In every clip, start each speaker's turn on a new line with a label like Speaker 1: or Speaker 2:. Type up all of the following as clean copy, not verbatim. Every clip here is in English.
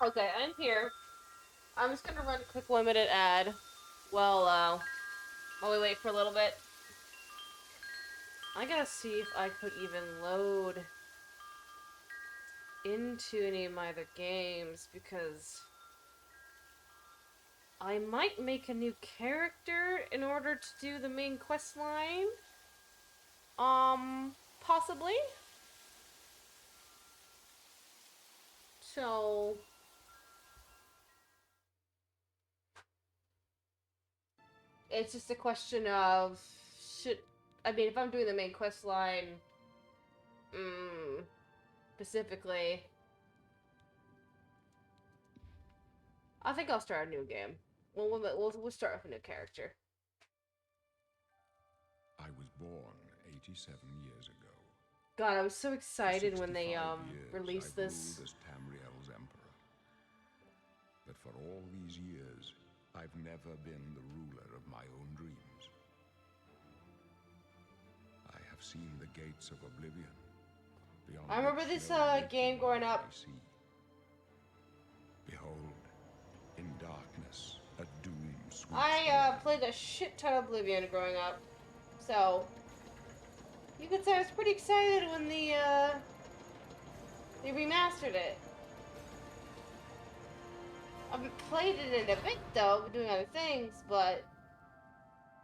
Speaker 1: Okay, I'm here. I'm just gonna run a quick 1 minute ad while we wait for a little bit. I gotta see if I could even load into any of my other games because I might make a new character in order to do the main quest line. Possibly. So, it's just a question of if I'm doing the main quest line, specifically, I think I'll start a new game. We'll start with a new character.
Speaker 2: I was born 87 years ago.
Speaker 1: God, I was so excited when they
Speaker 2: 65 years,
Speaker 1: released
Speaker 2: I've
Speaker 1: this.
Speaker 2: ruled as Tamriel's emperor. But for all these years, I've never been the ruler of my own dreams. I have seen the gates of Oblivion. Beyond
Speaker 1: I remember
Speaker 2: which
Speaker 1: this
Speaker 2: no
Speaker 1: game
Speaker 2: waking
Speaker 1: growing
Speaker 2: eye
Speaker 1: up.
Speaker 2: may see. Behold, in darkness, a doom sweeps the land.
Speaker 1: Played a shit ton of Oblivion growing up, so you could say I was pretty excited when they remastered it. I haven't played it in a bit though, doing other things, but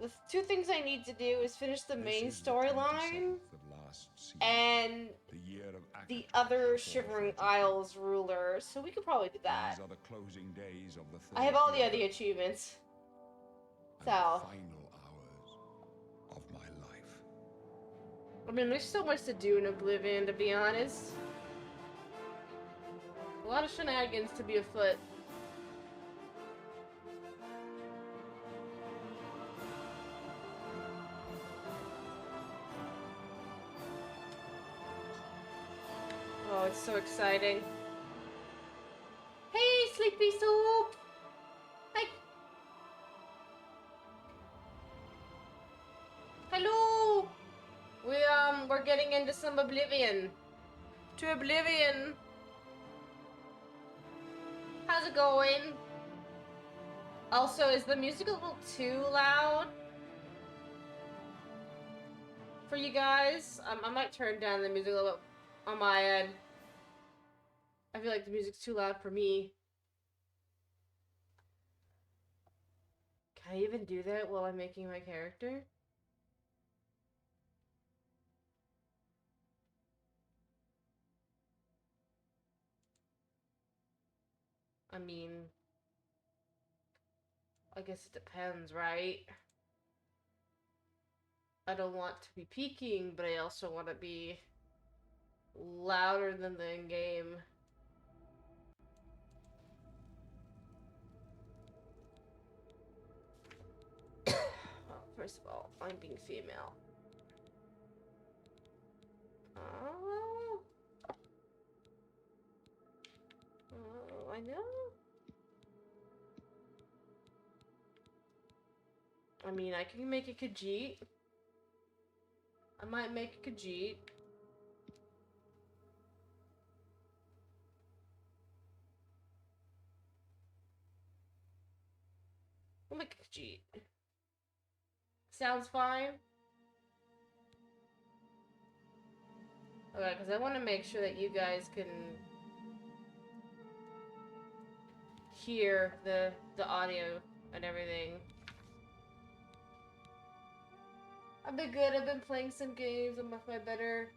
Speaker 1: the two things I need to do is finish the main storyline and the other Shivering Isles ruler, so we could probably do that.
Speaker 2: These are the closing days of the third
Speaker 1: I have all the
Speaker 2: year,
Speaker 1: other achievements.
Speaker 2: and the final hours of my life.
Speaker 1: I mean, there's so much to do in Oblivion, to be honest. A lot of shenanigans to be afoot. Oh, it's so exciting. Hey, Sleepy Soup! Hi! Hello! We're getting into some Oblivion. To Oblivion! How's it going? Also, is the music a little too loud for you guys? I might turn down the music a little bit on my end. I feel like the music's too loud for me. Can I even do that while I'm making my character? I mean, I guess it depends, right? I don't want to be peaking, but I also want to be louder than the in-game. Well, first of all, I'm being female. Oh, I know. I mean, I can make a Khajiit. I might make a Khajiit. I'll make a Khajiit. Sounds fine. Okay, because I want to make sure that you guys can hear the audio and everything. I've been good. I've been playing some games. I'm with my better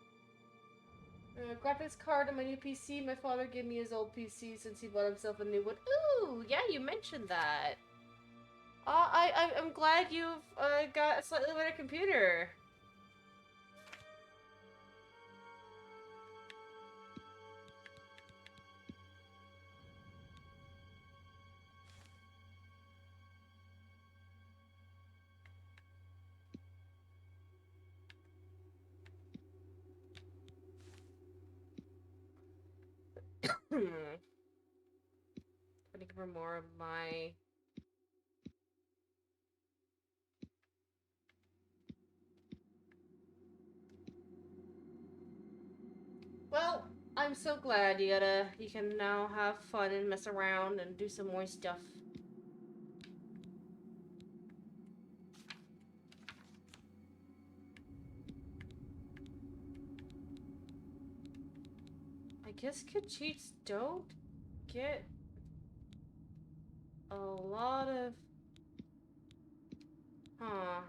Speaker 1: graphics card on my new PC. My father gave me his old PC since he bought himself a new one. Ooh, yeah, you mentioned that. I'm glad you've got a slightly better computer. Trying to give her more of my. Well, I I'm so glad you can now have fun and mess around and do some more stuff. I guess Khajiits don't get a lot of... Huh.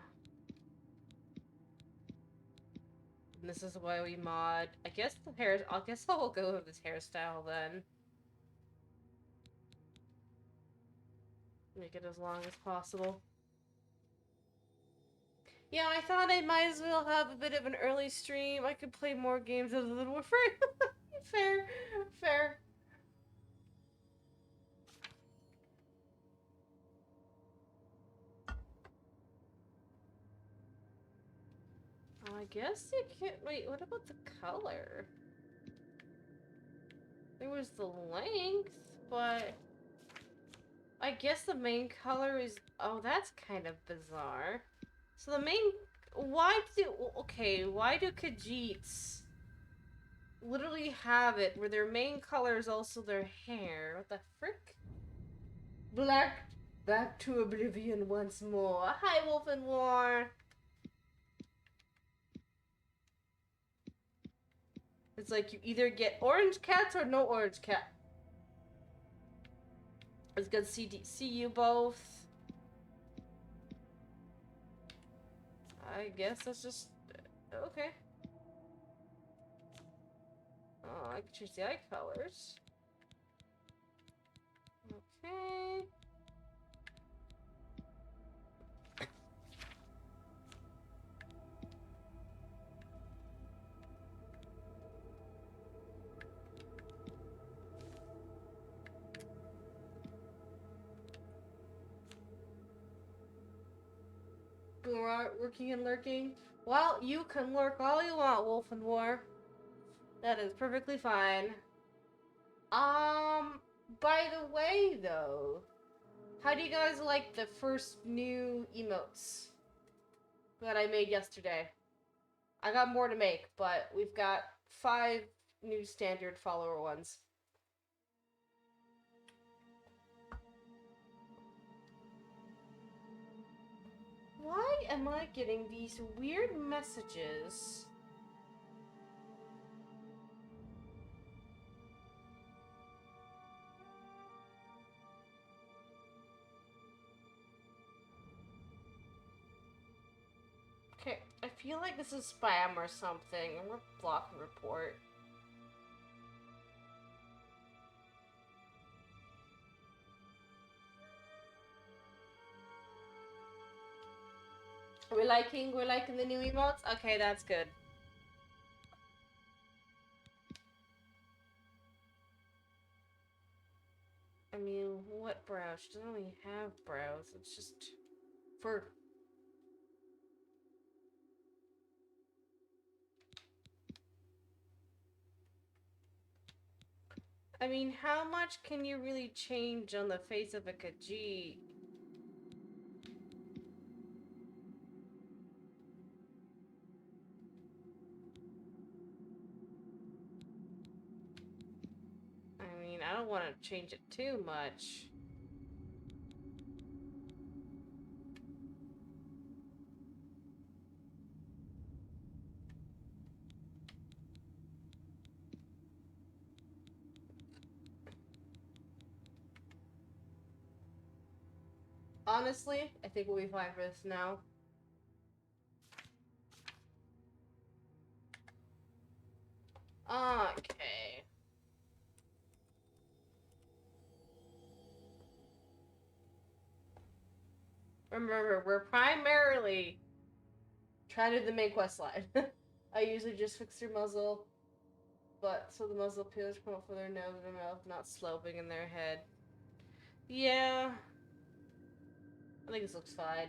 Speaker 1: And this is why we mod. I guess I guess I'll go with this hairstyle then. Make it as long as possible. Yeah, I thought I might as well have a bit of an early stream. I could play more games other than Warframe. Fair. Fair. I guess you can't... Wait, what about the color? There was the length, but... I guess the main color is... Oh, that's kind of bizarre. So the main... Why do Khajiits literally have it where their main color is also their hair? What the frick? Black, back to Oblivion once more. Hi, Wolf and War. It's like you either get orange cats or no orange cat. It's good to see you both. I guess that's just... Okay. Oh, I can change the eye colors. Okay. Working and lurking. Well, you can lurk all you want, Wolf and War. That is perfectly fine. By the way, though, how do you guys like the first new emotes that I made yesterday? I got more to make, but we've got 5 new standard follower ones. Why am I getting these weird messages? Okay, I feel like this is spam or something. I'm gonna block and report. We're liking the new emotes? Okay, that's good. I mean, what brows? She doesn't really have brows. It's just fur. I mean, how much can you really change on the face of a Khajiit? I mean, I don't want to change it too much. Honestly, I think we'll be fine for this now. Okay. Remember, we're primarily trying to do the main quest line. I usually just fix their muzzle, but so the muzzle pillars come up for their nose and their mouth, not sloping in their head. Yeah. I think this looks fine.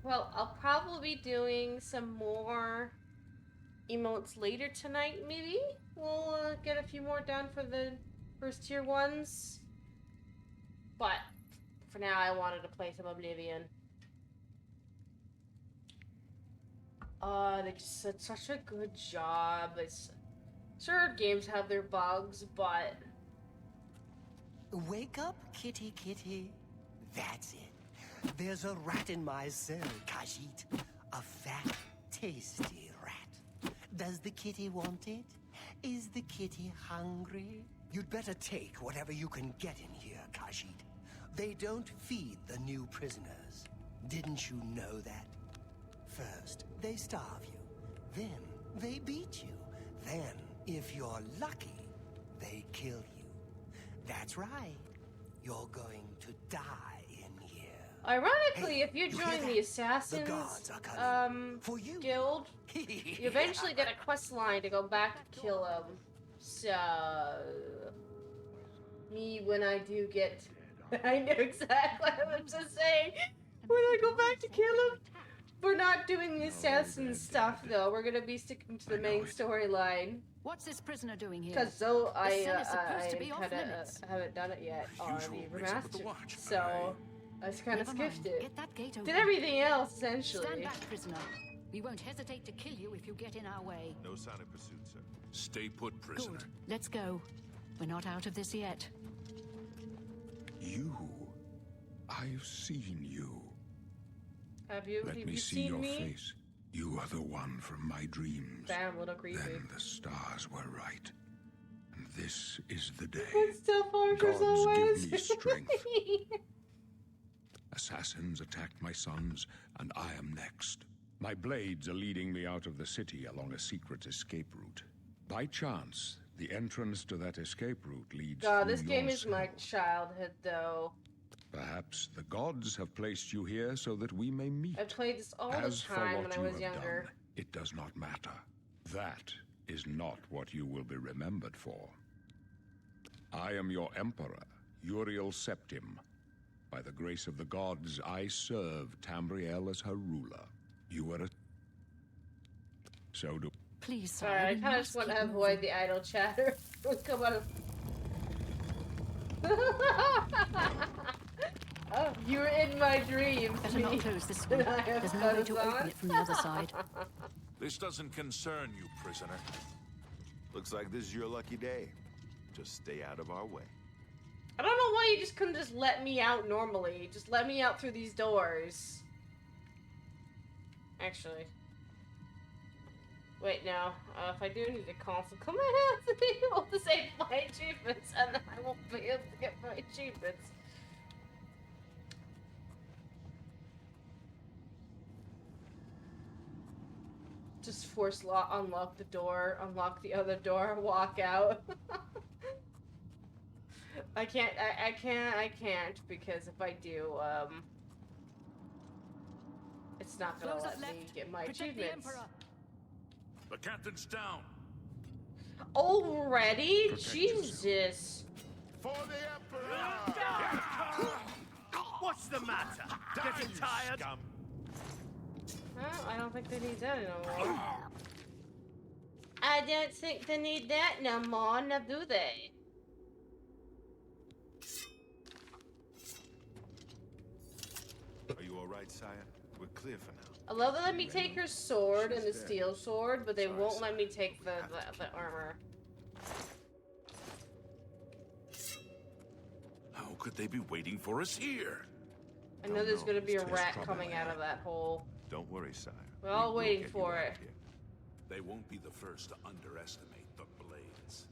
Speaker 1: Well, I'll probably be doing some more emotes later tonight, maybe? We'll get a few more done for the first tier ones. now I wanted to play some Oblivion. They just did such a good job. It's sure games have their bugs, but
Speaker 3: Wake up, kitty kitty. That's it. There's a rat in my cell, Khajiit. A fat, tasty rat. Does the kitty want it? Is the kitty hungry? You'd better take whatever you can get in here, Khajiit. They don't feed the new prisoners. Didn't you know that? First, they starve you. Then, they beat you. Then, if you're lucky, they kill you. That's right. You're going to die in here.
Speaker 1: ironically,
Speaker 3: Hey,
Speaker 1: if you
Speaker 3: you
Speaker 1: join
Speaker 3: hear
Speaker 1: the
Speaker 3: that?
Speaker 1: Assassins
Speaker 3: The guards are coming. For you.
Speaker 1: guild, you eventually get a quest line to go back to kill him. So, me when I do get, I know exactly what I'm just saying. When I go back to kill him, we're not doing the assassin stuff though. We're gonna be sticking to the main storyline.
Speaker 4: What's this prisoner doing here?
Speaker 1: Because though I
Speaker 4: cell is supposed to be off
Speaker 1: kind of
Speaker 4: limits.
Speaker 1: haven't done it yet on
Speaker 2: Usual
Speaker 1: the
Speaker 2: mix up with the
Speaker 1: remastered,
Speaker 2: watch.
Speaker 1: so I just kind of
Speaker 4: Never mind.
Speaker 1: skipped it.
Speaker 4: Get that gate open.
Speaker 1: Did everything else
Speaker 4: Stand
Speaker 1: essentially.
Speaker 4: back, prisoner. We won't hesitate to kill you if you get in our way.
Speaker 5: No sign of pursuit, sir.
Speaker 2: Stay put, prisoner.
Speaker 4: Good. Let's go. We're not out of this yet.
Speaker 2: You. I've seen you.
Speaker 1: Have you?
Speaker 2: Let
Speaker 1: Have
Speaker 2: me
Speaker 1: you
Speaker 2: see
Speaker 1: seen
Speaker 2: your
Speaker 1: me?
Speaker 2: face. You are the one from my dreams.
Speaker 1: Damn, little creepy.
Speaker 2: Then the stars were right. And this is the day.
Speaker 1: But still, Archer's
Speaker 2: Gods
Speaker 1: always.
Speaker 2: give me strength. Assassins attacked my sons, and I am next. My blades are leading me out of the city along a secret escape route. By chance, the entrance to that escape route leads
Speaker 1: God,
Speaker 2: through
Speaker 1: this game
Speaker 2: your
Speaker 1: is my
Speaker 2: cell.
Speaker 1: childhood, though.
Speaker 2: Perhaps the gods have placed you here so that we may meet.
Speaker 1: I played this all
Speaker 2: As
Speaker 1: the
Speaker 2: for
Speaker 1: time
Speaker 2: what
Speaker 1: when I
Speaker 2: you
Speaker 1: was
Speaker 2: have
Speaker 1: younger.
Speaker 2: done, it does not matter. That is not what you will be remembered for. I am your emperor, Uriel Septim. By the grace of the gods, I serve Tamriel as her ruler. You are a... So do...
Speaker 4: Please, sir.
Speaker 1: Sorry, I
Speaker 4: we
Speaker 1: kind of
Speaker 4: must
Speaker 1: just want to
Speaker 4: keep
Speaker 1: avoid
Speaker 4: moving.
Speaker 1: the idle chatter. Come on. Oh, you were in my dreams.
Speaker 4: Better
Speaker 1: me.
Speaker 4: not close this one.
Speaker 1: I have
Speaker 4: There's no way to
Speaker 1: clothes
Speaker 4: open
Speaker 1: on.
Speaker 4: it from the other side.
Speaker 5: This doesn't concern you, prisoner. Looks like this is your lucky day. Just stay out of our way.
Speaker 1: I don't know why you just couldn't just let me out normally. Just let me out through these doors. Actually. Wait, no. If I do need a console, come on, I have to be able to save my achievements, and then I won't be able to get my achievements. Just force unlock the door, unlock the other door, walk out. I can't, I can't, because if I do, it's not gonna
Speaker 4: Those
Speaker 1: let
Speaker 4: up
Speaker 1: me
Speaker 4: left.
Speaker 1: get my
Speaker 4: Protect the
Speaker 1: achievements.
Speaker 4: Emperor.
Speaker 5: The captain's down.
Speaker 1: Already?
Speaker 2: Protect
Speaker 1: Jesus.
Speaker 5: For the emperor!
Speaker 6: What's the matter? Getting tired?
Speaker 5: Scum.
Speaker 1: Well, I don't think they need that anymore. I don't think they need that no more, now do they?
Speaker 5: Are you all right, sire? We're clear for now.
Speaker 1: I love they let me take her sword and the steel sword, but they won't let me take the armor.
Speaker 5: How could they be waiting for us here?
Speaker 1: I know
Speaker 5: Don't
Speaker 1: there's
Speaker 5: know.
Speaker 1: gonna be a
Speaker 2: There's
Speaker 1: rat
Speaker 2: trouble
Speaker 1: coming out
Speaker 2: ahead.
Speaker 1: of that hole.
Speaker 5: Don't worry, sire.
Speaker 1: We're all
Speaker 5: We will
Speaker 1: waiting
Speaker 5: get you
Speaker 1: for
Speaker 5: out
Speaker 1: it.
Speaker 5: here.
Speaker 7: They won't be the first to underestimate the blades.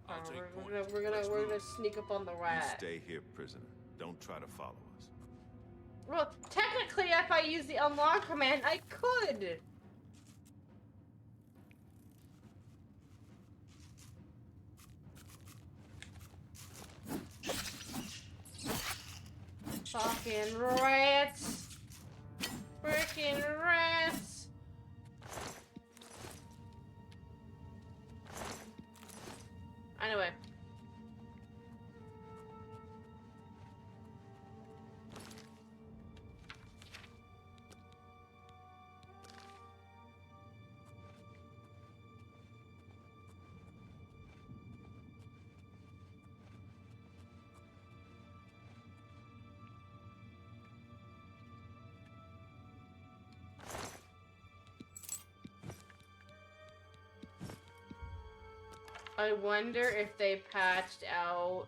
Speaker 7: I'll
Speaker 1: Oh,
Speaker 7: take
Speaker 1: we're
Speaker 7: point.
Speaker 1: gonna
Speaker 7: Let's
Speaker 1: we're gonna
Speaker 7: move.
Speaker 1: sneak up on the
Speaker 5: You
Speaker 1: rat.
Speaker 5: stay here, prisoner. Don't try to follow us.
Speaker 1: Well, technically, if I use the unlock command, I could. Fucking rats. Freaking rats. Anyway. I wonder if they patched out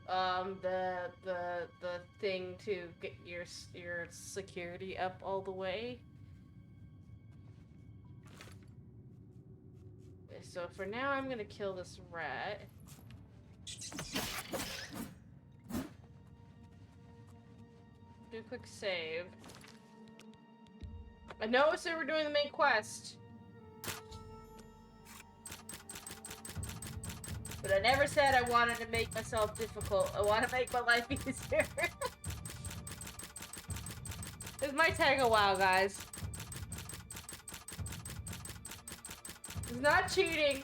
Speaker 1: the thing to get your security up all the way. So for now, I'm gonna kill this rat. Do a quick save. I know I said we're doing the main quest. But I never said I wanted to make myself difficult. I want to make my life easier. This might take a while, guys. It's not cheating.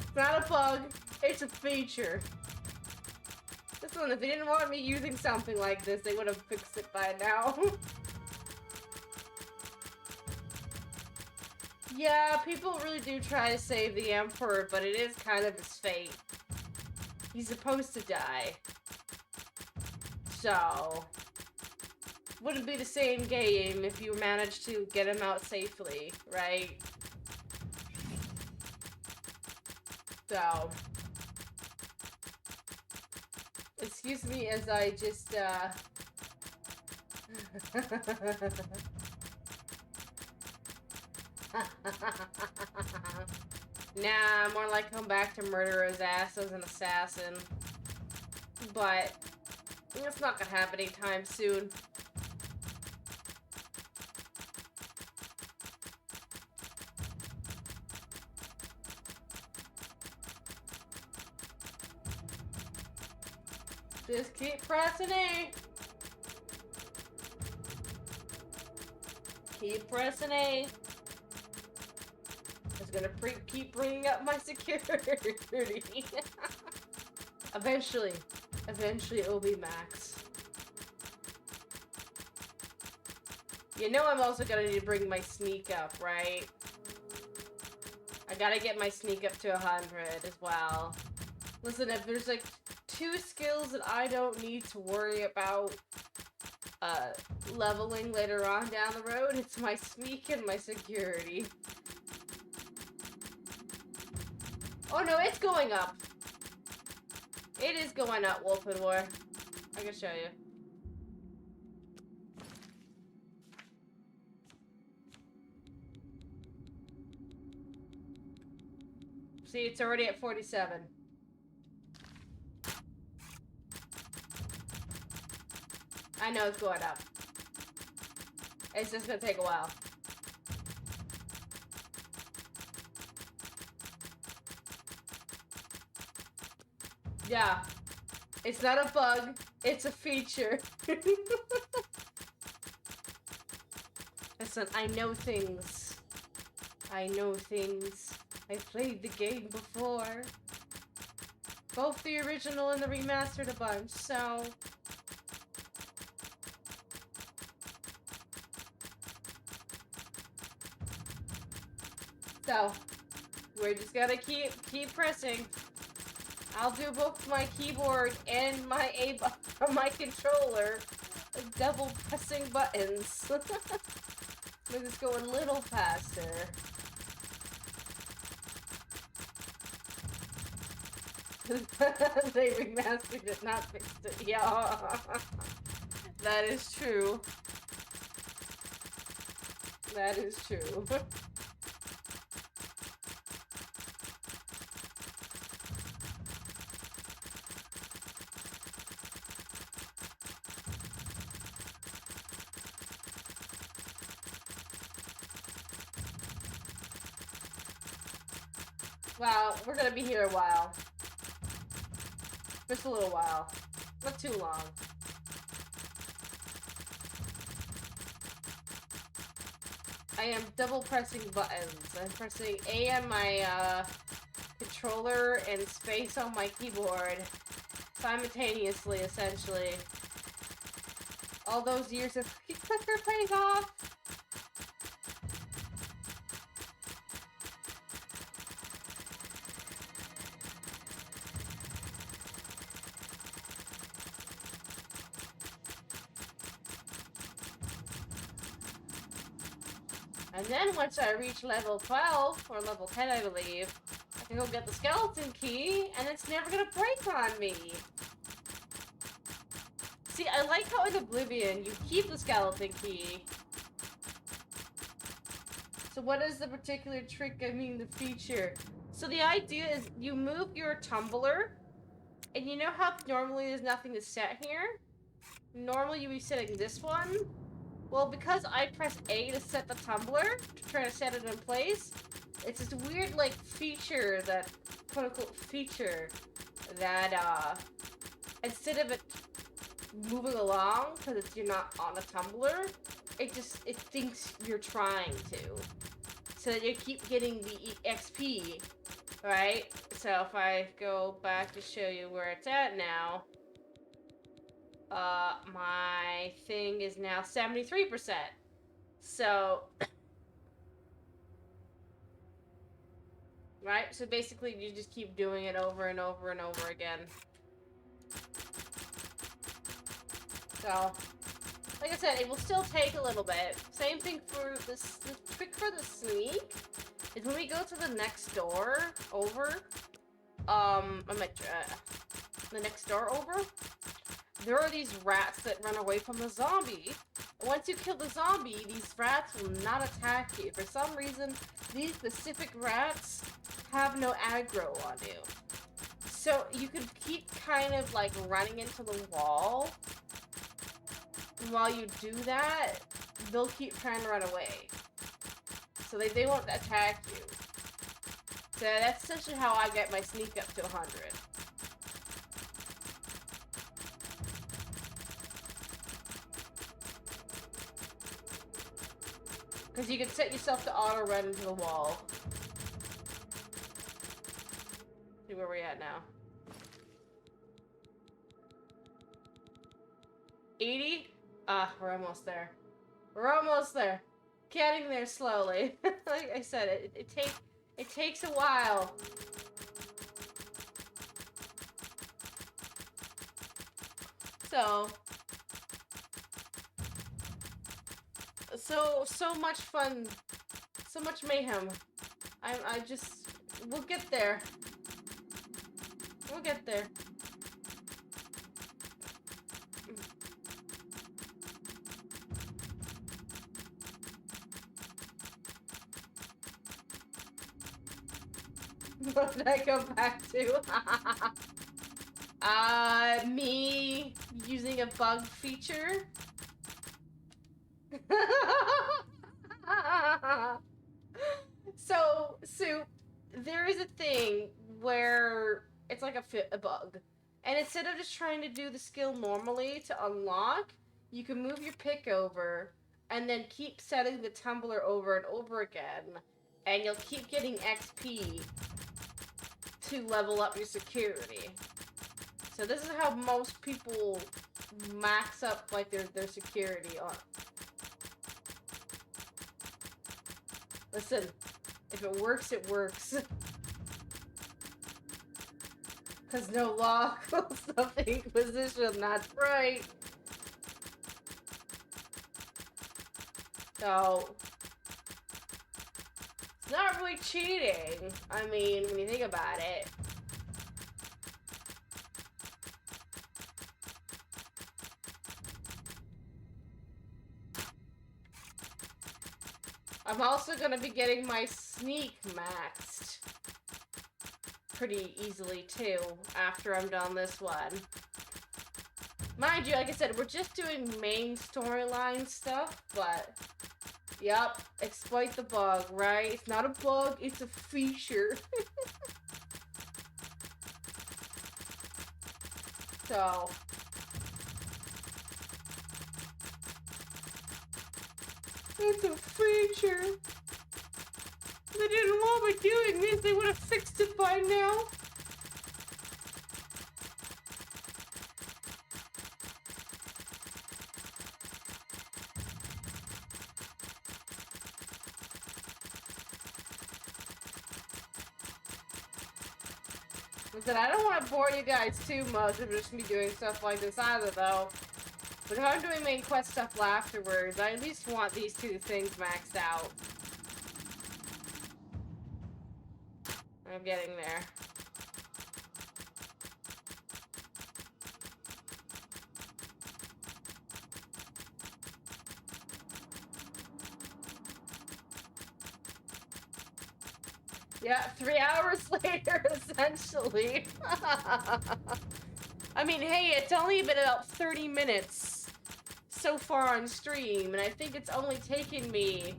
Speaker 1: It's not a bug. It's a feature. This one, if they didn't want me using something like this, they would have fixed it by now. Yeah, people really do try to save the Emperor, but it is kind of his fate. He's supposed to die. So, wouldn't be the same game if you managed to get him out safely, right? So, excuse me as I just, Nah, more like come back to murder his ass as an assassin. But it's not gonna happen anytime soon. Just keep pressing A. Keep pressing A. It's gonna keep bringing up my security. Eventually it will be max. You know I'm also gonna need to bring my sneak up, right? I gotta get my sneak up to 100 as well. Listen, if there's like 2 skills that I don't need to worry about leveling later on down the road, it's my sneak and my security. Oh no, it's going up. It is going up, Wolf and War. I can show you. See, it's already at 47. I know it's going up. It's just gonna take a while. Yeah. It's not a bug. It's a feature. Listen, I know things. I know things. I played the game before. Both the original and the remastered a bunch, so... So, we're just gonna keep pressing. I'll do both my keyboard and my my controller, double pressing buttons. We'll just go a little faster. They remastered it, not fixed it. Yeah, that is true. That is true. Wow, we're gonna be here a while. Just a little while. Not too long. I am double pressing buttons. I'm pressing A on my controller and space on my keyboard simultaneously, essentially. All those years of clicker paying off. And then once I reach level 12, or level 10 I believe, I and go get the skeleton key, and it's never gonna break on me. See, I like how in Oblivion, you keep the skeleton key. So what is the particular trick, I mean the feature? So the idea is you move your tumbler, and you know how normally there's nothing to set here? Normally you'd be setting this one. Well, because I press A to set the tumbler, to try to set it in place, it's this weird, like, feature that, quote-unquote feature, that, instead of it moving along, because you're not on a tumbler, it thinks you're trying to. So that you keep getting the XP, right? So if I go back to show you where it's at now, my thing is now 73%. So, right? So basically you just keep doing it over and over and over again. So, like I said, it will still take a little bit. Same thing for this, the trick for the sneak is when we go to the next door over, the next door over, there are these rats that run away from the zombie. Once you kill the zombie, these rats will not attack you. For some reason, these specific rats have no aggro on you. So you can keep kind of like running into the wall. And while you do that, they'll keep trying to run away. So they won't attack you. So that's essentially how I get my sneak up to 100. Because you can set yourself to auto-run into the wall. See where we're at now. 80? We're almost there. We're almost there. Getting there slowly. Like I said, it takes a while. So much fun. So much mayhem. We'll get there. We'll get there. What did I go back to? Me using a bug feature. So there is a thing where it's like a bug. And instead of just trying to do the skill normally to unlock, you can move your pick over and then keep setting the tumbler over and over again. And you'll keep getting XP to level up your security. So this is how most people max up like their security on. Listen, if it works, it works. Cause no law calls something position, that's right. So it's not really cheating. I mean, when you think about it. I'm also gonna be getting my sneak maxed pretty easily too after I'm done this one. Mind you, like I said, we're just doing main storyline stuff, but yep, exploit the bug, right? It's not a bug, it's a feature. So it's a feature. They didn't want me doing this, they would have fixed it by now. Listen, I don't want to bore you guys too much of just me doing stuff like this either, though. But if I'm doing main quest stuff afterwards, I at least want these two things maxed out. I'm getting there. Yeah, 3 hours later, essentially. I mean, hey, it's only been about 30 minutes so far on stream, and I think it's only taken me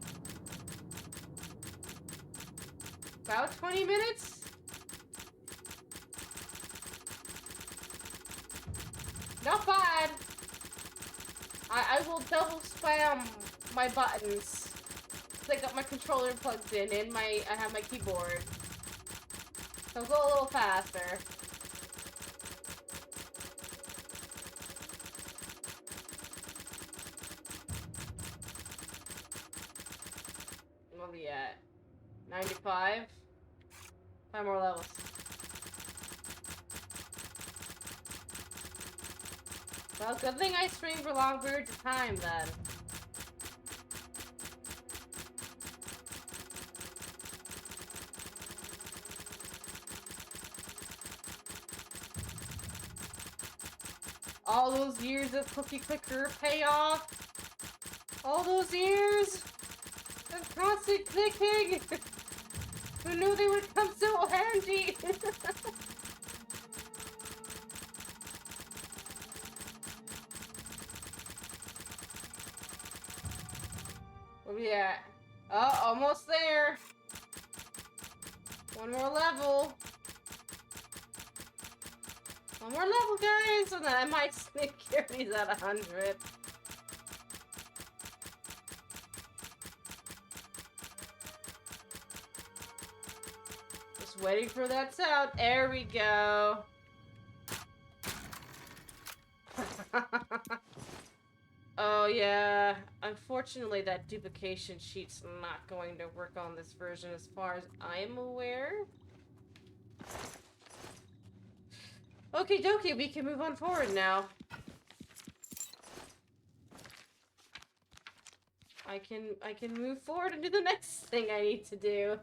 Speaker 1: about 20 minutes? Not bad. I will double spam my buttons. I got my controller plugged in and I have my keyboard. So go a little faster. What are we at? 95? 5 more levels. Well, good thing I stream for long periods of time then. All those years of cookie clicker payoff. All those years of constant clicking. Who knew they would come so handy? Where we at? Oh, almost there. One more level. One more level, guys, and then my security's at 100. Just waiting for that sound. There we go. Oh yeah, unfortunately that duplication sheet's not going to work on this version as far as I am aware. Okie dokie, we can move on forward now. I can move forward and do the next thing I need to do.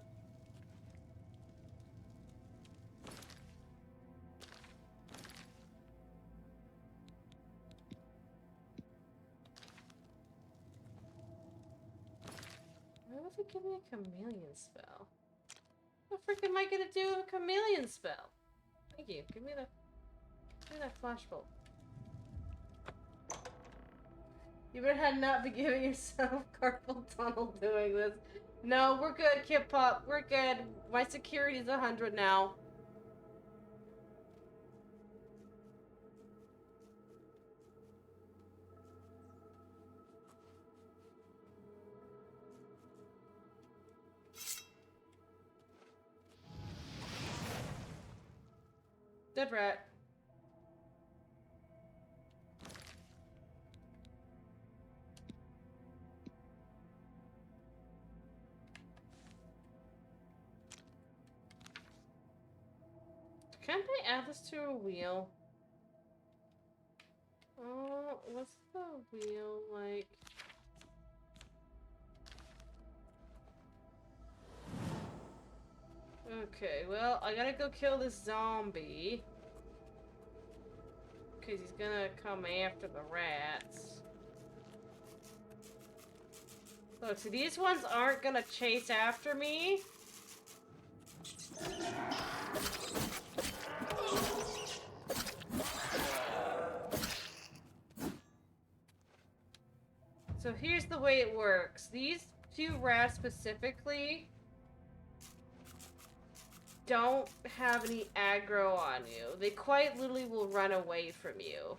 Speaker 1: What if it give me a chameleon spell? What the frick am I gonna do with a chameleon spell? Thank you. Give me that flashbulb. You better had not be giving yourself carpal tunnel doing this. No, we're good, Kip Pop. We're good. My security's 100 now. Dead rat. Can't I add this to a wheel? Oh, what's the wheel like? Okay, well, I gotta go kill this zombie. Because he's gonna come after the rats. Look, so these ones aren't gonna chase after me. So here's the way it works. These two rats specifically don't have any aggro on you. They quite literally will run away from you.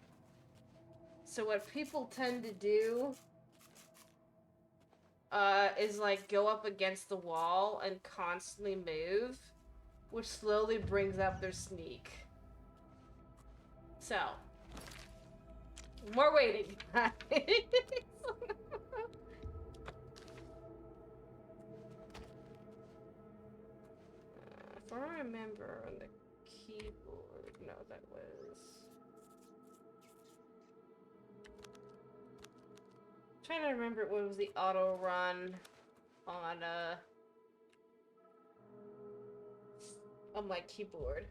Speaker 1: So what people tend to do is like go up against the wall and constantly move, which slowly brings up their sneak. So, more waiting. If I remember on the keyboard, no, that was... I'm trying to remember what was the auto run on on my keyboard.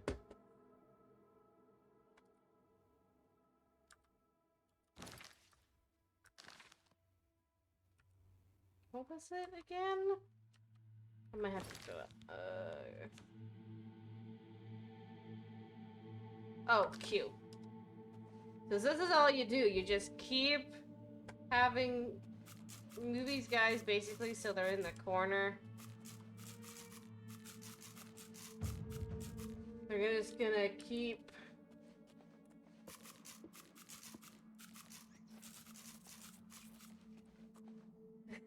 Speaker 1: What was it again? I might have to go up. Oh, Q. So this is all you do. You just keep having movies, guys, basically, so they're in the corner. They're just gonna keep...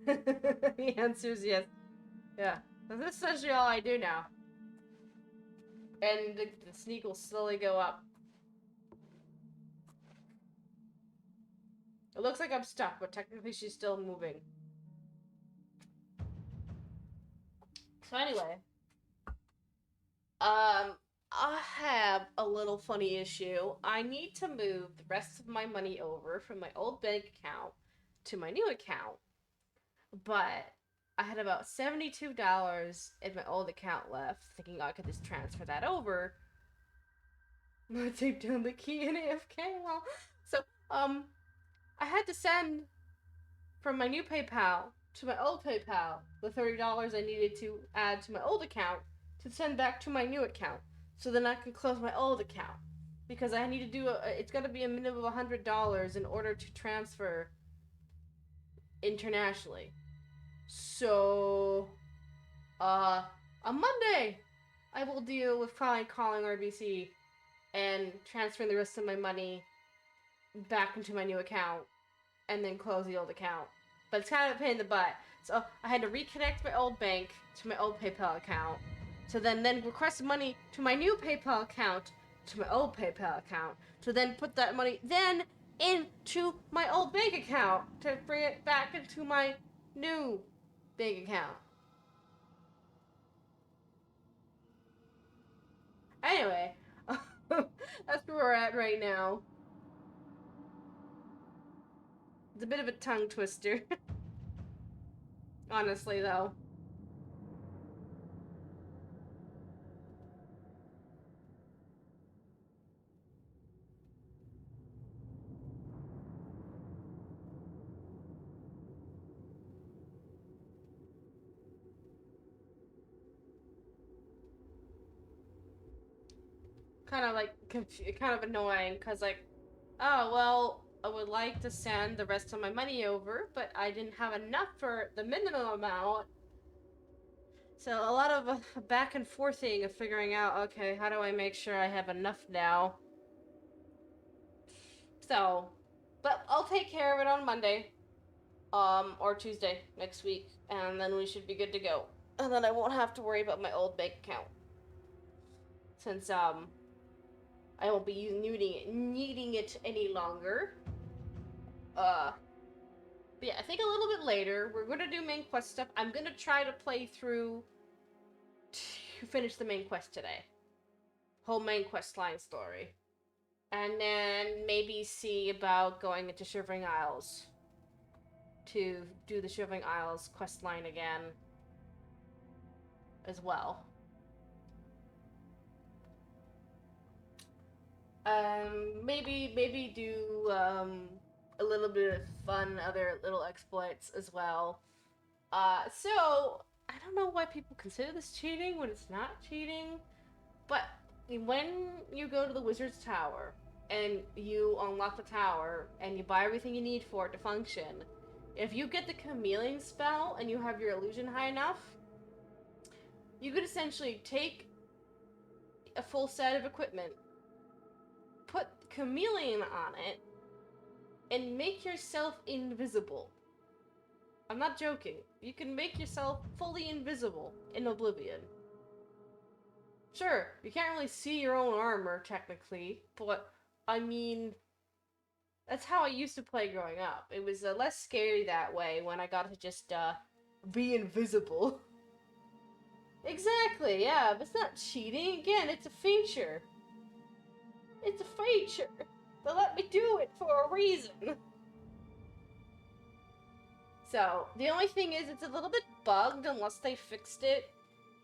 Speaker 1: The answer is yes. Yeah. So this is essentially all I do now. And the sneak will slowly go up. It looks like I'm stuck, but technically she's still moving. So anyway. I have a little funny issue. I need to move the rest of my money over from my old bank account to my new account. But I had about $72 in my old account left, thinking I could just transfer that over. I taped down the key in AFK. Well, so, I had to send from my new PayPal to my old PayPal the $30 I needed to add to my old account to send back to my new account. So then I can close my old account. Because I need to do it's gotta be a minimum of $100 in order to transfer internationally. So, on Monday, I will deal with calling RBC and transferring the rest of my money back into my new account and then close the old account. But it's kind of a pain in the butt. So I had to reconnect my old bank to my old PayPal account. So then request money to my new PayPal account to my old PayPal account. To then put that money then into my old bank account to bring it back into my new bank account. Anyway, that's where we're at right now. It's a bit of a tongue twister. Honestly, though. Kind of like kind of annoying because like, oh well, I would like to send the rest of my money over, but I didn't have enough for the minimum amount. So a lot of back and forthing of figuring out, okay, how do I make sure I have enough now? So, but I'll take care of it on Monday, or Tuesday next week, and then we should be good to go. And then I won't have to worry about my old bank account. Since, I won't be needing it any longer. But yeah, I think a little bit later, we're gonna do main quest stuff. I'm gonna try to play through to finish the main quest today. Whole main quest line story. And then maybe see about going into Shivering Isles to do the Shivering Isles quest line again as well. Maybe do a little bit of fun other little exploits as well. So I don't know why people consider this cheating when it's not cheating, but when you go to the Wizard's Tower and you unlock the tower and you buy everything you need for it to function, if you get the chameleon spell and you have your illusion high enough, you could essentially take a full set of equipment, put chameleon on it, and make yourself invisible. I'm not joking. You can make yourself fully invisible in Oblivion. Sure, you can't really see your own armor, technically, but, I mean, that's how I used to play growing up. It was less scary that way when I got to just, be invisible. Exactly, yeah, but it's not cheating. Again, it's a feature. It's a feature. They let me do it for a reason. So, the only thing is it's a little bit bugged unless they fixed it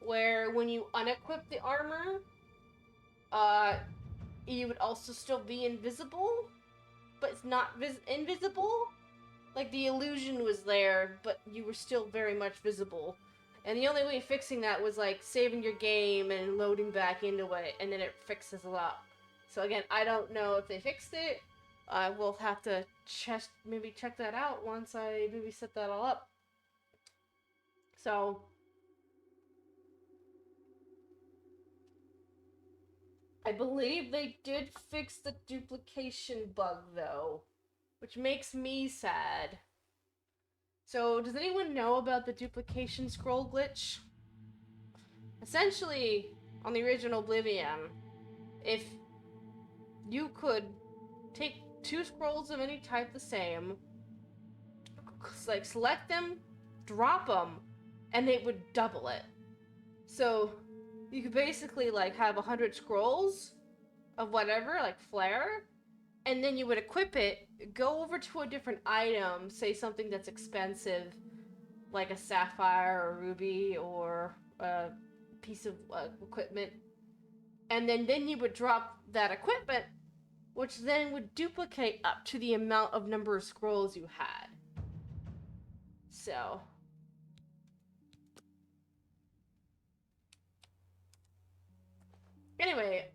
Speaker 1: where when you unequip the armor, you would also still be invisible, but it's not invisible. Like, the illusion was there, but you were still very much visible. And the only way of fixing that was, like, saving your game and loading back into it, and then it fixes a lot. So again, I don't know if they fixed it. I will have to maybe check that out once I maybe set that all up. So... I believe they did fix the duplication bug, though, which makes me sad. So, does anyone know about the duplication scroll glitch? Essentially, on the original Oblivion, if you could take two scrolls of any type the same, like select them, drop them, and it would double it. So, you could basically like have 100 scrolls of whatever, like flare, and then you would equip it, go over to a different item, say something that's expensive, like a sapphire or ruby or a piece of equipment, and then you would drop that equipment, which then would duplicate up to the number of scrolls you had. So... anyway,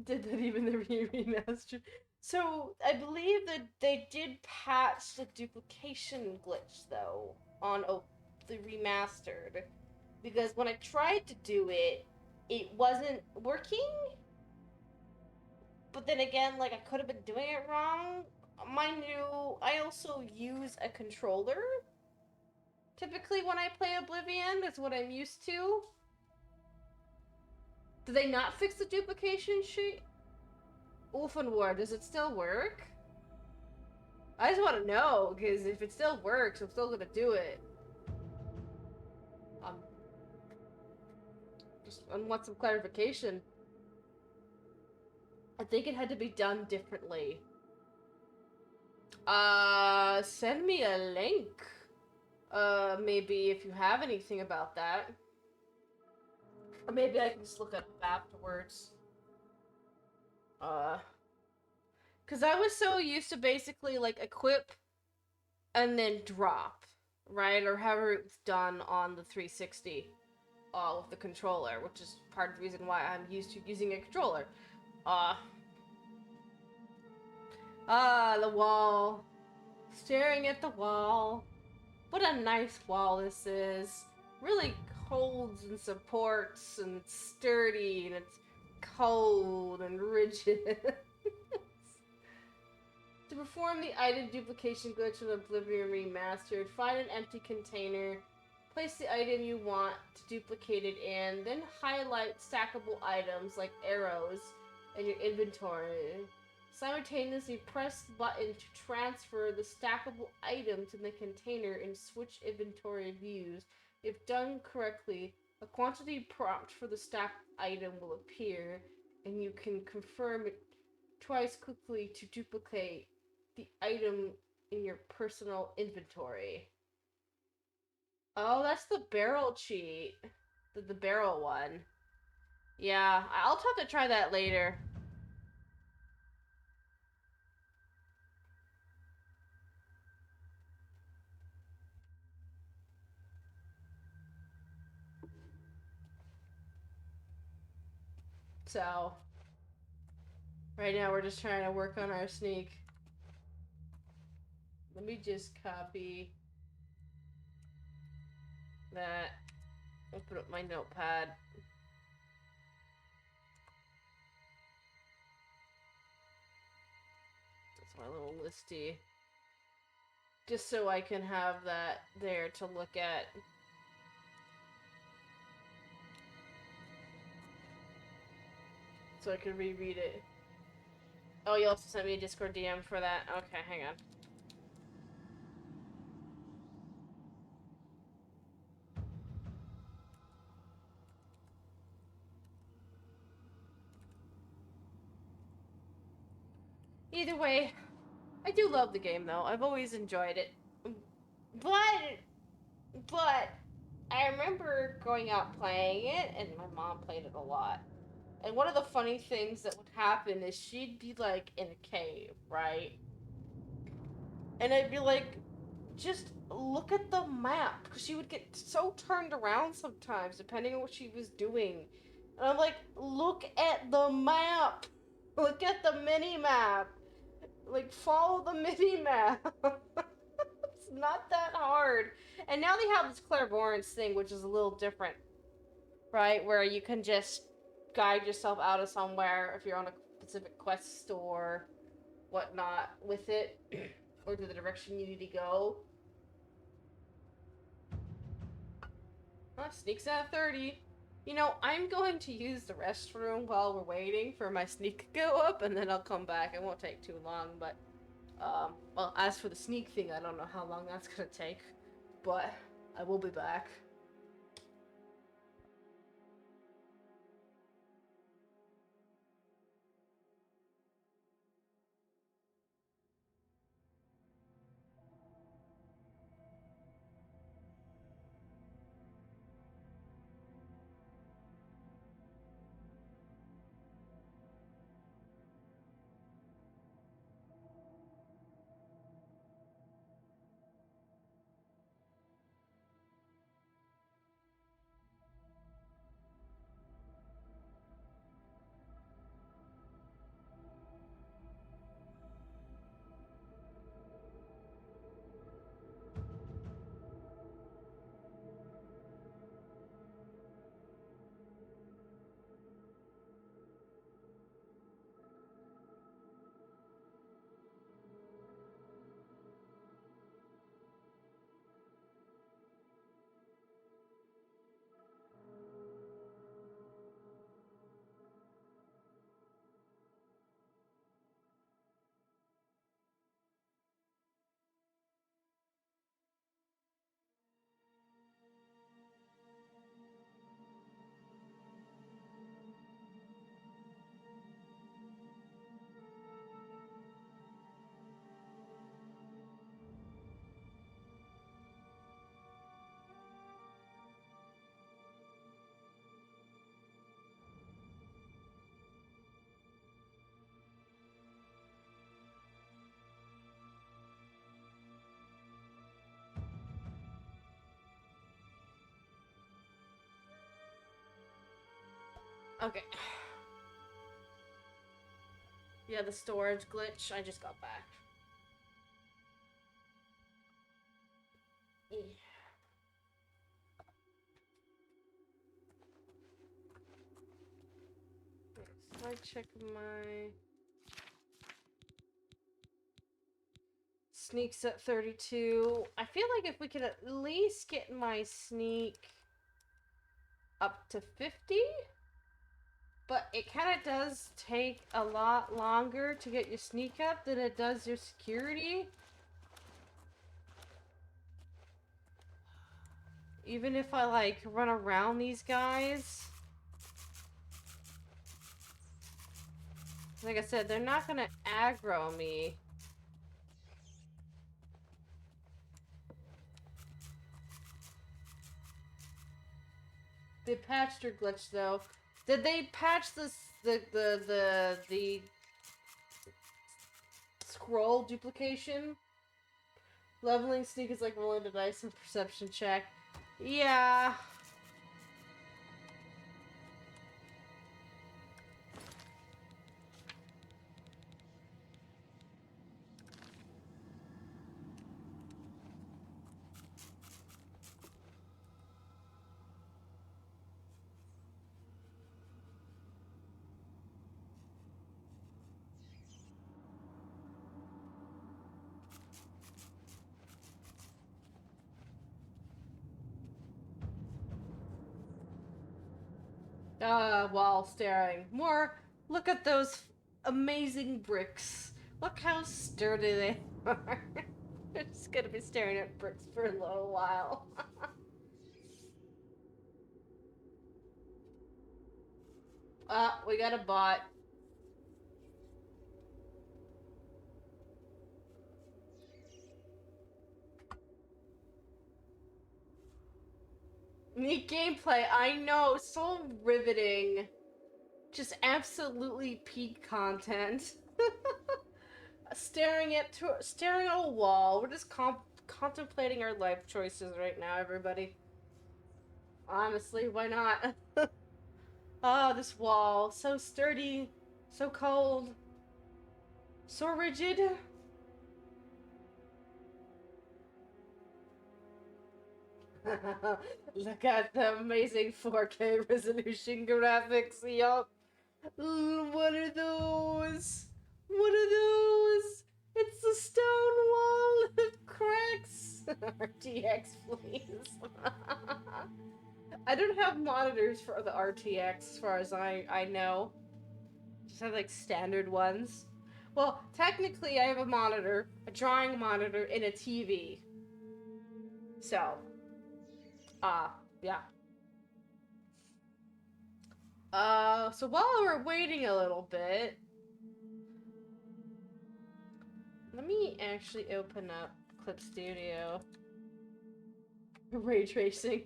Speaker 1: did that even the remastered? So, I believe that they did patch the duplication glitch, though, on the remastered. Because when I tried to do it, it wasn't working. But then again, like, I could have been doing it wrong. Mind you, I also use a controller. Typically when I play Oblivion, that's what I'm used to. Did they not fix the duplication sheet? Wolfenwar, does it still work? I just want to know, because if it still works, I'm still gonna do it. I want some clarification. I think it had to be done differently. Send me a link. Maybe if you have anything about that. Or maybe I can just look it up afterwards. Because I was so used to basically, like, equip and then drop, right? Or however it was done on the 360 with the controller, which is part of the reason why I'm used to using a controller. The wall. Staring at the wall. What a nice wall this is. Really holds and supports, and it's sturdy, and it's cold and rigid. To perform the item duplication glitch of Oblivion Remastered, find an empty container, place the item you want to duplicate it in, then highlight stackable items like arrows in your inventory. Simultaneously press the button to transfer the stackable item to the container and switch inventory views. If done correctly, a quantity prompt for the stacked item will appear, and you can confirm it twice quickly to duplicate the item in your personal inventory. Oh, that's the barrel cheat. The barrel one. Yeah, I'll have to try that later. So, right now we're just trying to work on our sneak. Let me just copy that. Open up my notepad. That's my little listy. Just so I can have that there to look at. So I can reread it. Oh, you also sent me a Discord DM for that? Okay, hang on. Either way, I do love the game though. I've always enjoyed it. But But I remember going out playing it, and my mom played it a lot. And one of the funny things that would happen is she'd be like in a cave, right? And I'd be like, just look at the map. Because she would get so turned around sometimes, depending on what she was doing. And I'm like, look at the map. Look at the mini map. Like, follow the mini map. It's not that hard. And now they have this clairvoyance thing, which is a little different, right? Where you can just guide yourself out of somewhere if you're on a specific quest or whatnot with it, or to the direction you need to go. Oh, sneaks at 30. You know, I'm going to use the restroom while we're waiting for my sneak to go up, and then I'll come back. It won't take too long, but, well, as for the sneak thing, I don't know how long that's gonna take, but I will be back. Okay. Yeah, the storage glitch. I just got back. Yeah. So I check my sneaks at 32. I feel like if we could at least get my sneak up to 50, but it kind of does take a lot longer to get your sneak up than it does your security. Even if I like run around these guys. Like I said, they're not gonna aggro me. They patched her glitch though. Did they patch this the scroll duplication? Leveling sneak is like rolling the dice and perception check. Yeah. While staring. More, look at those amazing bricks. Look how sturdy they are. I'm just gonna be staring at bricks for a little while. We got a bot. Neat gameplay, I know, so riveting. Just absolutely peak content. Staring at a wall. We're just contemplating our life choices right now, everybody. Honestly, why not? Oh, this wall, so sturdy, so cold, so rigid. Look at the amazing 4K resolution graphics, yup. What are those? What are those? It's the stone wall of cracks. RTX, please. I don't have monitors for the RTX as far as I know. Just have like standard ones. Well, technically I have a monitor, a drawing monitor, and a TV. So, yeah. So while we're waiting a little bit, let me actually open up Clip Studio. Ray tracing.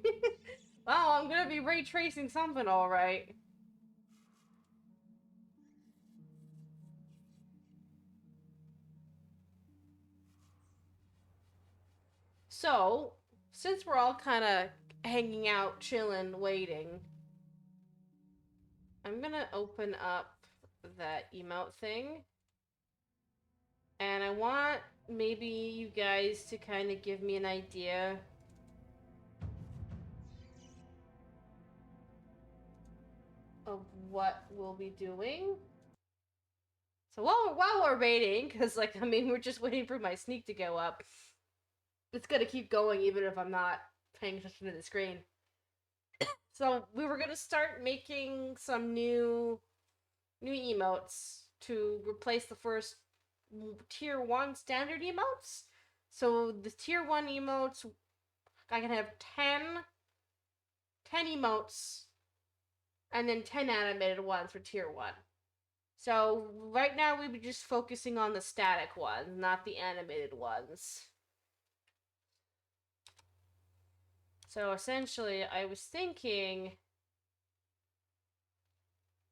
Speaker 1: Wow, I'm gonna be ray tracing something, alright. So, since we're all kind of hanging out, chilling, waiting, I'm gonna open up that emote thing. And I want maybe you guys to kind of give me an idea of what we'll be doing. So while we're waiting, because like, I mean, we're just waiting for my sneak to go up. It's gonna keep going even if I'm not paying attention to the screen. So we were gonna start making some new emotes to replace the first tier 1 standard emotes. So the tier 1 emotes, I can have 10 emotes and then 10 animated ones for tier 1. So right now we'd be just focusing on the static ones, not the animated ones. So essentially, I was thinking,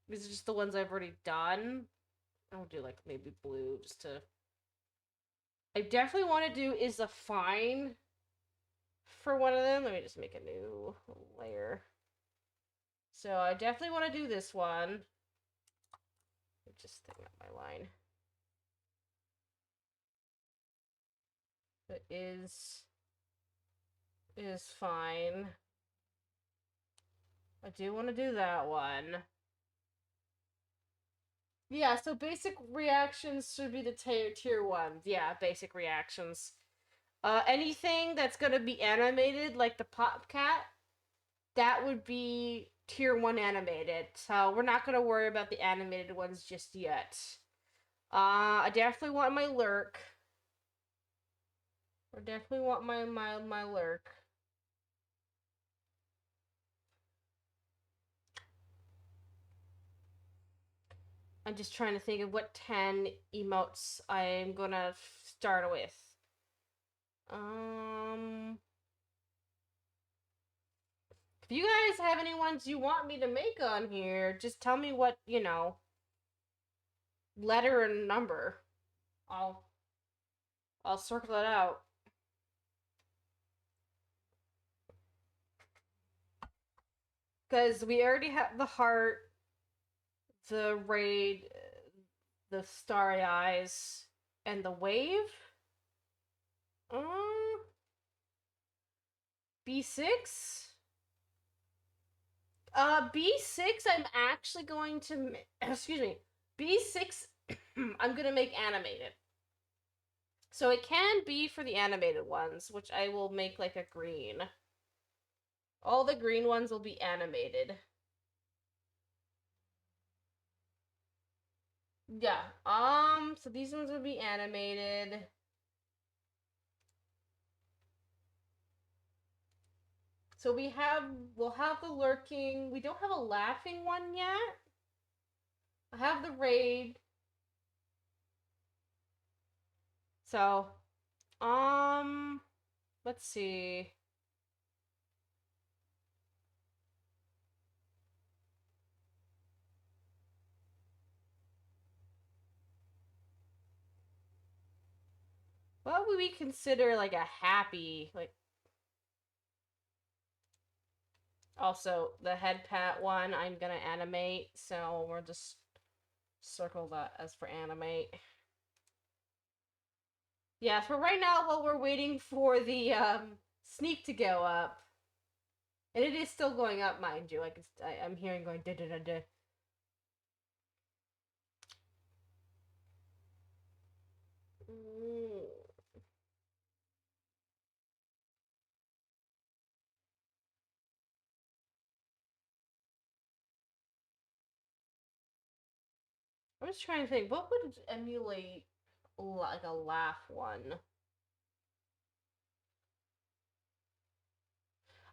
Speaker 1: these are just the ones I've already done. I'll do like maybe blue just to... I definitely want to do is a fine for one of them. Let me just make a new layer. So I definitely want to do this one. Just thing up my line. It is fine. I do want to do that one. Yeah, so basic reactions should be the tier 1s. Yeah, basic reactions. Anything that's gonna be animated, like the Pop Cat, that would be tier 1 animated. So we're not gonna worry about the animated ones just yet. I definitely want my lurk. I definitely want my lurk. I'm just trying to think of what 10 emotes I'm gonna start with. If you guys have any ones you want me to make on here, just tell me what, letter and number. I'll circle it out. Because we already have the heart, the raid, the starry eyes, and the wave. B6? B6 I'm actually going to... Excuse me. B6 I'm gonna make animated. So it can be for the animated ones, which I will make like a green. All the green ones will be animated. Yeah, so these ones will be animated. So we'll have the lurking. We don't have a laughing one yet. I have the raid. So, let's see. What would we consider like a happy, like... Also, the head pat one I'm gonna animate, so we'll just circle that as for animate. Yeah, for right now, while we're waiting for the sneak to go up, and it is still going up, mind you. Like I'm hearing going da da da da. I'm just trying to think, what would emulate like a laugh one?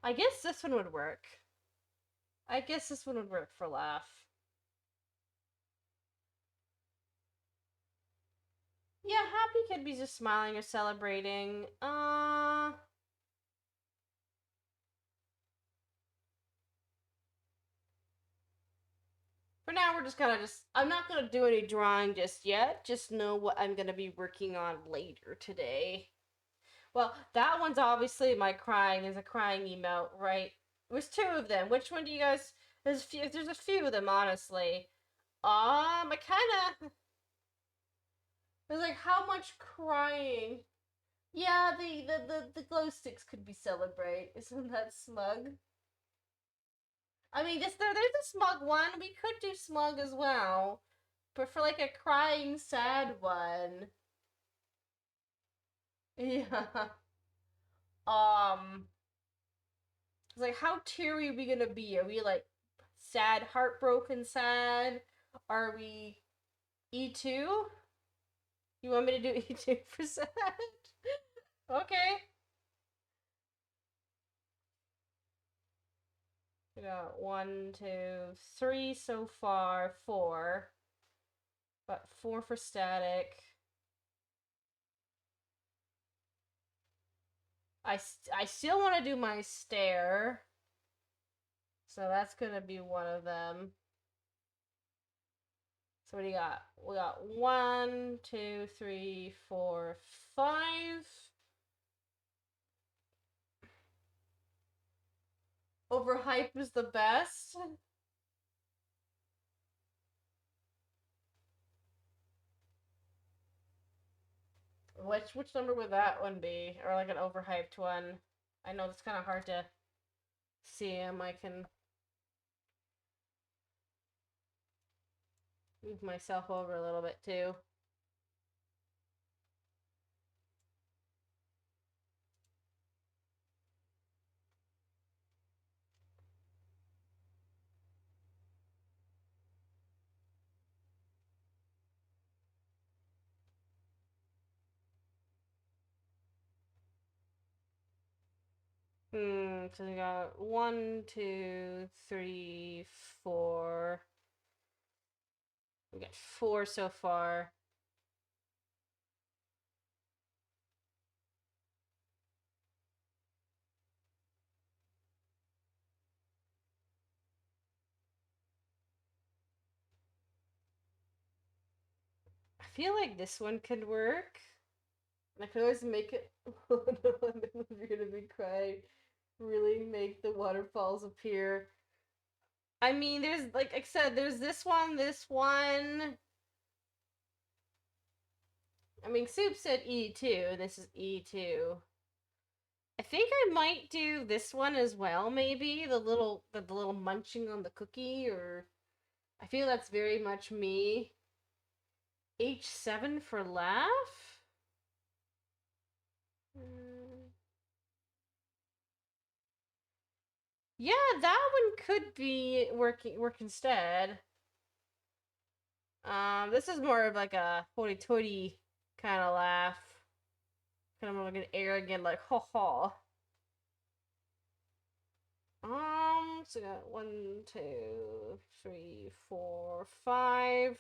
Speaker 1: I guess this one would work. I guess this one would work for laugh. Yeah, happy could be just smiling or celebrating. For now, we're just gonna I'm not gonna do any drawing just yet. Just know what I'm gonna be working on later today. Well, that one's obviously my crying is a crying emote, right? It was two of them. Which one do you guys? There's a few of them, honestly. I kind of. It was like, how much crying? Yeah, the glow sticks could be celebrate. Isn't that smug? I mean, there's a smug one. We could do smug as well, but for like a crying sad one. Yeah. Like, how teary are we gonna be? Are we like sad, heartbroken, sad? Are we E2? You want me to do E2 for sad? Okay. We got 1, 2, 3 so far. 4. But 4 for static. I still want to do my stare. So that's gonna be one of them. So what do you got? We got 1, 2, 3, 4, 5. Overhype is the best. Which number would that one be? Or like an overhyped one? I know it's kind of hard to see him. I can move myself over a little bit too. So we got 1, 2, 3, 4. We got 4 so far. I feel like this one could work. I could always make it. Oh no, you're gonna be crying. Really make the waterfalls appear. I mean, there's, like I said, there's this one, this one. I mean, Soup said E2, and this is E2. I think I might do this one as well, maybe. The little munching on the cookie, or... I feel that's very much me. H7 for laugh? Yeah, that one could be work instead. This is more of like a hoity-toity kind of laugh. Kind of more like an arrogant, like, ha ha. So we got 1, 2, 3, 4, 5.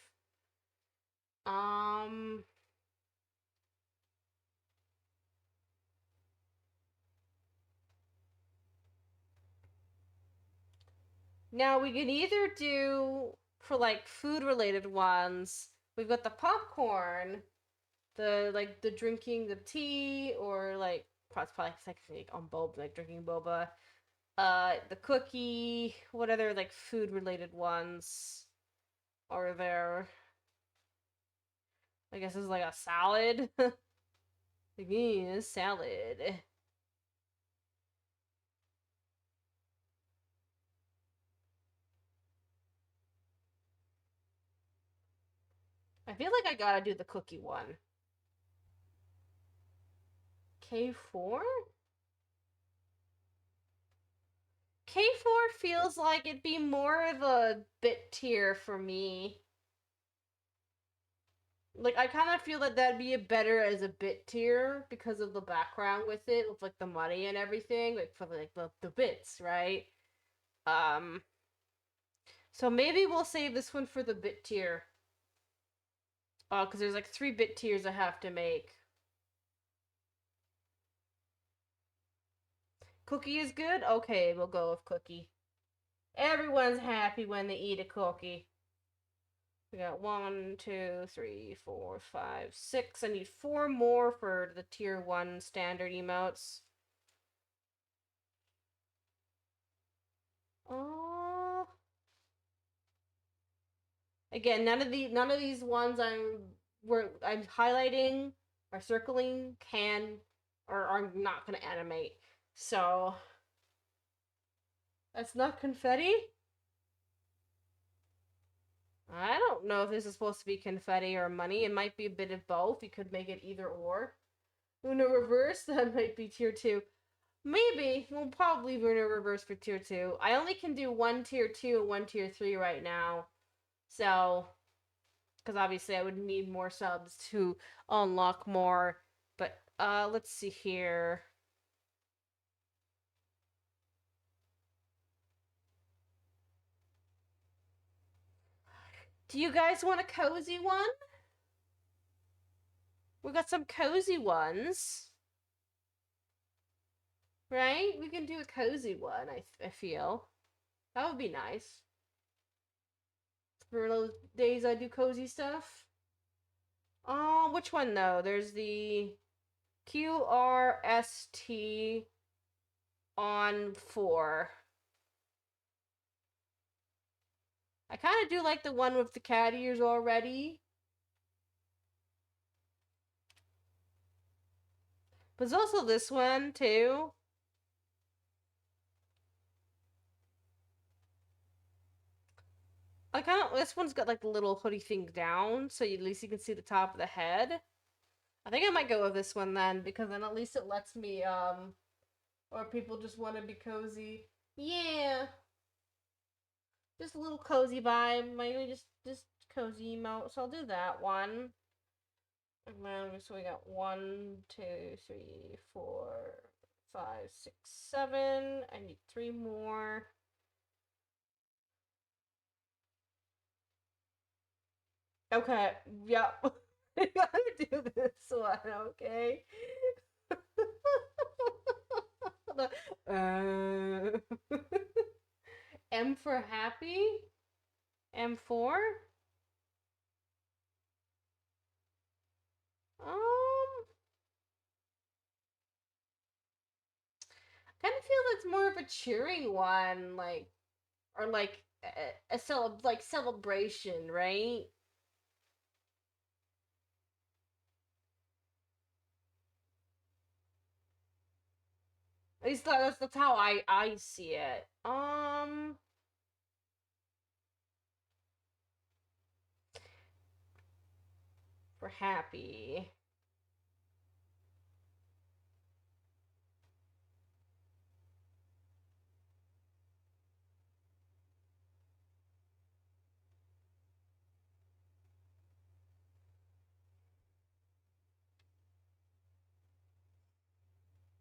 Speaker 1: Now we can either do, for like food related ones, we've got the popcorn, the drinking the tea, or like probably like on boba, like drinking boba. The cookie. What other like food related ones are there? I guess it's like a salad. Like, yeah, salad. I feel like I gotta do the cookie one. K4? K4 feels like it'd be more of a bit tier for me. Like, I kind of feel that that'd be a better as a bit tier because of the background with it, with like the money and everything, like for like the bits, right? Um, so maybe we'll save this one for the bit tier. Because there's like 3 bit tiers I have to make. Cookie is good? Okay, we'll go with cookie. Everyone's happy when they eat a cookie. We got 1, 2, 3, 4, 5, 6. I need 4 more for the tier 1 standard emotes. Oh. Again, none of these ones I'm highlighting or circling can or are not gonna animate. So that's not confetti. I don't know if this is supposed to be confetti or money. It might be a bit of both. You could make it either or. Uno reverse, that might be tier 2. Maybe. We'll probably Uno reverse for tier 2. I only can do 1 tier 2 and 1 tier 3 right now. So, because obviously I would need more subs to unlock more. But, let's see here. Do you guys want a cozy one? We got some cozy ones. Right? We can do a cozy one, I feel. That would be nice. For those days I do cozy stuff. Oh, which one though? There's the QRST on 4. I kind of do like the one with the cat ears already. But there's also this one too. I kind of, this one's got like the little hoodie thing down, so at least you can see the top of the head. I think I might go with this one then, because then at least it lets me, or people just want to be cozy. Yeah. Just a little cozy vibe, maybe just cozy emote, so I'll do that one. And then, so we got 1, 2, 3, 4, 5, 6, 7. I need 3 more. Okay, yep. I gotta do this one, okay? M for happy? M4? Kind of feel it's more of a cheering one, like, or like a celebration, right? At least that's how I see it. For happy.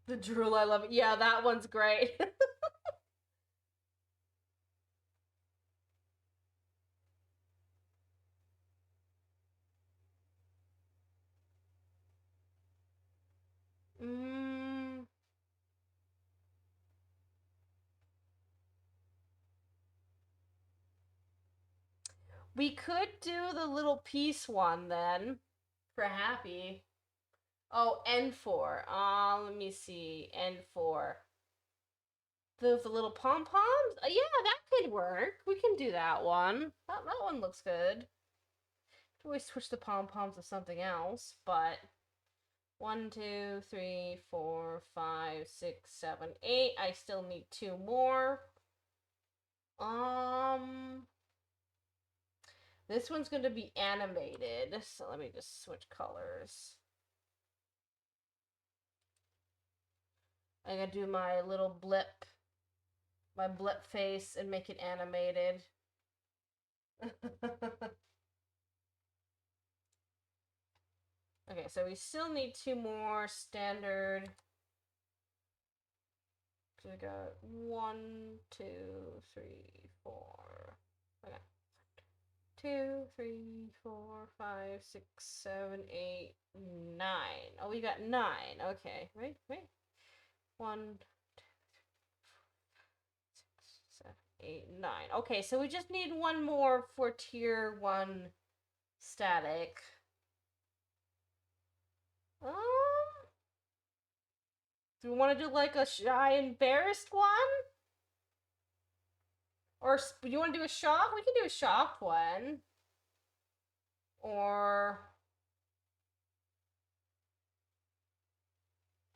Speaker 1: The drool, I love it. Yeah, that one's great. mm, we could do the little piece one then For happy. Oh, N4. Let me see. N4. The little pom-poms? Yeah, that could work. We can do that one. That one looks good. Always switch the pom-poms to something else, but 1, 2, 3, 4, 5, 6, 7, 8. I still need 2 more. This one's going to be animated, so let me just switch colors. I gotta do my little blip, my blip face, and make it animated. Okay, so we still need 2 more standard. So we got 1, 2, 3, 4. Okay. 2, 3, 4, 5, 6, 7, 8, 9. Oh, we got 9. Okay, wait. 1, 2, 3, 4, 5, 6, 7, 8, 9. Okay, so we just need 1 more for tier 1 static. Do we want to do like a shy embarrassed one? Or do you want to do a shock? We can do a shocked one. Or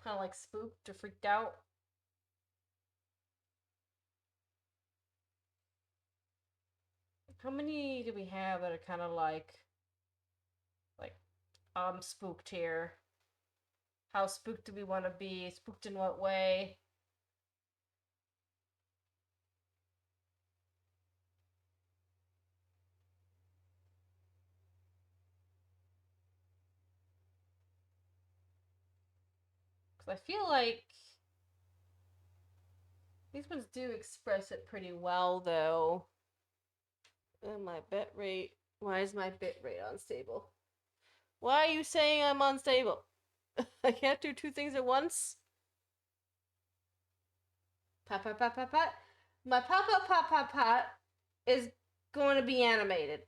Speaker 1: kind of like spooked or freaked out. How many do we have that are kind of like spooked here? How spooked do we want to be? Spooked in what way? Because I feel like these ones do express it pretty well, though. And my bit rate. Why is my bit rate unstable? Why are you saying I'm unstable? I can't do 2 things at once? Pat, pat, pat, pat, pat. My pat, pat, pat, pat, pat is going to be animated.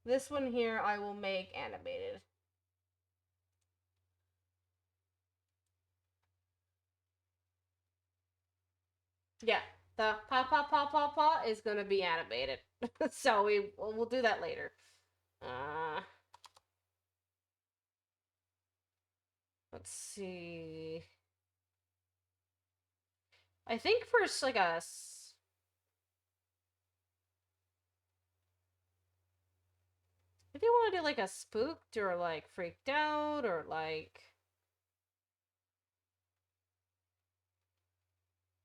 Speaker 1: This one here I will make animated. Yeah, the pa pa pa pa pa is gonna be animated. So we'll do that later. Let's see. I think first like if you want to do like a spooked or like freaked out or like.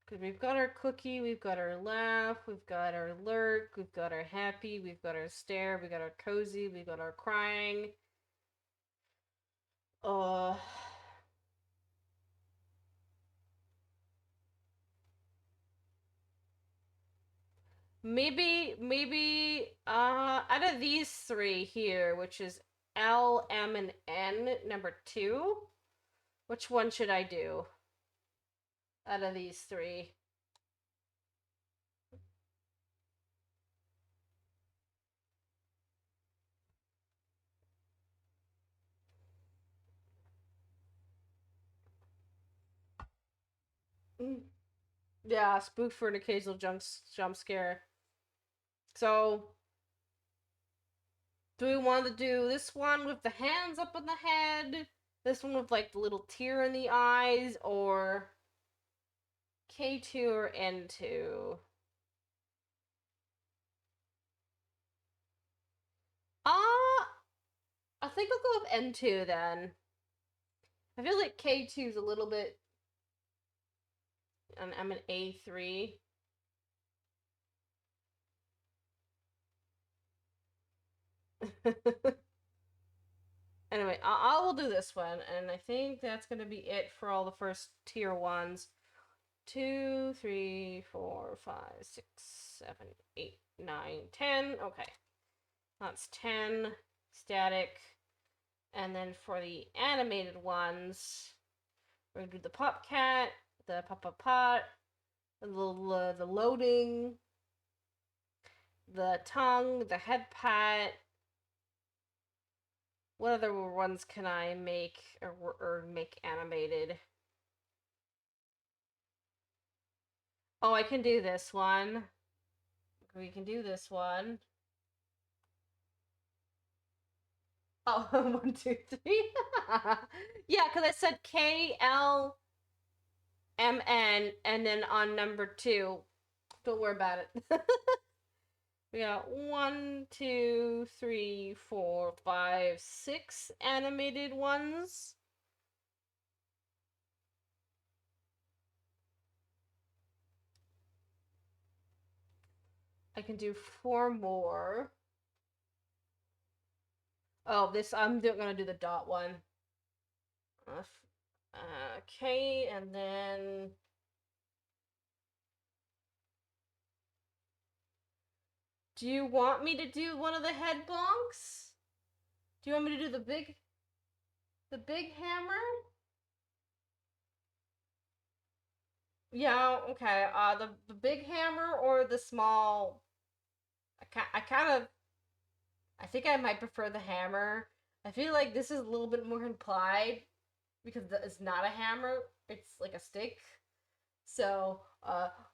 Speaker 1: Because we've got our cookie, we've got our laugh, we've got our lurk, we've got our happy, we've got our stare, we've got our cozy, we've got our crying. Maybe out of these 3 here, which is L, M, and N, number 2, which one should I do out of these 3? Yeah, spook for an occasional jump scare. So, do we want to do this one with the hands up on the head? This one with like the little tear in the eyes? Or K2 or N2? I think I'll go with N2 then. I feel like K2 is a little bit. And I'm an A3. Anyway, I will do this one, and I think that's gonna be it for all the first tier 1s. 2, 3, 4, 5, 6, 7, 8, 9, 10. Okay. That's 10 static. And then for the animated ones, we're gonna do the pop cat, the pop pop pot, the loading, the tongue, the head pat. What other ones can I make or make animated? Oh, I can do this one. We can do this one. Oh, 1, 2, 3. Yeah, because I said KLMN and then on number 2. Don't worry about it. We got 1, 2, 3, 4, 5, 6 animated ones. I can do 4 more. Oh, this I'm gonna do the dot one. Okay, and then do you want me to do one of the head bonks? Do you want me to do the big hammer? Yeah, okay. The big hammer or the small? I think I might prefer the hammer. I feel like this is a little bit more implied because it's not a hammer. It's like a stick. So,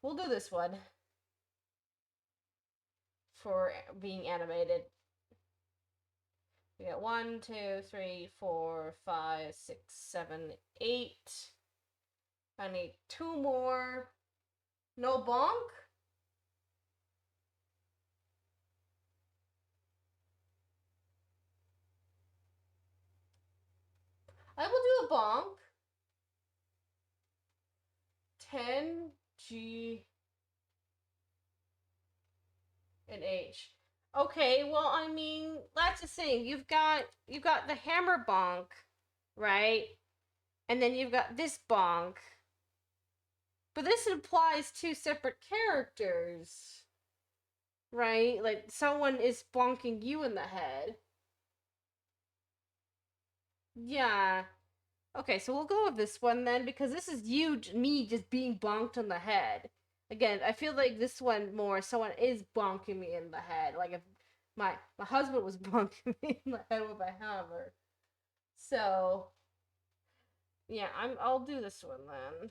Speaker 1: we'll do this one for being animated. We got 1, 2, 3, 4, 5, 6, 7, 8. I need 2 more. No bonk? I will do a bonk. 10, G, and H. Okay, well, I mean, that's the thing. You've got the hammer bonk, right? And then you've got this bonk. But this implies 2 separate characters, right? Like someone is bonking you in the head. Yeah. Okay, so we'll go with this one then because this is me just being bonked on the head. Again, I feel like this one more someone is bonking me in the head. Like if my husband was bonking me in the head with a hammer. So yeah, I'll do this one then.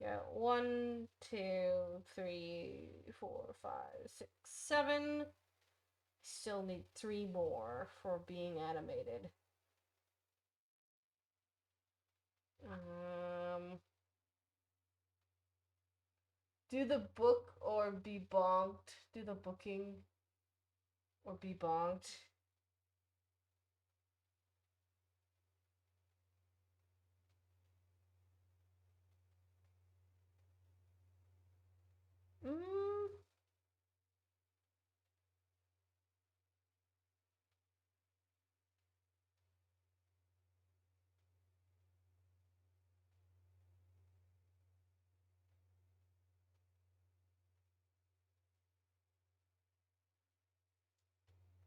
Speaker 1: Yeah, 1, 2, 3, 4, 5, 6, 7. Still need 3 more for being animated. Do the book or be bonked. Do the booking or be bonked. Mm.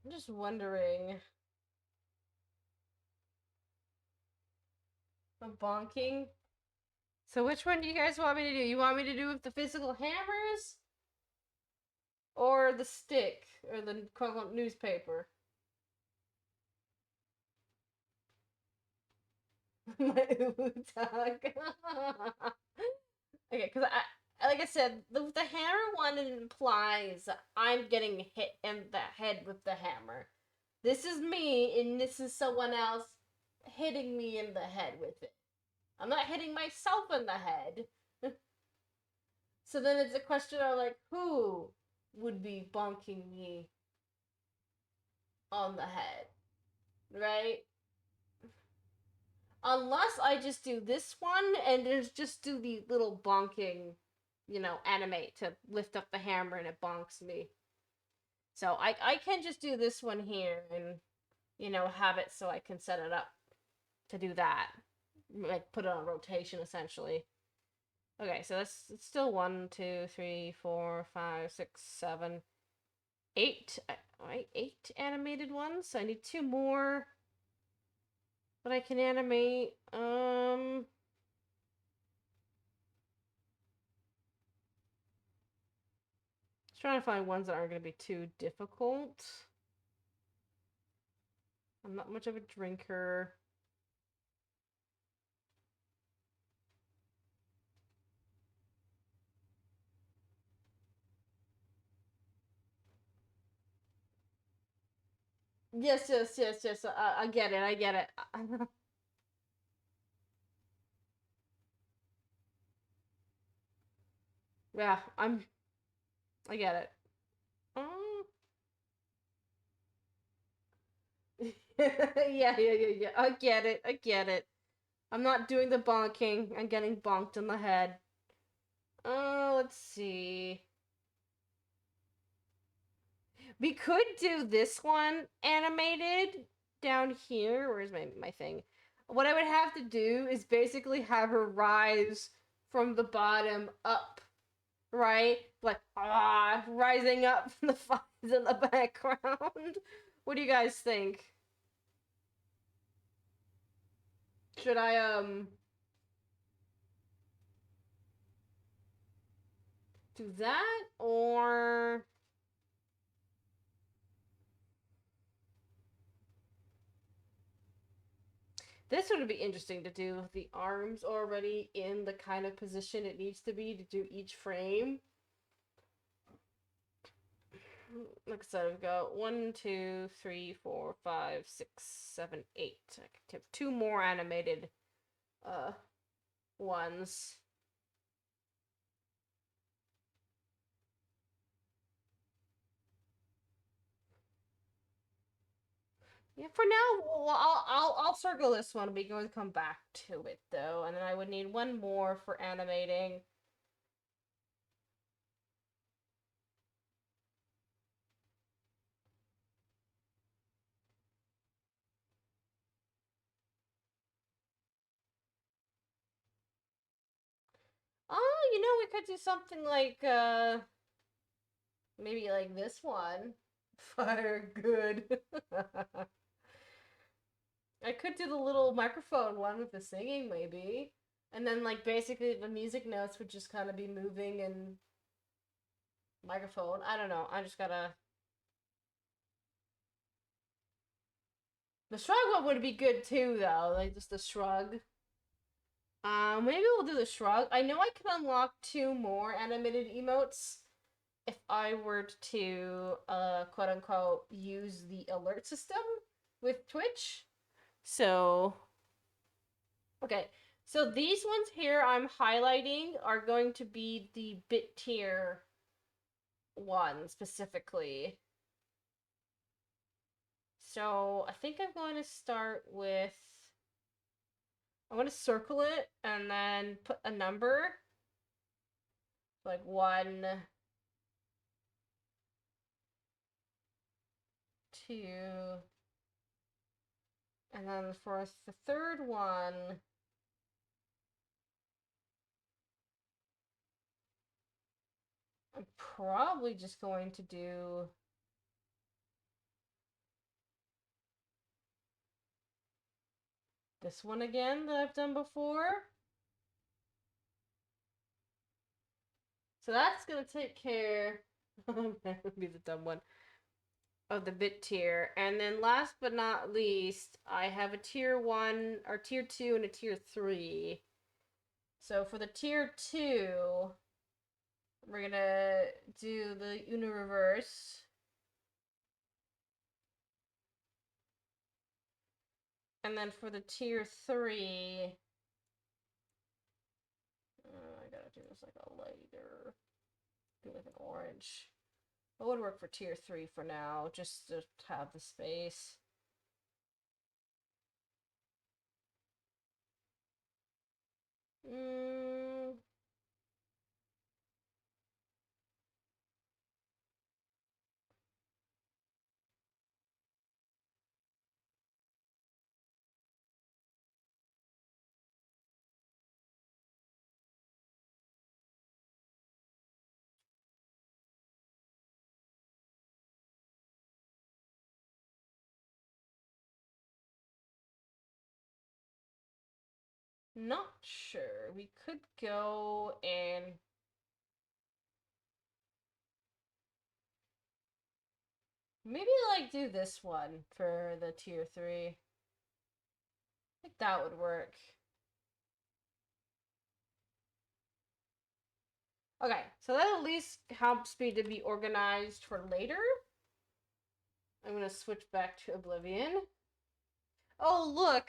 Speaker 1: I'm just wondering. The bonking. So which one do you guys want me to do? You want me to do with the physical hammers? Or the stick? Or the equivalent newspaper? My Ubu-tag. Okay, because like I said, the hammer one implies I'm getting hit in the head with the hammer. This is me, and this is someone else hitting me in the head with it. I'm not hitting myself in the head. So then it's a question of like, who would be bonking me on the head, right? Unless I just do this one and just do the little bonking, animate to lift up the hammer and it bonks me. So I can just do this one here and, have it so I can set it up to do that. Like put it on rotation essentially. Okay, so that's still 1, 2, 3, 4, 5, 6, 7, 8. Right, 8 animated ones. So I need 2 more that I can animate. Just trying to find ones that aren't going to be too difficult. I'm not much of a drinker. Yes, yes, yes, yes. I get it. I get it. Yeah, I get it. Oh. Yeah, yeah, yeah, yeah. I get it. I get it. I'm not doing the bonking. I'm getting bonked in the head. Oh, let's see. We could do this one animated down here. Where's my thing? What I would have to do is basically have her rise from the bottom up, right? Like, rising up from the fires in the background. What do you guys think? Should I, do that, or... This would be interesting to do the arms already in the kind of position it needs to be to do each frame. Like I said, we've got 1, 2, 3, 4, 5, 6, 7, 8. I could have 2 more animated ones. Yeah, for now, well, I'll circle this one. We're going to come back to it though, and then I would need 1 more for animating. Oh, we could do something like maybe like this one. Fire good. I could do the little microphone one with the singing, maybe. And then, like, basically the music notes would just kind of be moving and microphone. I don't know. I just gotta. The shrug one would be good too, though. Like, just the shrug. Maybe we'll do the shrug. I know I can unlock 2 more animated emotes if I were to, quote unquote, use the alert system with Twitch. So, okay. So these ones here I'm highlighting are going to be the bit tier one specifically. So I think I'm going to start with, I'm going to circle it and then put a number. Like 1, 2, and then for the third one, I'm probably just going to do this one again that I've done before. So that's going to take care, that would be the dumb one, of the bit tier. And then last but not least, I have a tier 1, or tier 2, and a tier 3. So for the tier 2, we're gonna do the Uno reverse. And then for the tier 3, I gotta do this like a lighter, do like an orange. What would work for tier 3 for now, just to have the space. Not sure. We could go and Maybe, like, do this one for the tier 3. I think that would work. Okay, so that at least helps me to be organized for later. I'm gonna switch back to Oblivion. Oh, look!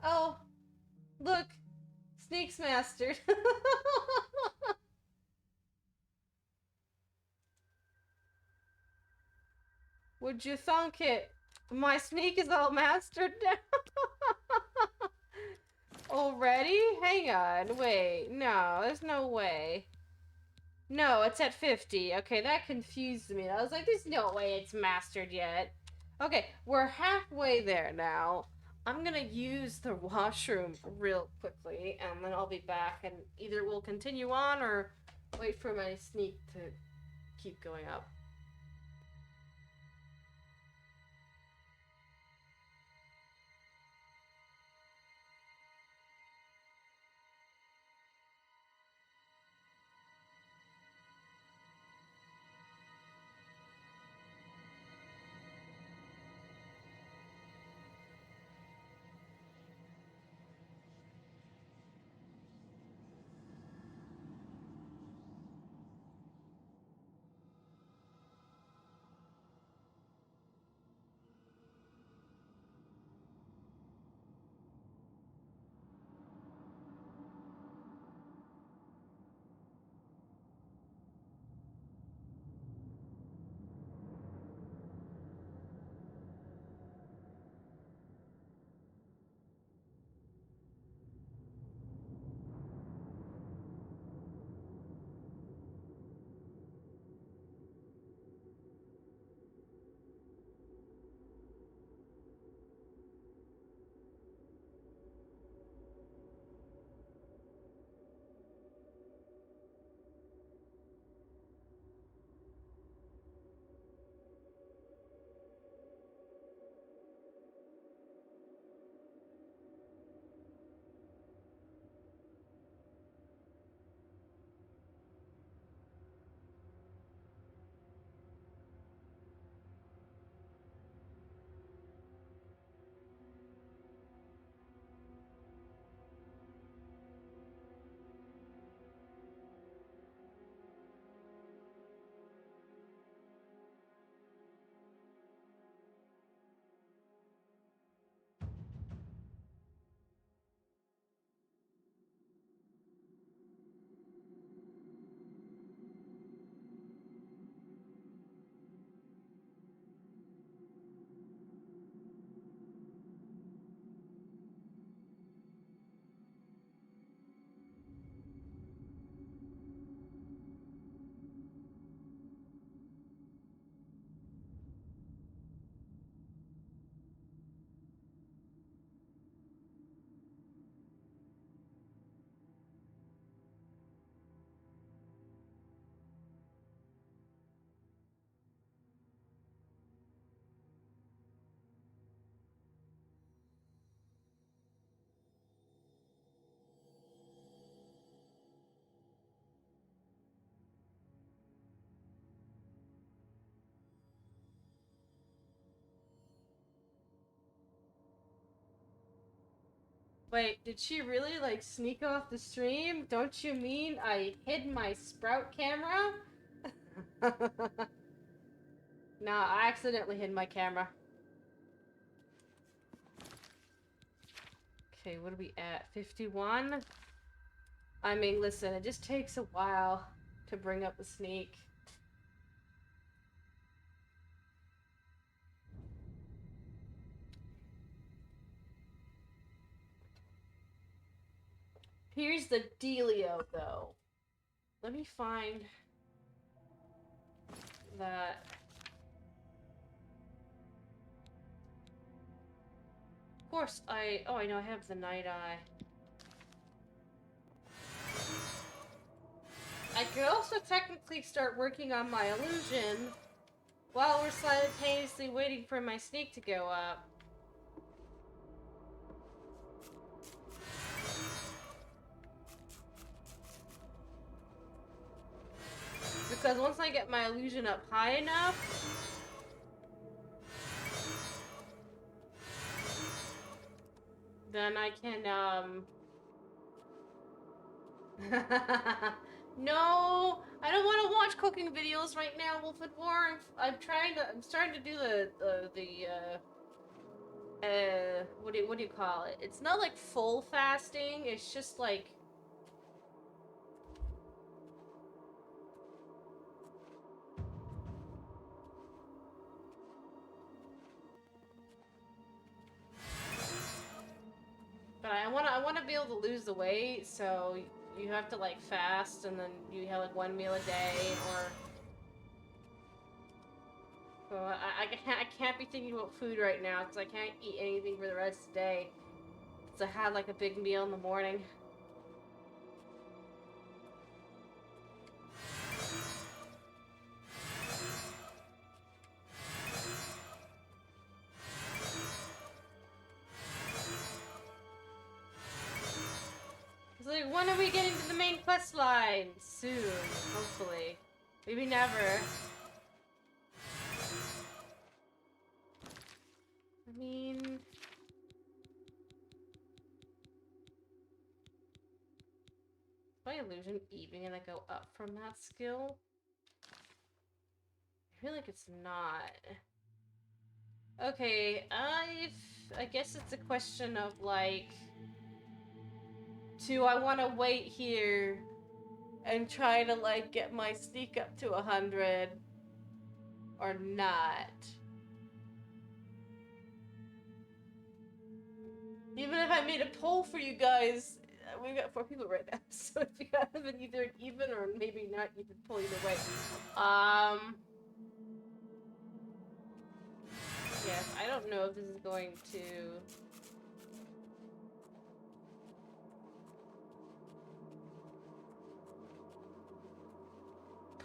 Speaker 1: Oh, look! Sneaks mastered. Would you thunk it? My sneak is all mastered now. Already? Hang on, wait. No, there's no way. No, it's at 50. Okay, that confused me. I was like, there's no way it's mastered yet. Okay, we're halfway there now. I'm gonna use the washroom real quickly, and then I'll be back, and either we'll continue on or wait for my sneak to keep going up. Wait, did she really, like, sneak off the stream? Don't you mean I hid my Sprout camera? Nah, I accidentally hid my camera. Okay, what are we at? 51? I mean, listen, it just takes a while to bring up the sneak. Here's the dealio, though. Let me find that. Of course, I know I have the Night Eye. I could also technically start working on my illusion while we're simultaneously waiting for my sneak to go up. Because once I get my illusion up high enough, then I can, No! I don't want to watch cooking videos right now, Wolf and War. I'm starting to do what do you call it? It's not like full fasting, it's just like... But I wanna be able to lose the weight, so you have to like fast, and then you have like one meal a day, or. So I can't be thinking about food right now because I can't eat anything for the rest of the day. So I had like a big meal in the morning. It's like, when are we getting to the main quest line? Soon, hopefully. Maybe never. I mean... Is my illusion even gonna go up from that skill? I feel like it's not. Okay, I guess it's a question of like... Do I want to wait here and try to like get my sneak up to 100 or not? Even if I made a poll for you guys, we've got 4 people right now, so if you have it either even or maybe not even poll either way. Yes, I don't know if this is going to...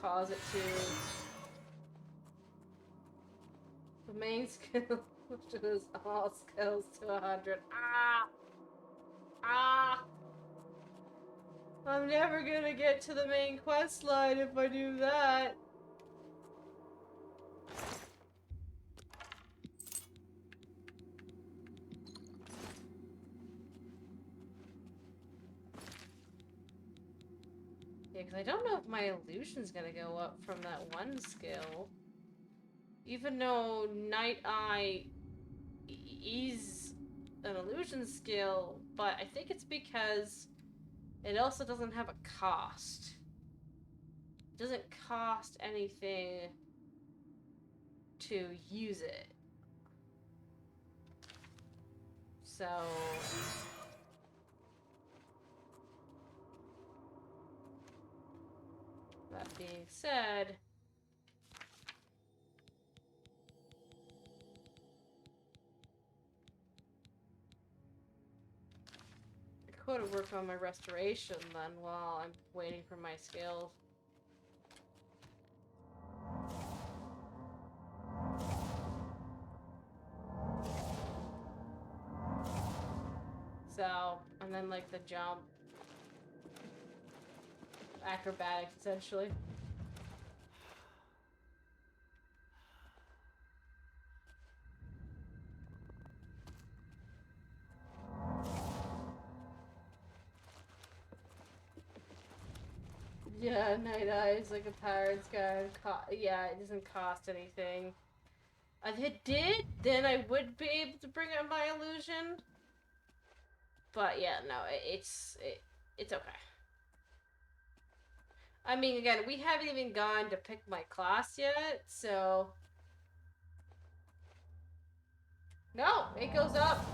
Speaker 1: cause it to... The main skill, which is all skills to 100. I'm never gonna get to the main quest line if I do that. Yeah, because I don't know if my illusion's gonna go up from that one skill. Even though Night Eye is an illusion skill, but I think it's because it also doesn't have a cost. It doesn't cost anything to use it. So... That being said... I could have worked on my restoration then while I'm waiting for my skills. So, and then like the jump. Acrobatics, essentially. Yeah, Night Eye is like a pirate's guide. Yeah, it doesn't cost anything. If it did, then I would be able to bring up my illusion. But yeah, no, it's okay. I mean, again, we haven't even gone to pick my class yet, so... No, it goes up.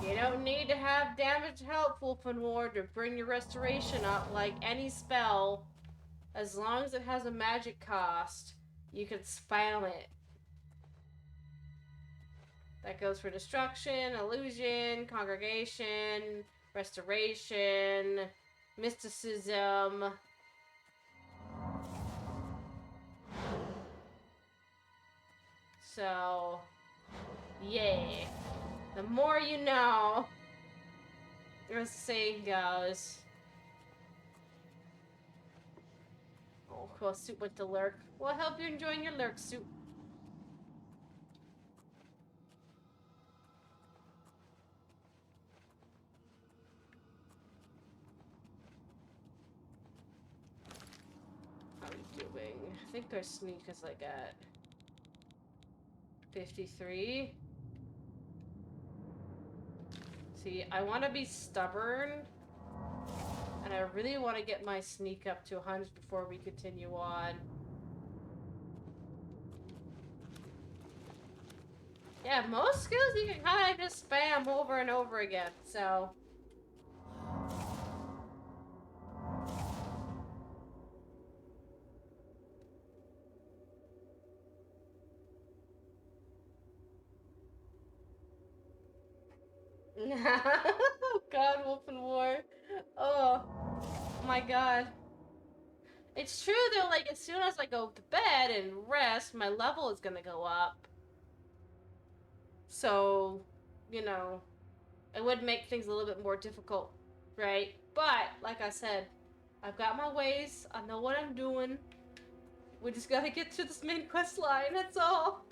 Speaker 1: You don't need to have damage help, Wolf and War, to bring your restoration up like any spell. As long as it has a magic cost, you can spam it. That goes for destruction, illusion, congregation, restoration, mysticism. So, yeah. The more you know, as the saying goes. cool. Soup went to lurk. Well, I hope you're enjoying your lurk, Soup. How are we doing? I think our sneak is like at 53. See, I want to be stubborn. And I really want to get my sneak up to 100 before we continue on. Yeah, most skills you can kind of just spam over and over again, so... God, Wolf and War. Oh my god. It's true though, like as soon as I go to bed and rest, my level is gonna go up. So, you know, it would make things a little bit more difficult, right? But, like I said, I've got my ways, I know what I'm doing. We just gotta get to this main quest line, that's all.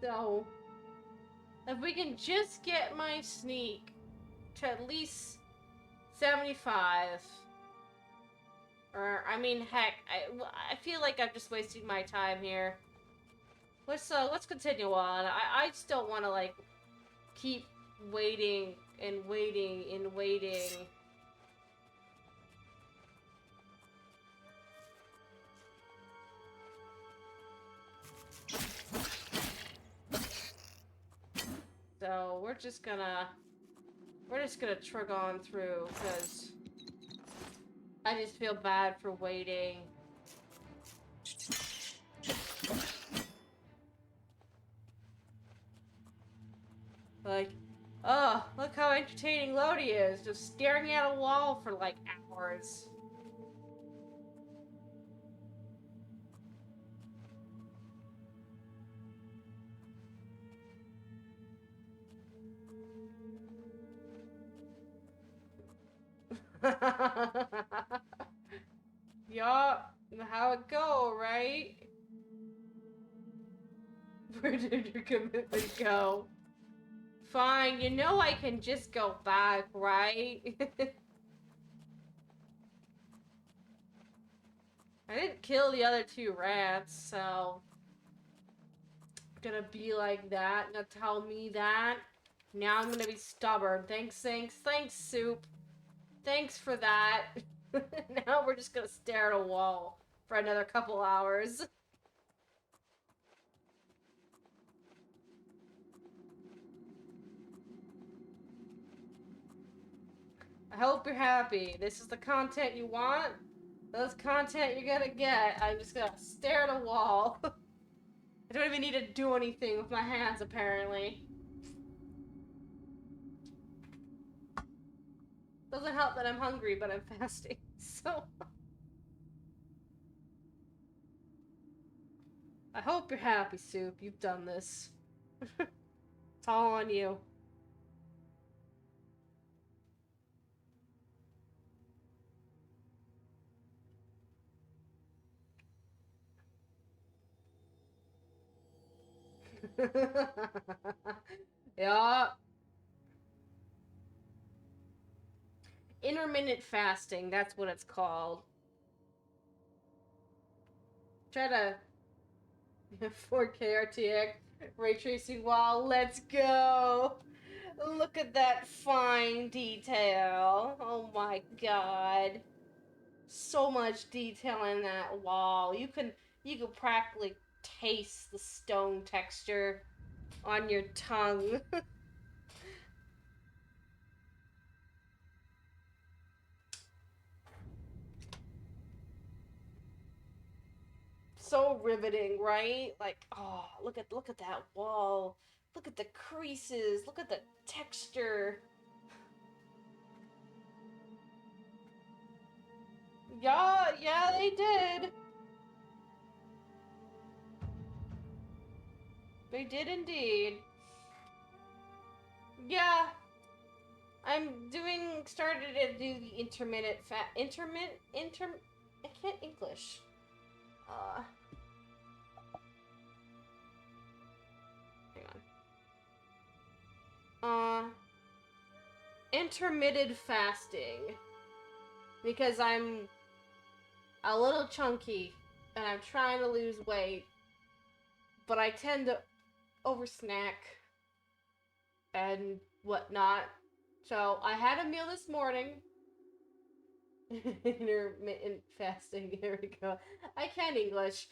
Speaker 1: So, if we can just get my sneak to at least 75, or, I mean, heck, I feel like I'm just wasting my time here. Let's continue on. I just don't want to, like, keep waiting and waiting and waiting. So we're just gonna trug on through because I just feel bad for waiting. Like, oh, look how entertaining Lodi is, just staring at a wall for like hours. Yup, how it go, right? Where did your commitment go? Fine, you know I can just go back, right? I didn't kill the other two rats, so... Gonna be like that, gonna tell me that. Now I'm gonna be stubborn. Thanks, Soup. Thanks for that. Now we're just gonna stare at a wall for another couple hours. I hope you're happy. This is the content you want. That's content you're gonna get. I'm just gonna stare at a wall. I don't even need to do anything with my hands, apparently. Doesn't help that I'm hungry, but I'm fasting, so... I hope you're happy, Soup. You've done this. It's all on you. Yeah. Intermittent fasting, that's what it's called. Try to 4K RTX ray tracing wall. Let's go. Look at that fine detail. Oh my god. So much detail in that wall. You can practically taste the stone texture on your tongue. So riveting, right? Like, oh, look at that wall. Look at the creases. Look at the texture. Yeah, they did. They did indeed. Yeah. Started to do the I can't English. Hang on. Intermittent fasting. Because I'm a little chunky and I'm trying to lose weight, but I tend to oversnack and whatnot. So I had a meal this morning. Intermittent fasting. There we go. I can't English.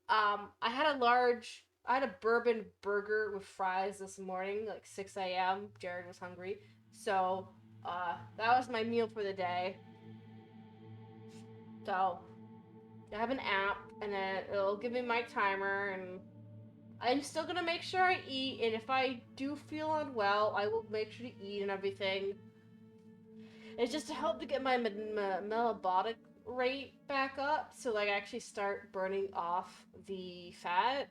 Speaker 1: I had a bourbon burger with fries this morning, like 6 a.m. Jared was hungry. So, that was my meal for the day. So, I have an app, and then it'll give me my timer, and I'm still gonna make sure I eat, and if I do feel unwell, I will make sure to eat and everything. It's just to help to get my metabolic rate back up, so like I actually start burning off the fat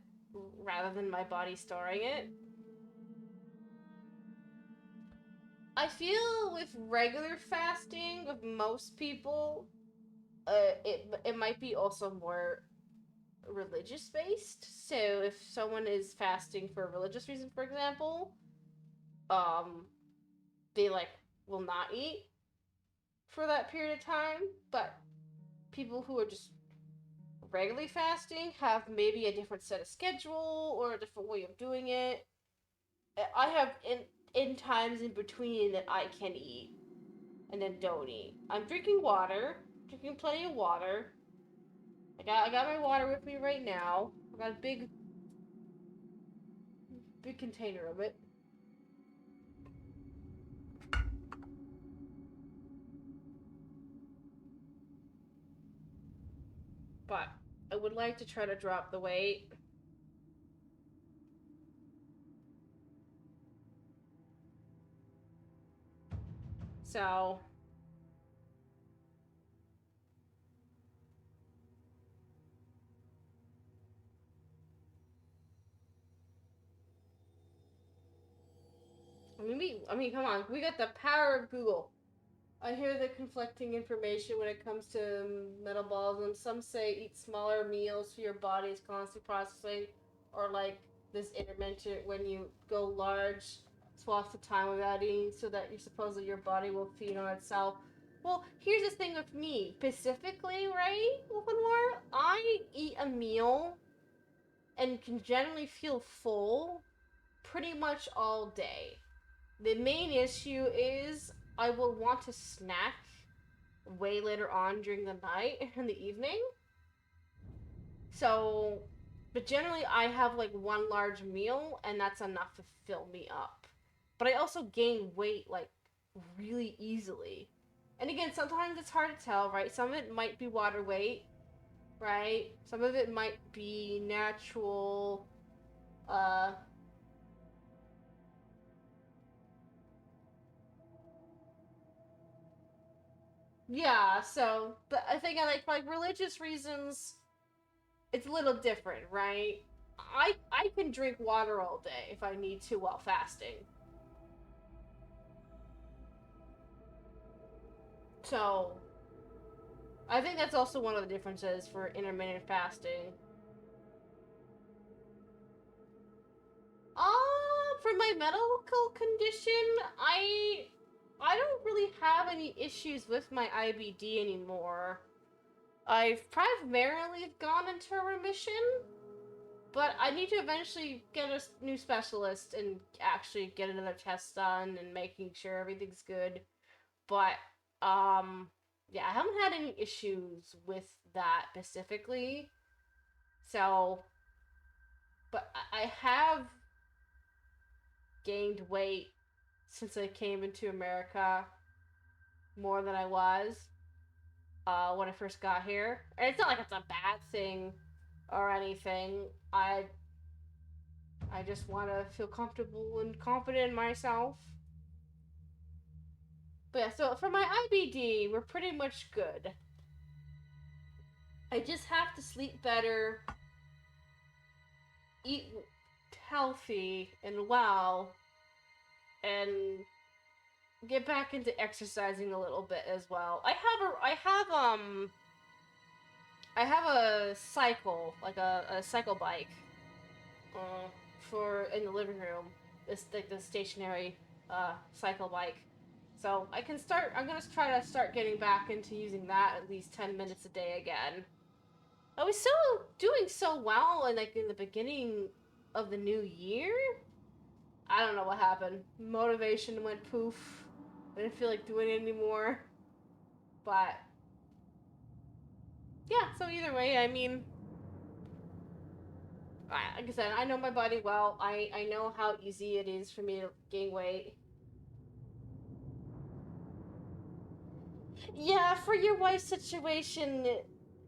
Speaker 1: rather than my body storing it. I feel with regular fasting, with most people, it might be also more religious based. So if someone is fasting for a religious reason, for example, they like will not eat for that period of time. But people who are just regularly fasting have maybe a different set of schedule or a different way of doing it. I have in times in between that I can eat and then don't eat. I'm drinking plenty of water. I got my water with me right now. I got a big container of it. But I would like to try to drop the weight. So I mean, come on. We got the power of Google. I hear the conflicting information when it comes to metabolism. Some say eat smaller meals so your body is constantly processing, or like this intermittent when you go large swaths of time without eating so that you supposedly your body will feed on itself. Well, here's the thing with me, specifically, right, Wolfenwar? I eat a meal and can generally feel full pretty much all day. The main issue is I will want to snack way later on during the night in the evening. So, but generally I have like one large meal and that's enough to fill me up. But I also gain weight like really easily. And again, sometimes it's hard to tell, right? Some of it might be water weight, right? Some of it might be natural, yeah, so, but I think I like religious reasons, it's a little different, right? I can drink water all day if I need to while fasting. So, I think that's also one of the differences for intermittent fasting. For my medical condition, I don't really have any issues with my IBD anymore. I've primarily gone into remission, but I need to eventually get a new specialist and actually get another test done and making sure everything's good. But, yeah, I haven't had any issues with that specifically. So, but I have gained weight since I came into America more than I was when I first got here. And it's not like it's a bad thing or anything. I just want to feel comfortable and confident in myself. But yeah, so for my IBD, we're pretty much good. I just have to sleep better, eat healthy and well, and get back into exercising a little bit as well. I have a cycle, like a cycle bike, for in the living room. It's like the stationary cycle bike. So I'm gonna try to start getting back into using that at least 10 minutes a day again. I was still doing so well in like in the beginning of the new year. I don't know what happened. Motivation went poof. I didn't feel like doing it anymore. But yeah, so either way, I mean, like I said, I know my body well. I know how easy it is for me to gain weight. Yeah, for your wife's situation,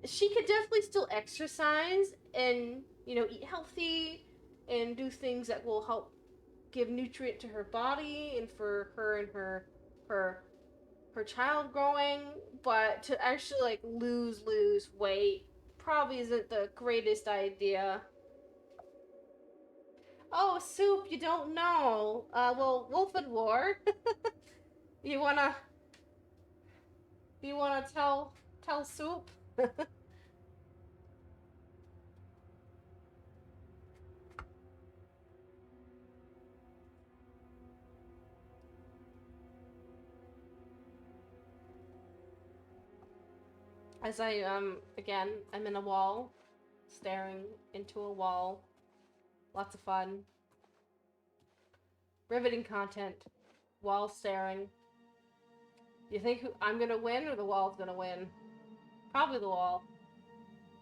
Speaker 1: she could definitely still exercise and, eat healthy and do things that will help give nutrient to her body and for her and her child growing, but to actually like lose weight probably isn't the greatest idea. Oh, Soup, you don't know. Well, Wolf and War. you wanna you wanna tell Soup? As again, I'm in a wall, staring into a wall. Lots of fun. Riveting content. Wall staring. You think I'm gonna win or the wall's gonna win? Probably the wall.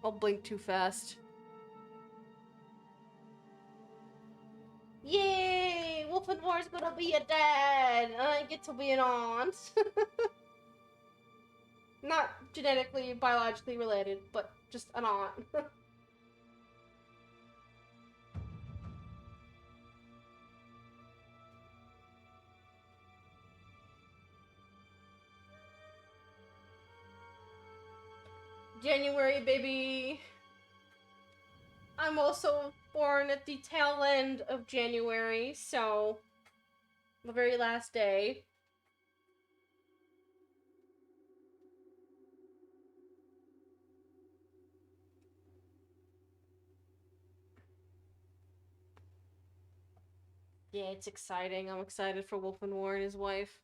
Speaker 1: I'll blink too fast. Yay! Wolf and War's gonna be a dad! I get to be an aunt. Not genetically, biologically related, but just an aunt. January, baby! I'm also born at the tail end of January, so the very last day. Yeah, it's exciting. I'm excited for Wolf and War and his wife.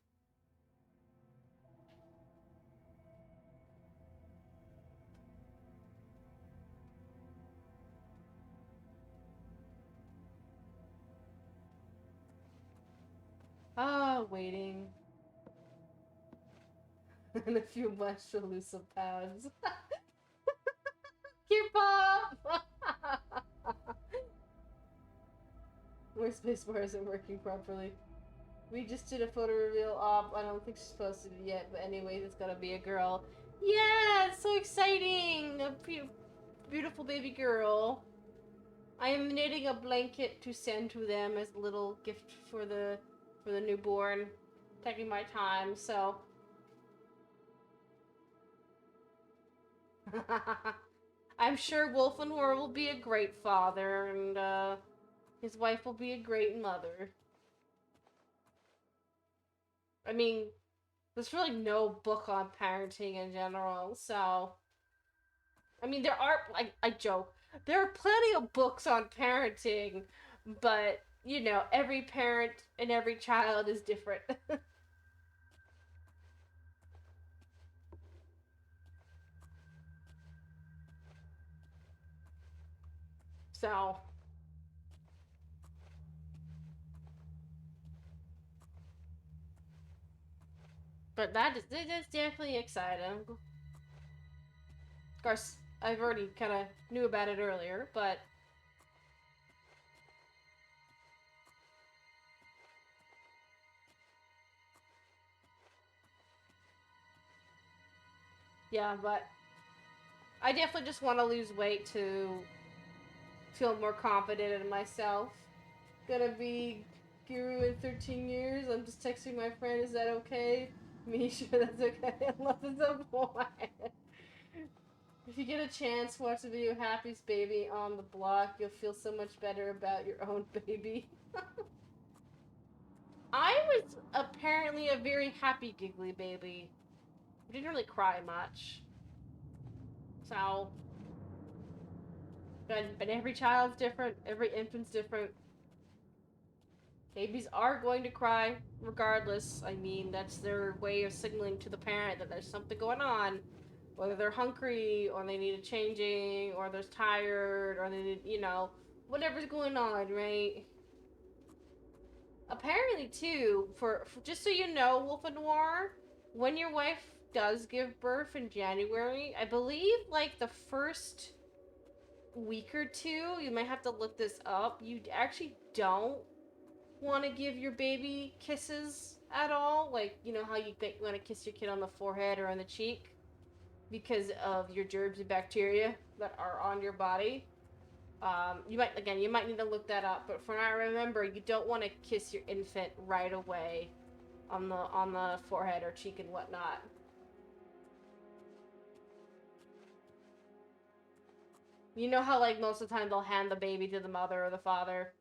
Speaker 1: Ah, waiting. And a few much elusive pads. Keep up! My spacebar isn't working properly. We just did a photo reveal op. I don't think she's posted it yet, but anyways, it's gonna be a girl. Yeah, it's so exciting! A beautiful baby girl. I am knitting a blanket to send to them as a little gift for the newborn. Taking my time, so. I'm sure Wolf and War will be a great father, and his wife will be a great mother. I mean, there's really no book on parenting in general, so. I mean, there are, I joke, there are plenty of books on parenting, but, every parent and every child is different. So. But it is definitely exciting. Of course, I've already kind of knew about it earlier, but. Yeah, but I definitely just want to lose weight to feel more confident in myself. Gonna be Guru in 13 years. I'm just texting my friend, is that okay? Me, sure that's okay. Unless it's a boy. If you get a chance, watch the video Happy's Baby on the Block. You'll feel so much better about your own baby. I was apparently a very happy giggly baby. I didn't really cry much. So... But every child's different. Every infant's different. Babies are going to cry regardless. I mean, that's their way of signaling to the parent that there's something going on. Whether they're hungry, or they need a changing, or they're tired, or they need, you know, whatever's going on, right? Apparently, too, for just so you know, Wolf and Noir, when your wife does give birth in January, I believe, like, the first week or two, you might have to look this up, you actually don't want to give your baby kisses at all. Like, you know how you want to kiss your kid on the forehead or on the cheek? Because of your germs and bacteria that are on your body. You might need to look that up, but for now, remember, you don't want to kiss your infant right away on the forehead or cheek and whatnot. You know how, like, most of the time they'll hand the baby to the mother or the father,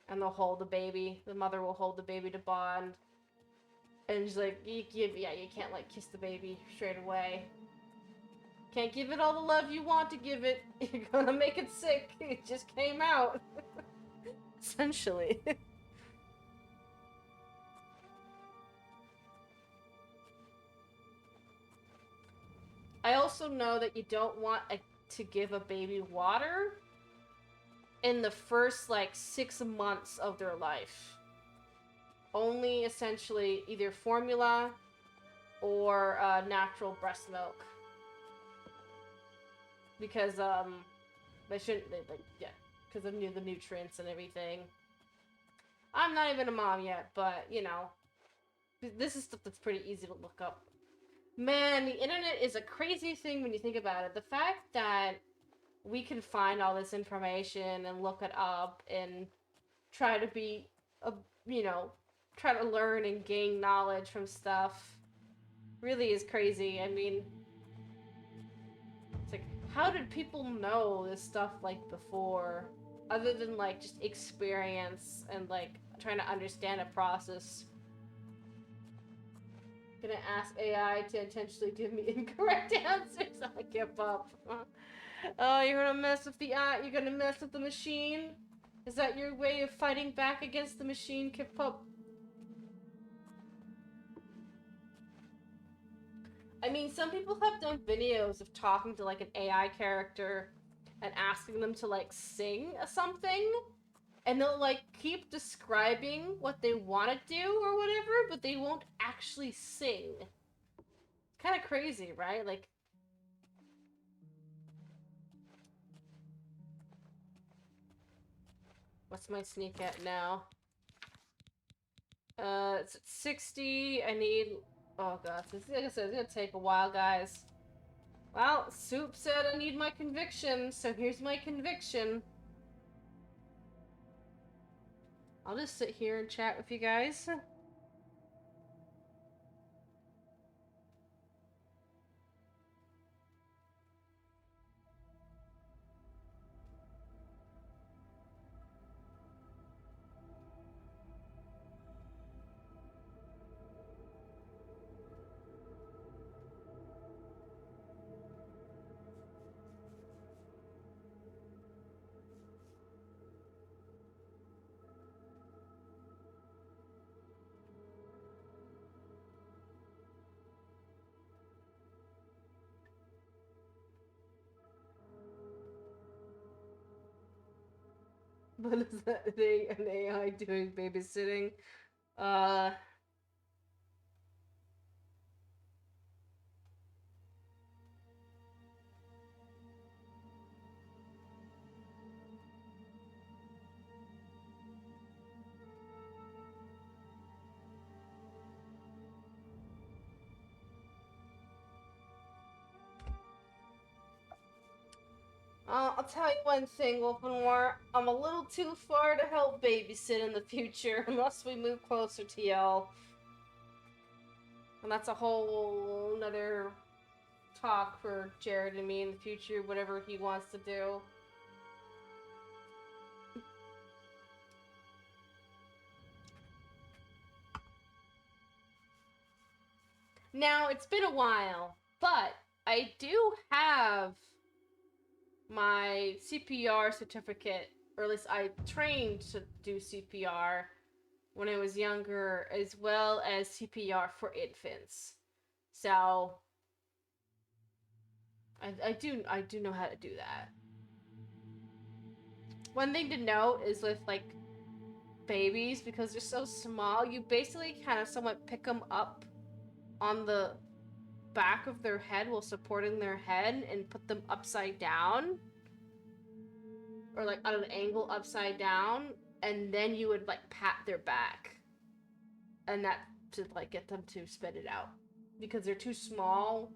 Speaker 1: and they'll hold the baby. The mother will hold the baby to bond. And she's like, you can't, like, kiss the baby straight away. Can't give it all the love you want to give it. You're gonna make it sick. It just came out. Essentially. I also know that you don't want to give a baby water in the first, like, 6 months of their life. Only, essentially, either formula or natural breast milk. Because, they shouldn't, because of the nutrients and everything. I'm not even a mom yet, but, you know, this is stuff that's pretty easy to look up. Man, the internet is a crazy thing when you think about it. The fact that we can find all this information and look it up and try to be, try to learn and gain knowledge from stuff really is crazy. I mean, it's like, how did people know this stuff, like, before? Other than, like, just experience and, like, trying to understand a process. Gonna ask AI to intentionally give me incorrect answers. I give up. Oh, you're gonna mess with the you're gonna mess with the machine? Is that your way of fighting back against the machine, Kip-Pup? I mean, some people have done videos of talking to, like, an AI character and asking them to, like, sing something. And they'll, like, keep describing what they want to do or whatever, but they won't actually sing. It's kind of crazy, right? Like... What's my sneak at now? It's at 60. I need... Oh, God. Like I said, it's gonna take a while, guys. Well, Soup said I need my conviction, so here's my conviction. I'll just sit here and chat with you guys. What is that thing? An AI doing babysitting? I'll tell you one thing, Wolf and War. I'm a little too far to help babysit in the future, unless we move closer to y'all. And that's a whole nother talk for Jared and me in the future, whatever he wants to do. Now, it's been a while, but I do have my CPR certificate, or at least I trained to do CPR when I was younger, as well as CPR for infants. So I do know how to do that. One thing to note is with like babies, because they're so small, you basically kind of somewhat pick them up on the back of their head while supporting their head and put them upside down, or like at an angle upside down, and then you would like pat their back, and that to like get them to spit it out because they're too small,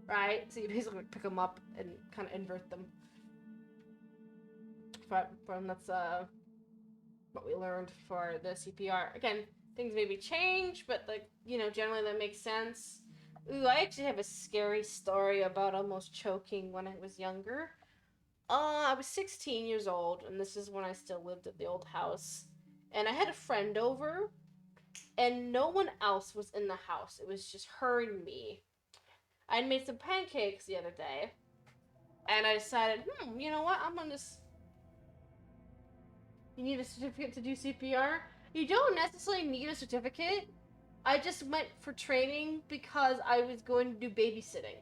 Speaker 1: right? So you basically pick them up and kind of invert them. From that's what we learned for the CPR. Again, things maybe change, but like, you know, generally that makes sense. Ooh, I actually have a scary story about almost choking when I was younger. I was 16 years old, and this is when I still lived at the old house. And I had a friend over, and no one else was in the house. It was just her and me. I'd made some pancakes the other day, and I decided, you know what, I'm gonna just... You need a certificate to do CPR? You don't necessarily need a certificate. I just went for training because I was going to do babysitting.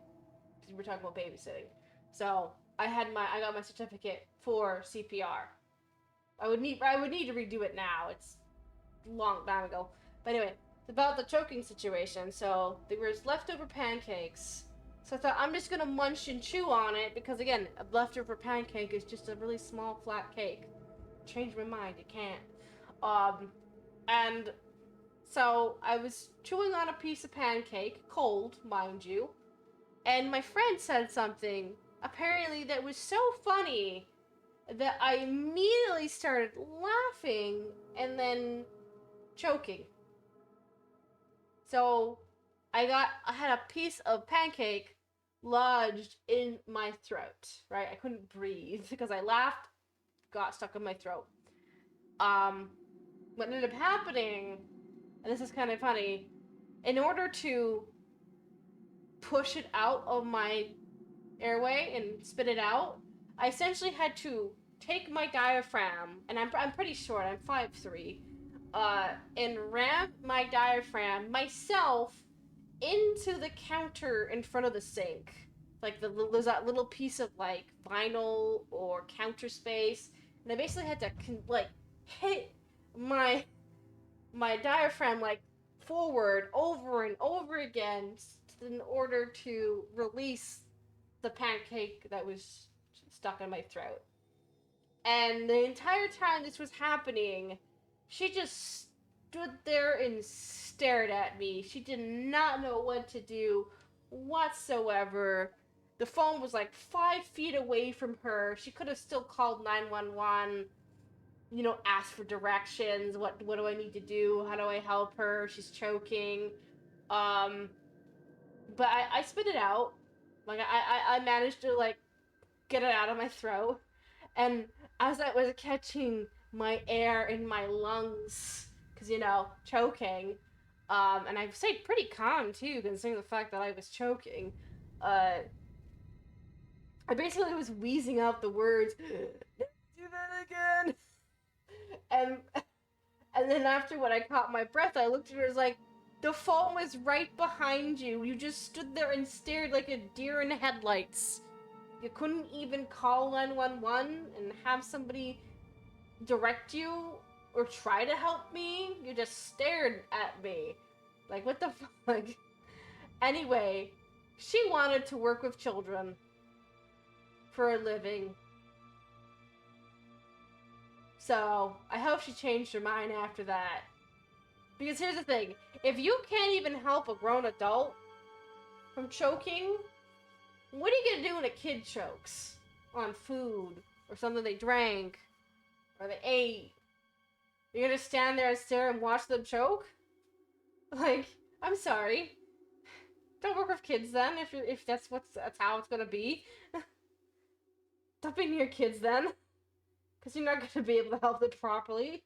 Speaker 1: Because we're talking about babysitting. So I got my certificate for CPR. I would need to redo it now. It's a long time ago. But anyway, it's about the choking situation. So there was leftover pancakes. So I thought I'm just gonna munch and chew on it because again, a leftover pancake is just a really small flat cake. Change my mind, you can't. And so I was chewing on a piece of pancake, cold, mind you, and my friend said something, apparently that was so funny that I immediately started laughing and then choking. So I had a piece of pancake lodged in my throat, right? I couldn't breathe because I laughed, got stuck in my throat. What ended up happening, and this is kind of funny, in order to push it out of my airway and spit it out, I essentially had to take my diaphragm, and I'm pretty short, I'm 5'3", and ram my diaphragm myself into the counter in front of the sink. Like there's that little piece of like vinyl or counter space, and I basically had to like hit my diaphragm like forward over and over again in order to release the pancake that was stuck in my throat. And the entire time this was happening, she just stood there and stared at me. She did not know what to do whatsoever. The phone was like 5 feet away from her. She could have still called 911, you know, asked for directions. What do I need to do? How do I help her? She's choking. But I spit it out. Like, I managed to, like, get it out of my throat. And as I was catching my air in my lungs, because, you know, choking, and I stayed pretty calm, too, considering the fact that I was choking, I basically was wheezing out the words, do that again! And then after when I caught my breath, I looked at her and was like, the phone was right behind you. You just stood there and stared like a deer in headlights. You couldn't even call 911 and have somebody direct you or try to help me. You just stared at me. Like, what the fuck? Anyway, she wanted to work with children for a living. So, I hope she changed her mind after that. Because here's the thing, if you can't even help a grown adult from choking, what are you gonna do when a kid chokes? On food, or something they drank, or they ate? You're gonna stand there and stare and watch them choke? Like, I'm sorry. Don't work with kids then, if that's how it's gonna be. Don't be near kids then, because you're not gonna be able to help them properly.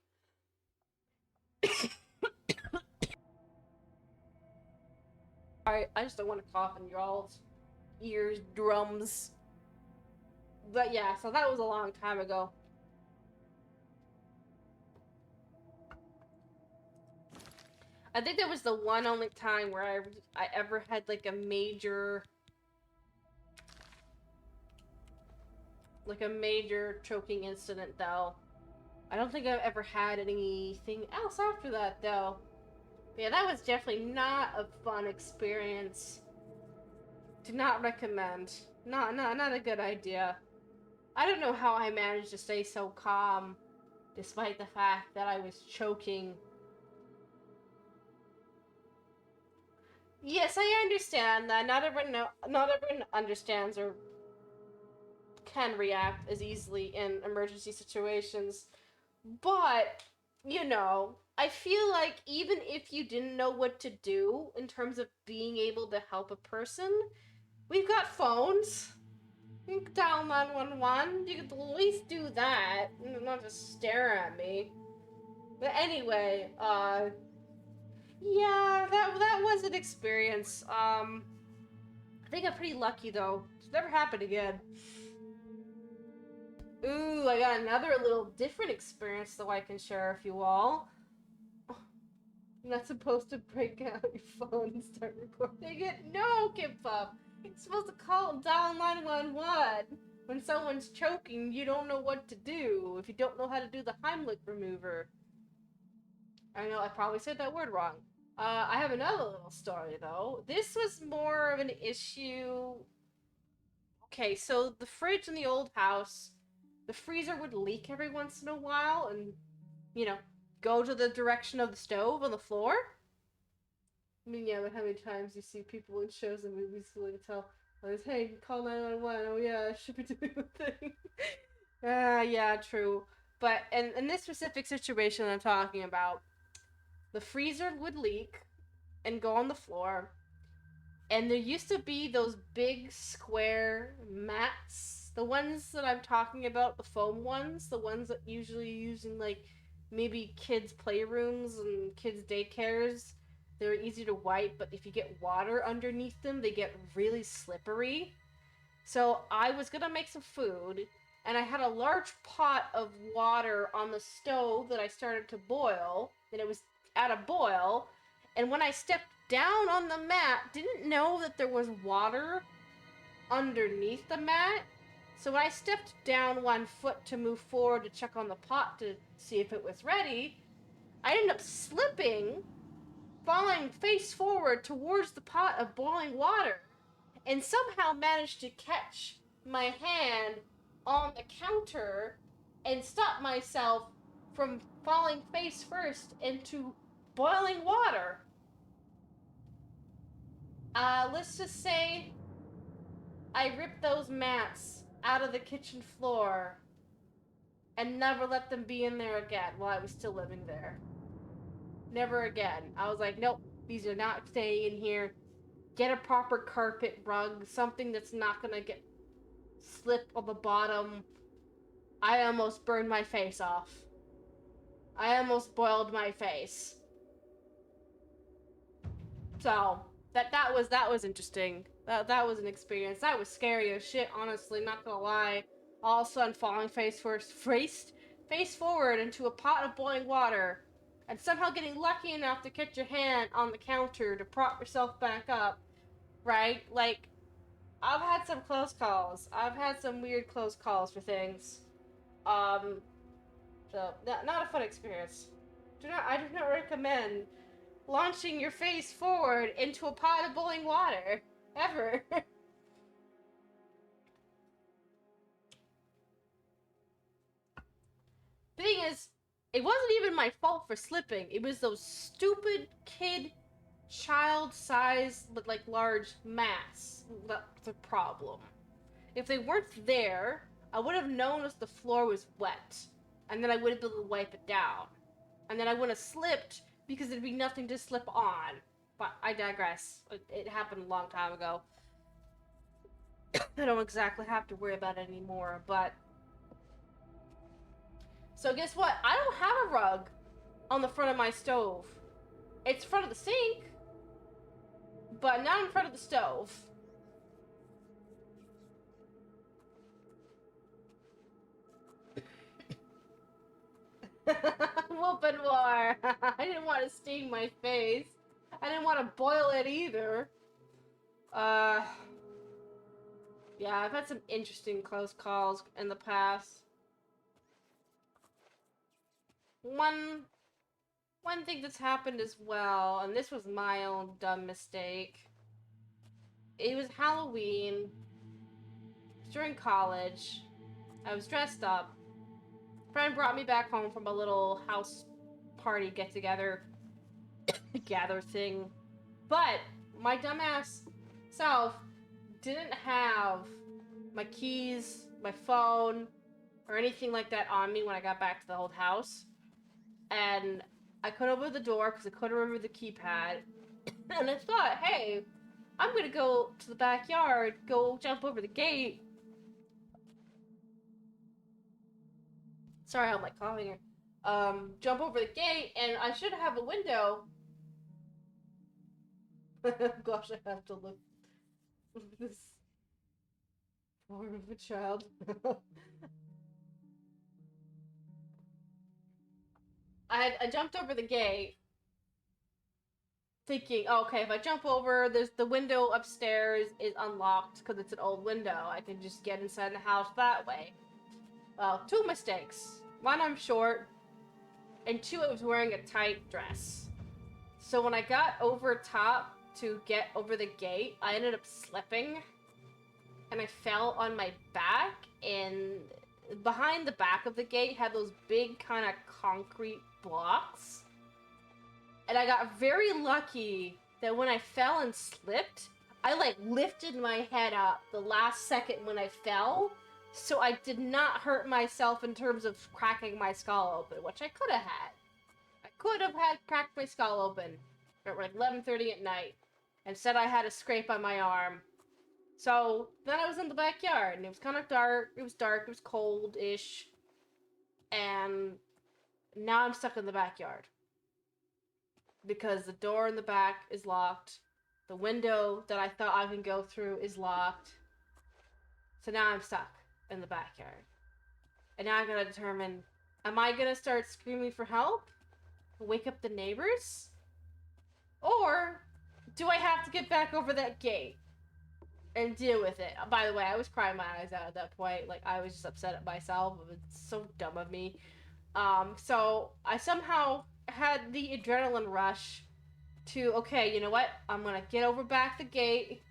Speaker 1: I just don't want to cough in y'all's ears, drums. But yeah, so that was a long time ago. I think that was the one only time where I ever had like a major choking incident though. I don't think I've ever had anything else after that though. But yeah, that was definitely not a fun experience. Do not recommend. Not a good idea. I don't know how I managed to stay so calm despite the fact that I was choking. Yes, I understand that not everyone understands or can react as easily in emergency situations. But, you know, I feel like even if you didn't know what to do in terms of being able to help a person, we've got phones. You can dial 911. You could at least do that. Not just stare at me. But anyway, yeah, that was an experience. I think I'm pretty lucky though. It's never happened again. Ooh, I got another little different experience though I can share with you all. You're not supposed to break out your phone and start recording it. No, Kimpop! You're supposed to dial 911 when someone's choking. You don't know what to do if you don't know how to do the Heimlich maneuver. I know I probably said that word wrong. I have another little story though. This was more of an issue. Okay, so the fridge in the old house, the freezer would leak every once in a while and, you know, go to the direction of the stove on the floor. I mean, yeah, but how many times you see people in shows and movies who like tell, like, hey, call 911. Oh yeah, I should be doing the thing. Yeah, true. But in this specific situation I'm talking about, the freezer would leak and go on the floor. And there used to be those big square mats. The ones that I'm talking about, the foam ones, the ones that usually used in like maybe kids' playrooms and kids' daycares. They're easy to wipe, but if you get water underneath them, they get really slippery. So I was gonna make some food, and I had a large pot of water on the stove that I started to boil, and it was at a boil. And when I stepped down on the mat, didn't know that there was water underneath the mat. So when I stepped down 1 foot to move forward to check on the pot to see if it was ready, I ended up slipping, falling face forward towards the pot of boiling water, and somehow managed to catch my hand on the counter and stop myself from falling face first into boiling water. Let's just say I ripped those mats out of the kitchen floor and never let them be in there again while I was still living there. Never again. I was like, nope, these are not staying in here. Get a proper carpet rug, something that's not gonna get slip on the bottom. I almost burned my face off. I almost boiled my face. So that was interesting. That was an experience. That was scary as shit, honestly, not gonna lie. All of a sudden falling face forward into a pot of boiling water, and somehow getting lucky enough to catch your hand on the counter to prop yourself back up, right? Like, I've had some close calls. I've had some weird close calls for things. So not a fun experience. I do not recommend launching your face forward into a pot of boiling water. Ever. Thing is, it wasn't even my fault for slipping. It was those stupid child-sized, but like large mats. That's the problem. If they weren't there, I would have known if the floor was wet. And then I would have been able to wipe it down. And then I wouldn't have slipped because there'd be nothing to slip on. But I digress. It happened a long time ago. I don't exactly have to worry about it anymore, but... So guess what? I don't have a rug on the front of my stove. It's in front of the sink, but not in front of the stove. Whoopin' war. I didn't want to sting my face. I didn't want to boil it either. Yeah, I've had some interesting close calls in the past. One thing that's happened as well, and this was my own dumb mistake. It was Halloween. During college. I was dressed up. A friend brought me back home from a little house party get-together gather thing. But my dumbass self didn't have my keys, my phone, or anything like that on me when I got back to the old house. And I couldn't open the door because I couldn't remember the keypad. And I thought, hey, I'm gonna go to the backyard, go jump over the gate. Sorry, I'm like coughing here. Jump over the gate, and I should have a window. Gosh, I have to look at this form of a child. I jumped over the gate, thinking, oh, okay, if I jump over, there's the window upstairs is unlocked because it's an old window. I can just get inside the house that way. Well, two mistakes. One, I'm short, and two, I was wearing a tight dress. So when I got over top to get over the gate, I ended up slipping, and I fell on my back, and behind the back of the gate had those big kind of concrete blocks. And I got very lucky that when I fell and slipped, I like lifted my head up the last second when I fell, so I did not hurt myself in terms of cracking my skull open, which I could have had. I could have had cracked my skull open at like 11:30 at night. Instead, I had a scrape on my arm. So then I was in the backyard, and it was kind of dark. It was dark. It was cold-ish, and now I'm stuck in the backyard because the door in the back is locked. The window that I thought I could go through is locked. So now I'm stuck in the backyard. And now I gotta determine, am I gonna start screaming for help? Wake up the neighbors? Or do I have to get back over that gate and deal with it? By the way, I was crying my eyes out at that point. Like, I was just upset at myself. It was so dumb of me. So I somehow had the adrenaline rush to, okay, you know what? I'm gonna get over back the gate.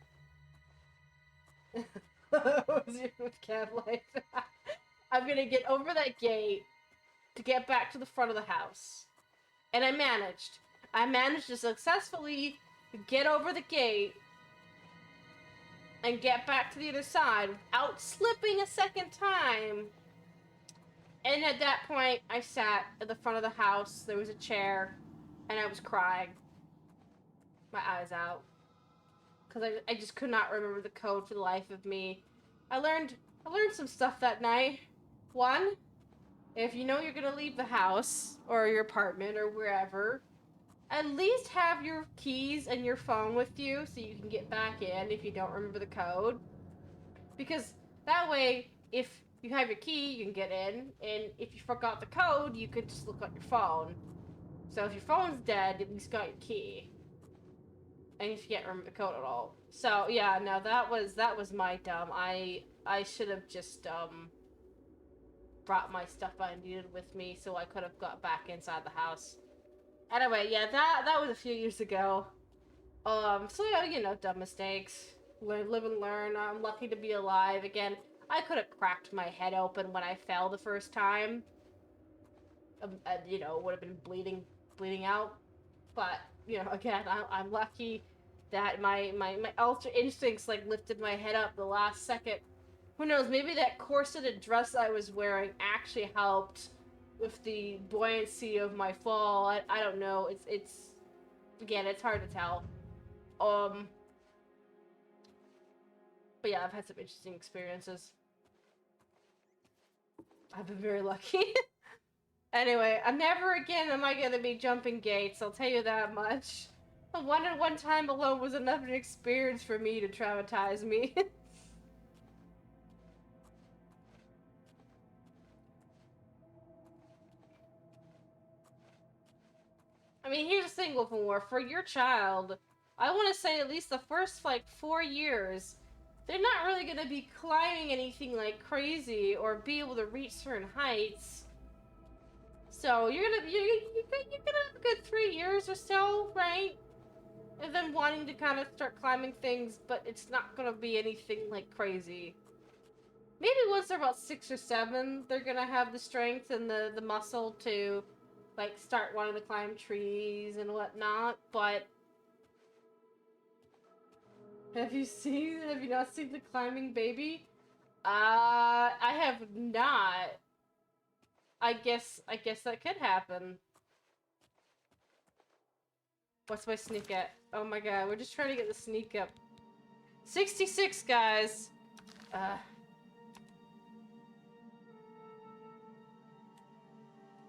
Speaker 1: Cat life. I'm gonna get over that gate to get back to the front of the house. And I managed. I managed to successfully get over the gate and get back to the other side without slipping a second time. And at that point, I sat at the front of the house. There was a chair, and I was crying my eyes out because I just could not remember the code for the life of me. I learned some stuff that night. One, if you know you're gonna leave the house or your apartment or wherever, at least have your keys and your phone with you so you can get back in if you don't remember the code. Because that way, if you have your key, you can get in, and if you forgot the code, you could just look at your phone. So if your phone's dead, at least got your key. And if you can't remember the code at all. So yeah, no, that was my dumb. I should have just brought my stuff I needed with me so I could have got back inside the house. Anyway, yeah, that was a few years ago. So yeah, you know, dumb mistakes. Live and learn. I'm lucky to be alive. Again, I could have cracked my head open when I fell the first time. You know, would have been bleeding out. But, you know, again, I'm lucky that my ultra instincts, like, lifted my head up the last second. Who knows, maybe that corseted dress I was wearing actually helped with the buoyancy of my fall. I don't know. It's again, it's hard to tell. But yeah, I've had some interesting experiences. I've been very lucky. Anyway, never again am I gonna be jumping gates, I'll tell you that much. The one time alone was enough of an experience for me to traumatize me. I mean, here's the thing, Wolfenwar. For your child, I want to say at least the first, like, 4 years, they're not really going to be climbing anything, like, crazy or be able to reach certain heights. So, you're gonna have a good 3 years or so, right? And then wanting to kind of start climbing things, but it's not going to be anything, like, crazy. Maybe once they're about 6 or 7, they're going to have the strength and the muscle to... like, start wanting to climb trees and whatnot, but... Have you not seen the climbing baby? I have not. I guess that could happen. What's my sneak at? Oh my god, we're just trying to get the sneak up. 66, guys!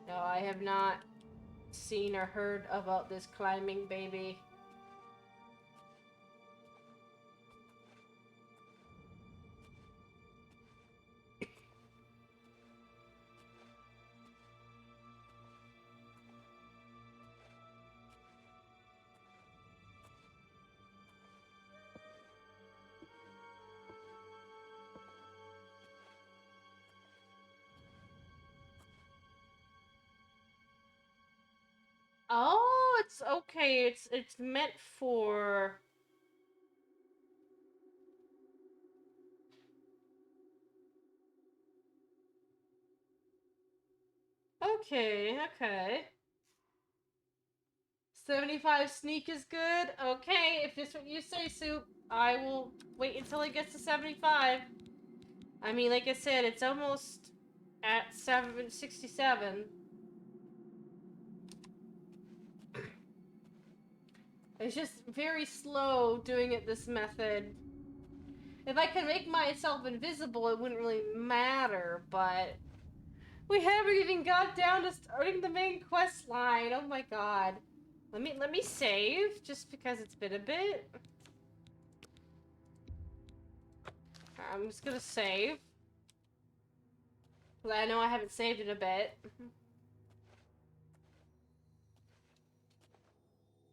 Speaker 1: No, I have not seen or heard about this climbing baby. Oh, it's okay. It's meant for... Okay, okay. 75 sneak is good? Okay, if this is what you say, Soup, I will wait until it gets to 75. I mean, like I said, it's almost at 767. It's just very slow doing it this method. If I can make myself invisible, it wouldn't really matter, but... We haven't even got down to starting the main quest line. Oh my god. Let me save, just because it's been a bit. I'm just gonna save. I know I haven't saved in a bit.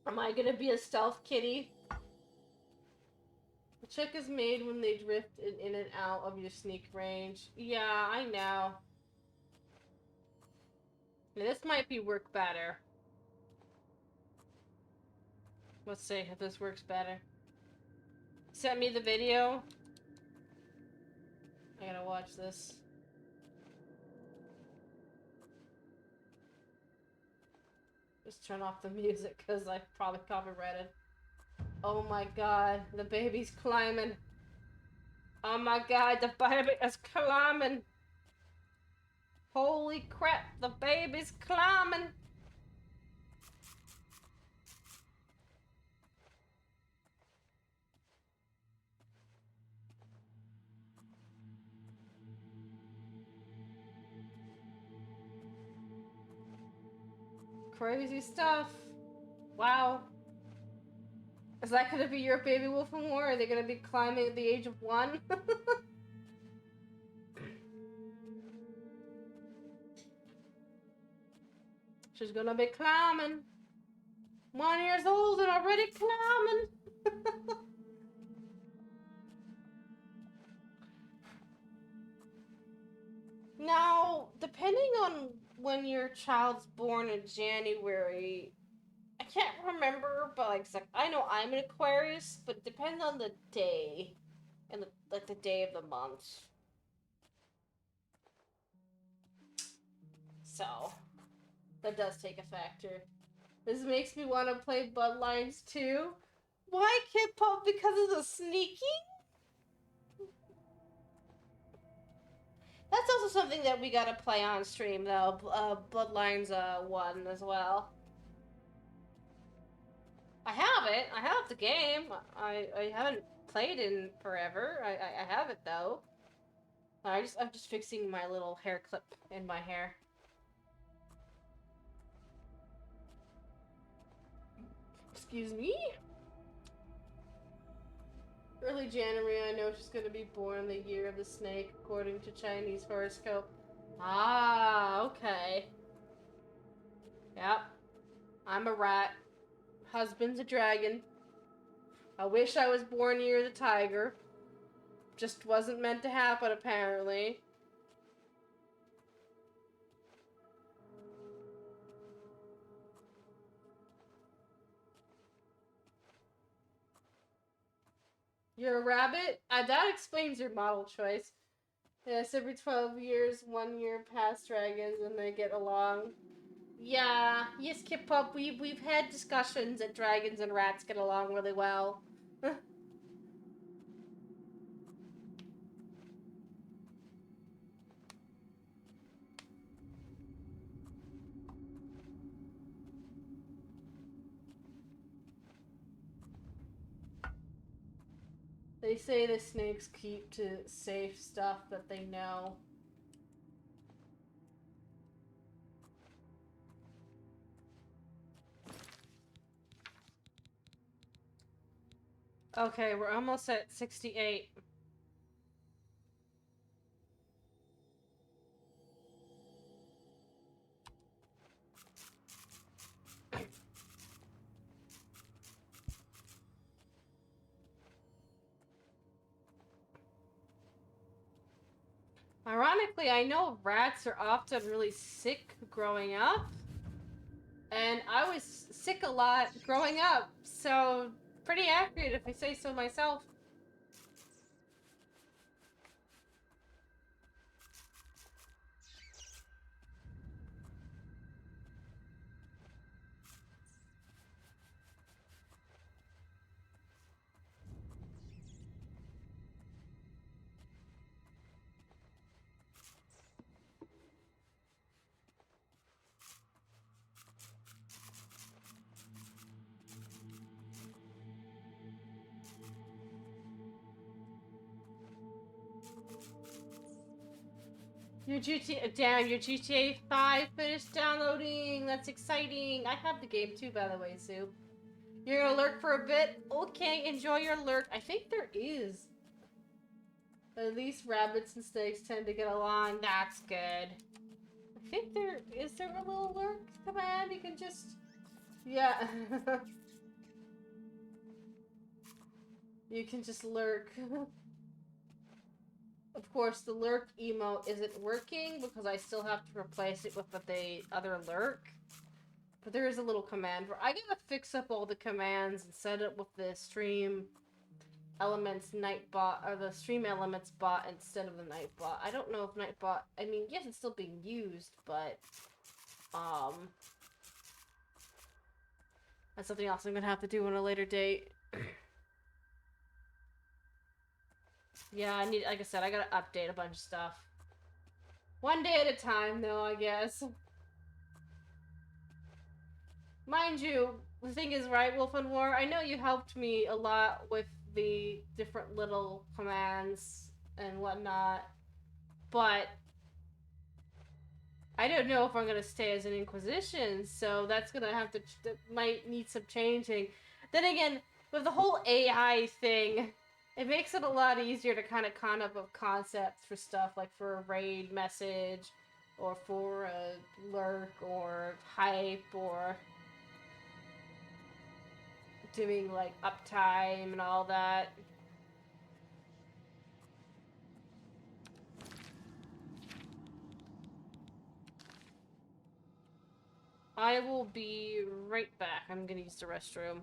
Speaker 1: Am I gonna be a stealth kitty? The check is made when they drift in and out of your sneak range. Yeah, I know. Now, this might work better. Let's see if this works better. Send me the video. I gotta watch this. Just turn off the music because I probably copyrighted. Oh my god, the baby's climbing. Oh my god, the baby is climbing. Holy crap, the baby's climbing. Crazy stuff. Wow. Is that gonna be your baby Wolfenwar? Are they gonna be climbing at the age of 1? She's gonna be climbing. 1 year old and already climbing. Now, depending on when your child's born in January, I can't remember, but like I know I'm an Aquarius, but it depends on the day and the day of the month. So that does take a factor. This makes me want to play Bloodlines 2. Why K-pop? Because of the sneaking? That's also something that we gotta play on stream, though. Bloodlines 1 as well. I have it. I have the game. I haven't played in forever. I have it though. I'm just fixing my little hair clip in my hair. Excuse me? Early January, I know she's gonna be born the year of the snake, according to Chinese horoscope. Ah, okay. Yep. I'm a rat. Husband's a dragon. I wish I was born year of the tiger. Just wasn't meant to happen, apparently. You're a rabbit? That explains your model choice. Yes, every 12 years, 1 year past dragons and they get along. Yeah, yes, Kip Pup, we've had discussions that dragons and rats get along really well. They say the snakes keep to safe stuff that they know. Okay, we're almost at 68. Ironically, I know rats are often really sick growing up. And I was sick a lot growing up, so pretty accurate if I say so myself. Your GTA 5 finished downloading. That's exciting. I have the game too, by the way, Sue. You're gonna lurk for a bit? Okay, enjoy your lurk. I think there is. At least rabbits and snakes tend to get along. That's good. I think is there a little lurk command? You can just... Yeah. You can just lurk. Of course, the lurk emote isn't working because I still have to replace it with the other lurk. But there is a little command where I gotta fix up all the commands and set it with the stream elements nightbot or the stream elements bot instead of the nightbot. I don't know if nightbot. I mean, yes, it's still being used, but that's something else I'm gonna have to do on a later date. Yeah, like I said, I gotta update a bunch of stuff. One day at a time, though, I guess. Mind you, the thing is, right, Wolf and War, I know you helped me a lot with the different little commands and whatnot, but I don't know if I'm gonna stay as an Inquisition, so that's gonna have to, that might need some changing. Then again, with the whole AI thing, it makes it a lot easier to kind of come up with concepts for stuff, like for a raid message, or for a lurk, or hype, or doing, like, uptime and all that. I will be right back. I'm gonna use the restroom.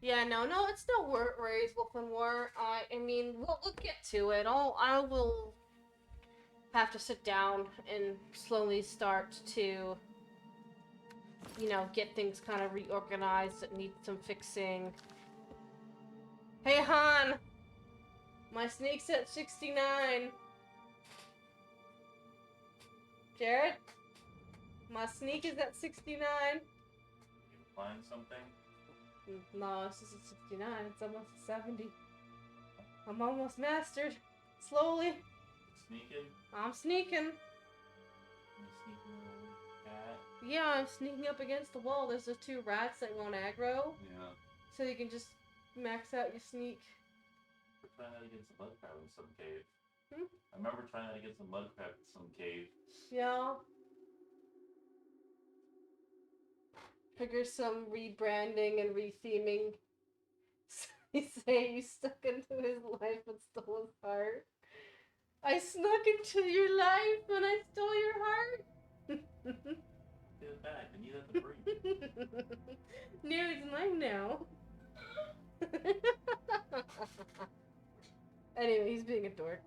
Speaker 1: Yeah, no, it's no worries, Wolf and War. I mean, we'll get to it. I will have to sit down and slowly start to, you know, get things kind of reorganized that need some fixing. Hey, Han! My sneak's at 69. Jared? My sneak is at 69.
Speaker 8: You find something?
Speaker 1: No, it's just at 69. It's almost at 70. I'm almost mastered. Slowly.
Speaker 8: Sneaking?
Speaker 1: I'm sneaking.
Speaker 8: You sneaking little cat?
Speaker 1: Yeah, I'm sneaking up against the wall. There's the 2 rats that won't aggro.
Speaker 8: Yeah.
Speaker 1: So you can just max out your sneak.
Speaker 8: We're trying that against the mud crab in some cave.
Speaker 1: Hmm?
Speaker 8: I remember trying that against the mud crab in some cave.
Speaker 1: Yeah. Figure some rebranding and retheming. You say you stuck into his life and stole his heart. I snuck into your life and I stole your heart.
Speaker 8: Get it back. I need that to breathe.
Speaker 1: Nearly mine now. Anyway, he's being a dork.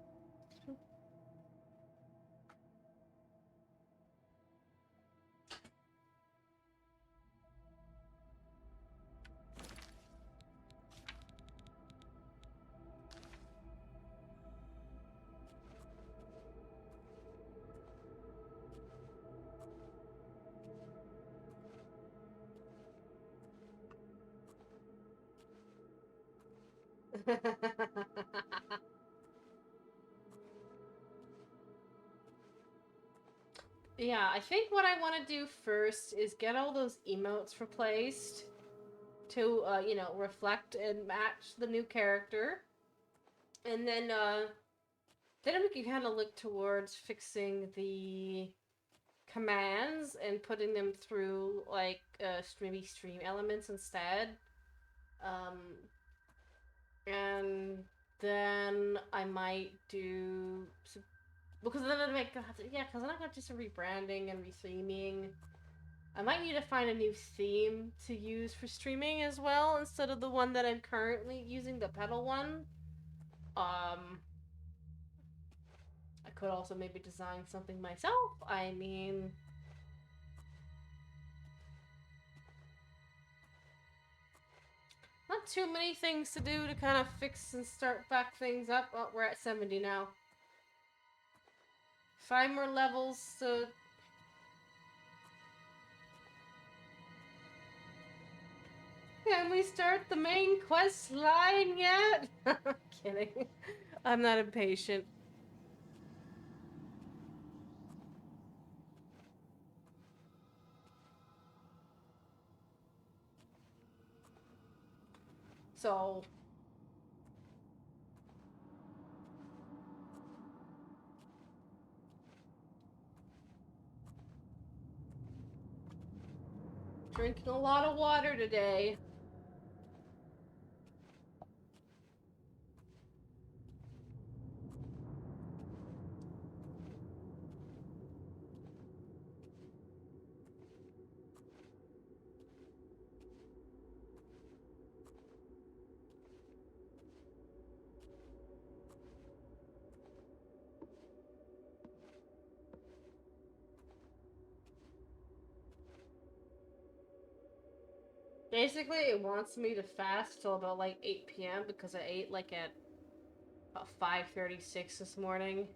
Speaker 1: Yeah, I think what I want to do first is get all those emotes replaced to, you know, reflect and match the new character. And then we can kind of look towards fixing the commands and putting them through, like, maybe stream elements instead. And then I might do some, because then I might have to, yeah, because then I got just some rebranding and retheming. I might need to find a new theme to use for streaming as well, instead of the one that I'm currently using, the pedal one. I could also maybe design something myself. I mean, not too many things to do to kind of fix and start back things up. Oh, we're at 70 now. 5 more levels, so... Can we start the main quest line yet? I'm kidding. I'm not impatient. So... drinking a lot of water today. Basically, it wants me to fast till about like 8 p.m. because I ate like at about 5:36 this morning.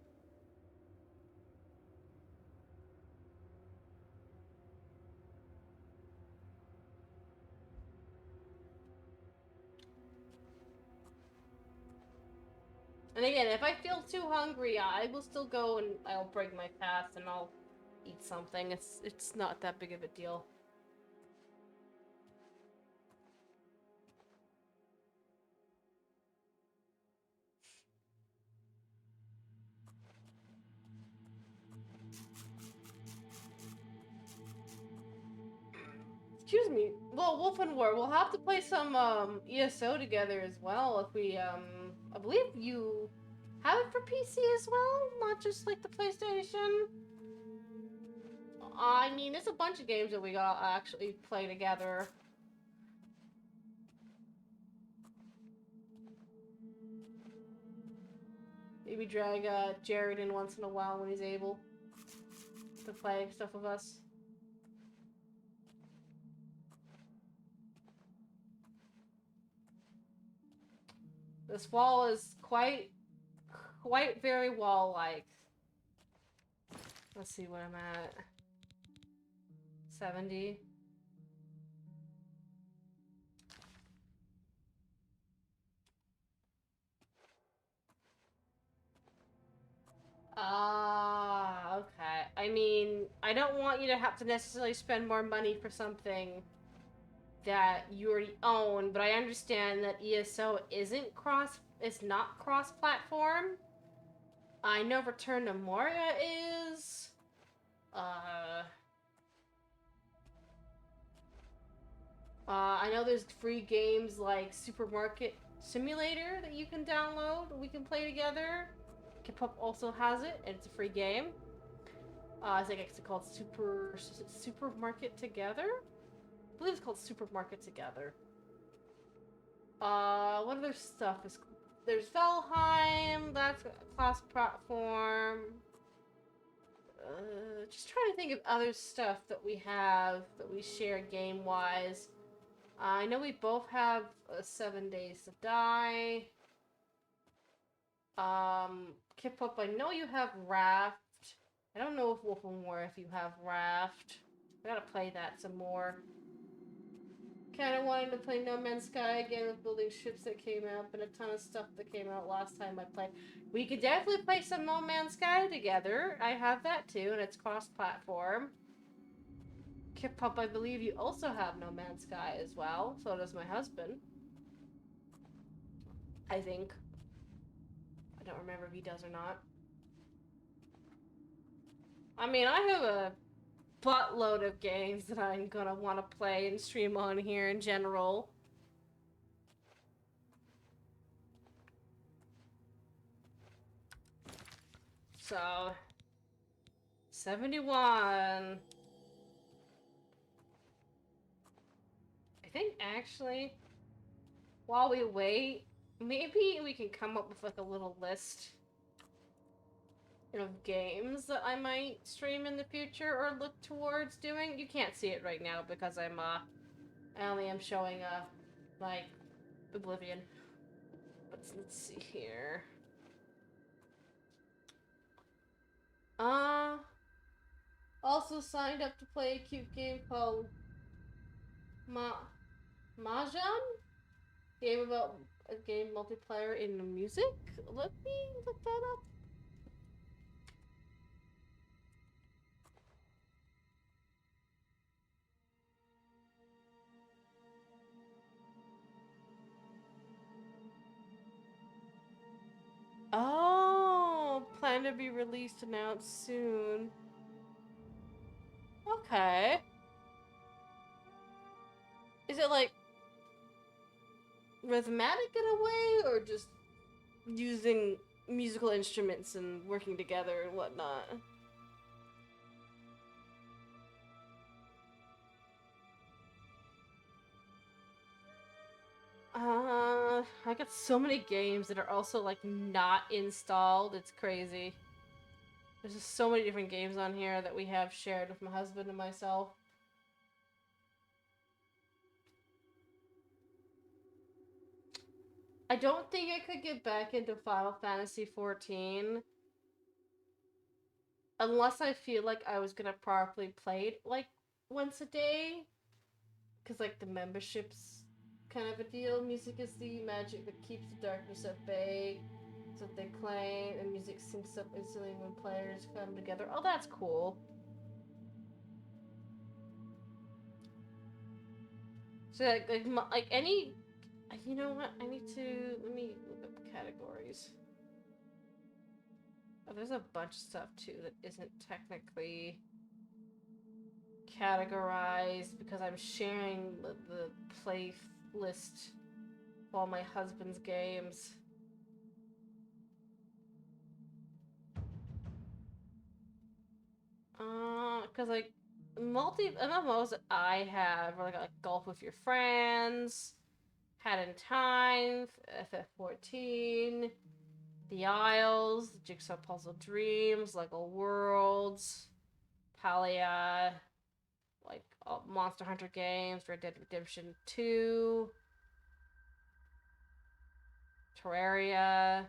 Speaker 1: And again, if I feel too hungry, I will still go and I'll break my fast and I'll eat something. It's not that big of a deal. Excuse me. Well, Wolf and War, we'll have to play some ESO together as well if we I believe you have it for PC as well, not just like the PlayStation. I mean, there's a bunch of games that we gotta actually play together. Maybe drag Jared in once in a while when he's able to play stuff with us. This wall is quite very wall-like. Let's see what I'm at. 70. Ah, okay. I mean, I don't want you to have to necessarily spend more money for something that you already own, but I understand that ESO it's not cross-platform. I know Return to Moria is. I know there's free games like Supermarket Simulator that you can download. We can play together. Kipop also has it, and it's a free game. I think it's called Supermarket Together? I believe it's called Supermarket Together. What other stuff is... There's Valheim, that's cross-platform. Just trying to think of other stuff that we have, that we share game-wise. I know we both have 7 Days to Die. Kipop, I know you have Raft. I don't know if Wolf and War if you have Raft. I gotta play that some more. Kinda wanted to play No Man's Sky again with building ships that came out, but a ton of stuff that came out last time I played. We could definitely play some No Man's Sky together. I have that too, and it's cross-platform. Kipop, I believe you also have No Man's Sky as well. So does my husband. I think. I don't remember if he does or not. I mean, I have a buttload of games that I'm gonna want to play and stream on here in general. So, 71. I think actually, while we wait, maybe we can come up with like a little list of games that I might stream in the future or look towards doing. You can't see it right now because I only am showing like Oblivion. But let's see here. Also signed up to play a cute game called Mahjong? Game about a game multiplayer in music? Let me look that up. Oh, plan to be released, announced soon. Okay. Is it like rhythmic in a way, or just using musical instruments and working together and whatnot? I got so many games that are also like not installed. It's crazy. There's just so many different games on here that we have shared with my husband and myself. I don't think I could get back into Final Fantasy XIV unless I feel like I was gonna properly play it like once a day. Because like the membership's kind of a deal. Music is the magic that keeps the darkness at bay. That's what they claim, and music syncs up instantly when players come together. Oh, that's cool. So like any, you know what? Let me look up categories. Oh, there's a bunch of stuff too that isn't technically categorized because I'm sharing the playlist of all my husband's games. Cause like MMOs that I have are like Golf with Your Friends, Hat in Time, FF14, The Isles, Jigsaw Puzzle Dreams, Lego Worlds, Palia, like Monster Hunter games, Red Dead Redemption 2, Terraria,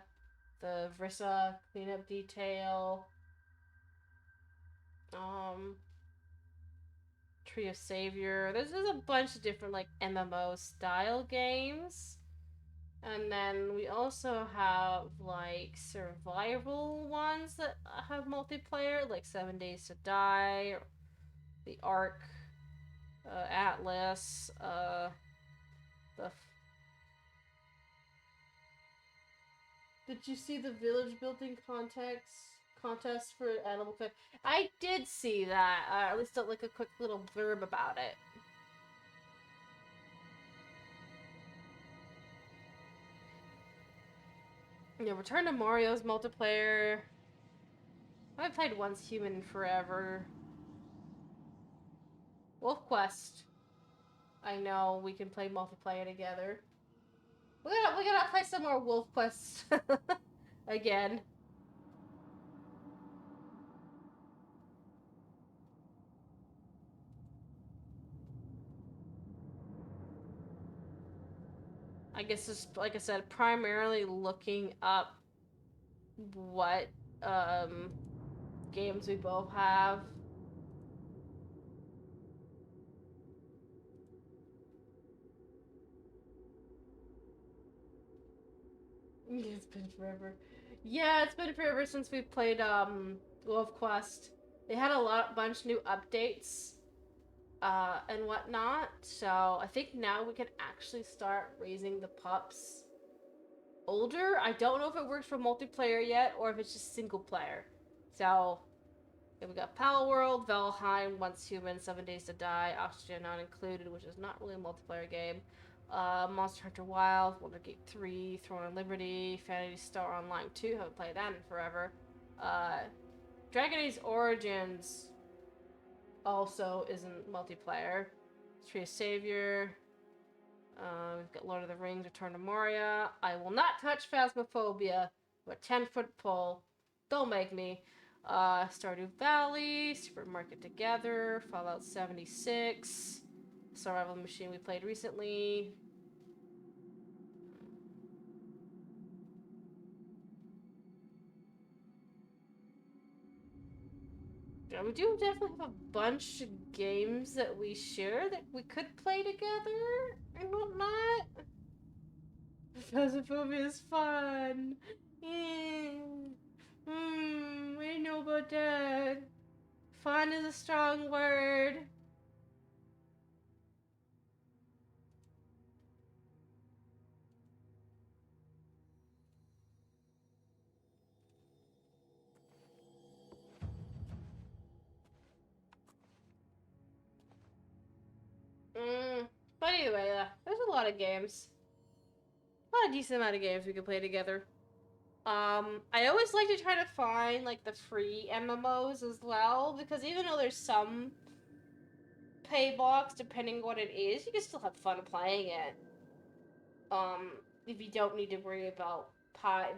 Speaker 1: the Vrissa cleanup detail, Tree of Savior. There's a bunch of different like MMO style games. And then we also have like survival ones that have multiplayer, like 7 Days to Die, the Ark, Atlas, the. Did you see the village building contest for Animal Crossing? I did see that. At least like a quick little blurb about it. Yeah, Return to Mario's multiplayer. I haven't played Once Human in forever. Wolf Quest. I know we can play multiplayer together. We gotta play some more Wolf Quest again. I guess just like I said, primarily looking up what games we both have. It's been forever. Yeah, it's been forever since we played Wolf Quest. They had a bunch new updates and whatnot, so I think now we can actually start raising the pups older. I don't know if it works for multiplayer yet or if it's just single player. So we got Pal World, Valheim, Once Human, 7 Days to Die, Oxygen Not Included, which is not really a multiplayer game. Monster Hunter Wilds, Wonder Gate 3, Throne of Liberty, Phantasy Star Online 2, haven't played that in forever. Dragon Age Origins also isn't multiplayer. Tree of Savior. We've got Lord of the Rings, Return to Moria. I will not touch Phasmophobia. We're 10-foot pole. Don't make me. Stardew Valley, Supermarket Together, Fallout 76, Survival Machine we played recently. Yeah, we do definitely have a bunch of games that we share that we could play together and whatnot. Phasmophobia is fun. I know about that. Fun is a strong word. But anyway, there's a lot of games. A lot of decent amount of games we could play together. I always like to try to find, like, the free MMOs as well, because even though there's some pay box, depending what it is, you can still have fun playing it. If you don't need to worry about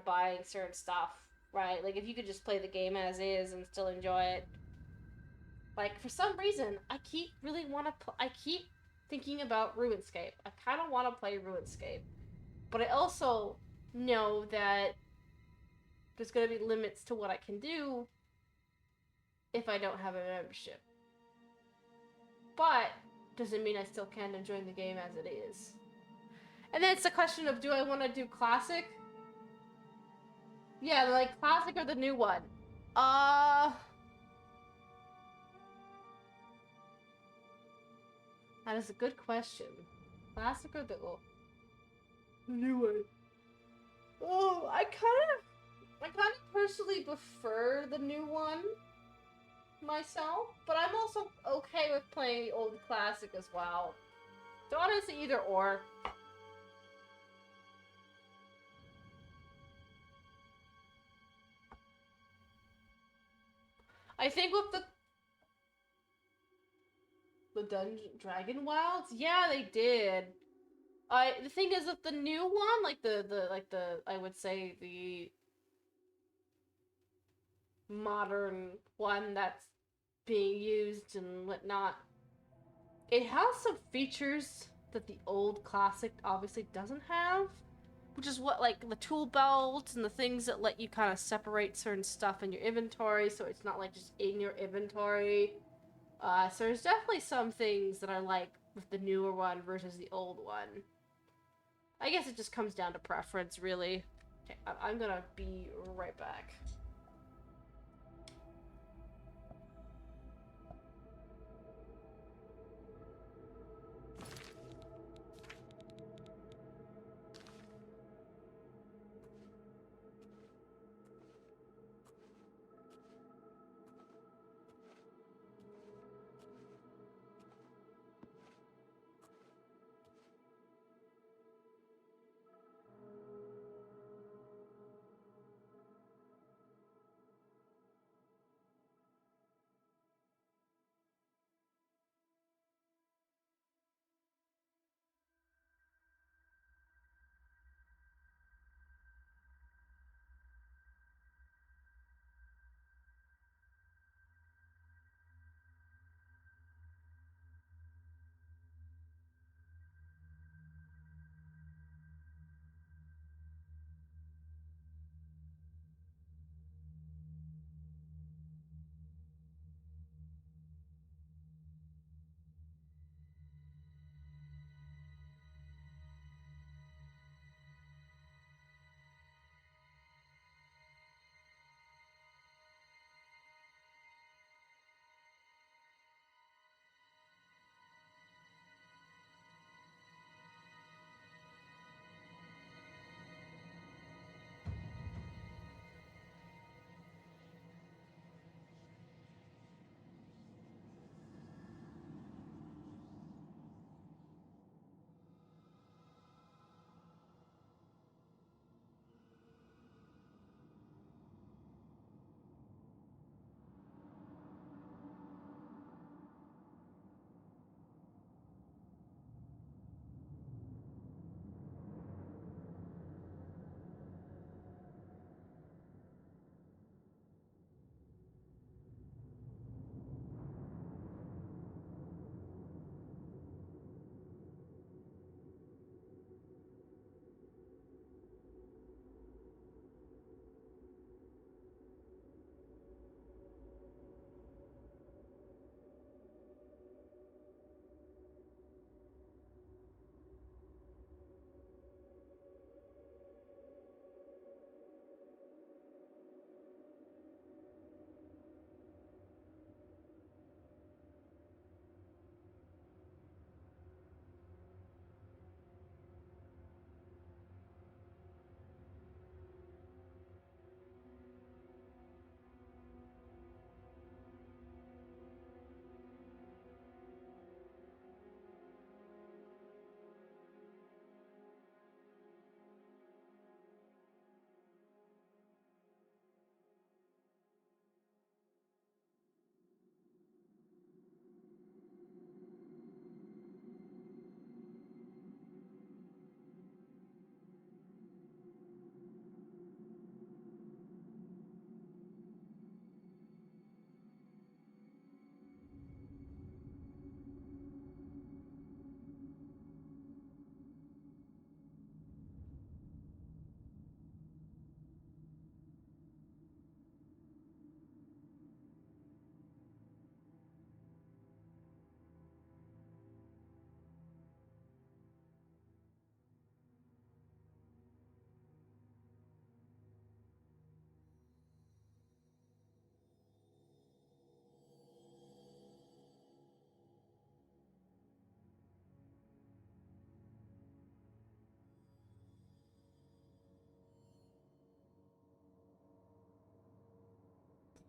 Speaker 1: buying certain stuff, right? Like, if you could just play the game as is and still enjoy it. Like, for some reason, I keep thinking about RuneScape. I kind of want to play RuneScape. But I also know that there's going to be limits to what I can do if I don't have a membership. But doesn't mean I still can't enjoy the game as it is. And then it's a question of, do I want to do classic? Yeah, like classic or the new one? That is a good question. Classic or the new one? Oh, I kind of personally prefer the new one myself, but I'm also okay with playing the old classic as well. So honestly, either or. I think with the Dragon Wilds, yeah, they did. The thing is with the new one, like the I would say the modern one that's being used and whatnot. It has some features that the old classic obviously doesn't have, which is what, like, the tool belt and the things that let you kind of separate certain stuff in your inventory, so it's not, like, just in your inventory. So there's definitely some things that I like with the newer one versus the old one. I guess it just comes down to preference, really. Okay, I'm gonna be right back.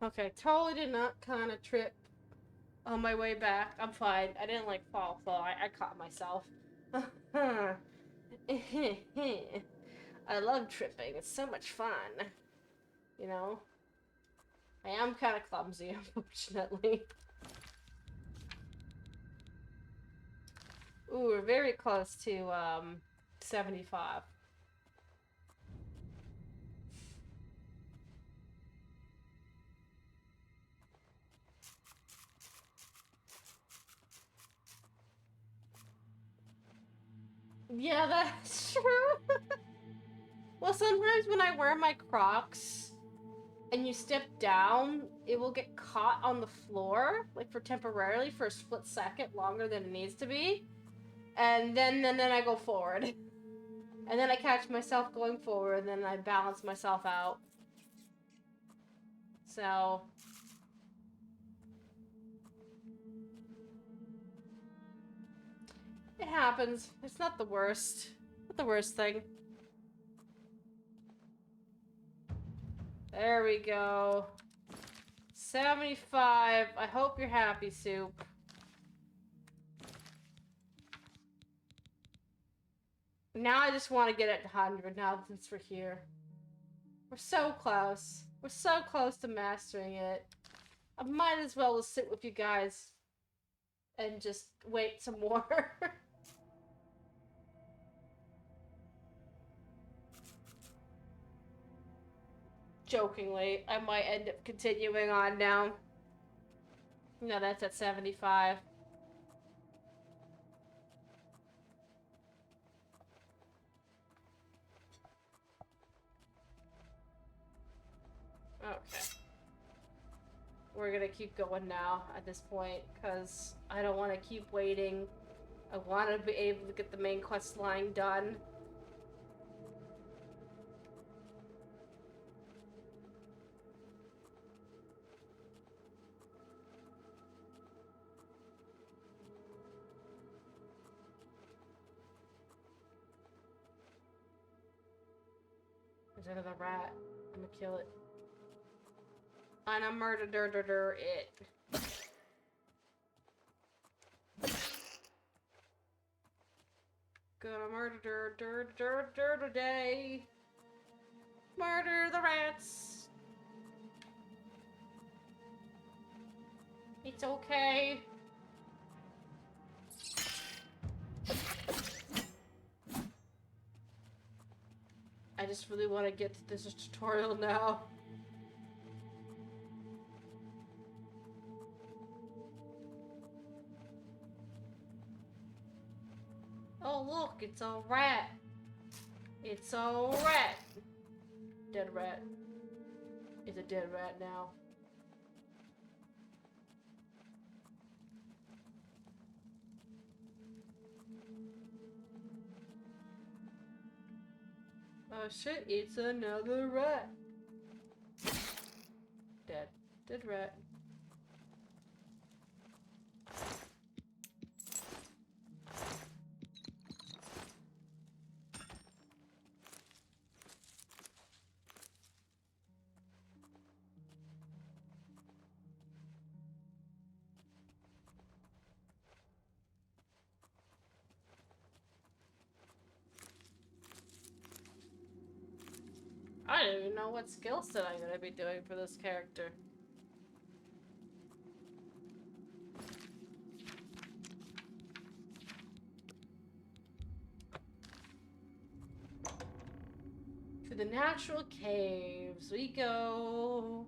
Speaker 1: Okay, totally did not kind of trip on my way back. I'm fine. I didn't, like, fall. I caught myself. I love tripping. It's so much fun. You know? I am kind of clumsy, unfortunately. Ooh, we're very close to, 75. Yeah, that's true. Well, sometimes when I wear my Crocs and you step down, it will get caught on the floor, like for temporarily for a split second longer than it needs to be. And then I go forward. And then I catch myself going forward, and then I balance myself out. So... it happens. It's not the worst. Not the worst thing. There we go. 75. I hope you're happy, Soup. Now I just want to get it to 100 now since we're here. We're so close. We're so close to mastering it. I might as well just sit with you guys and just wait some more. Jokingly, I might end up continuing on now. No, that's at 75. Okay. We're gonna keep going now at this point, because I don't want to keep waiting. I want to be able to get the main quest line done. There's another rat. I'm gonna kill it. And I'm murder it. Gonna murder today. Murder the rats. It's okay. I just really want to get to this tutorial now. Oh look, it's a rat. It's a rat. Dead rat. It's a dead rat now. Oh shit, it's another rat. Dead. Dead rat. I don't even know what skill set I'm gonna be doing for this character. To the natural caves we go.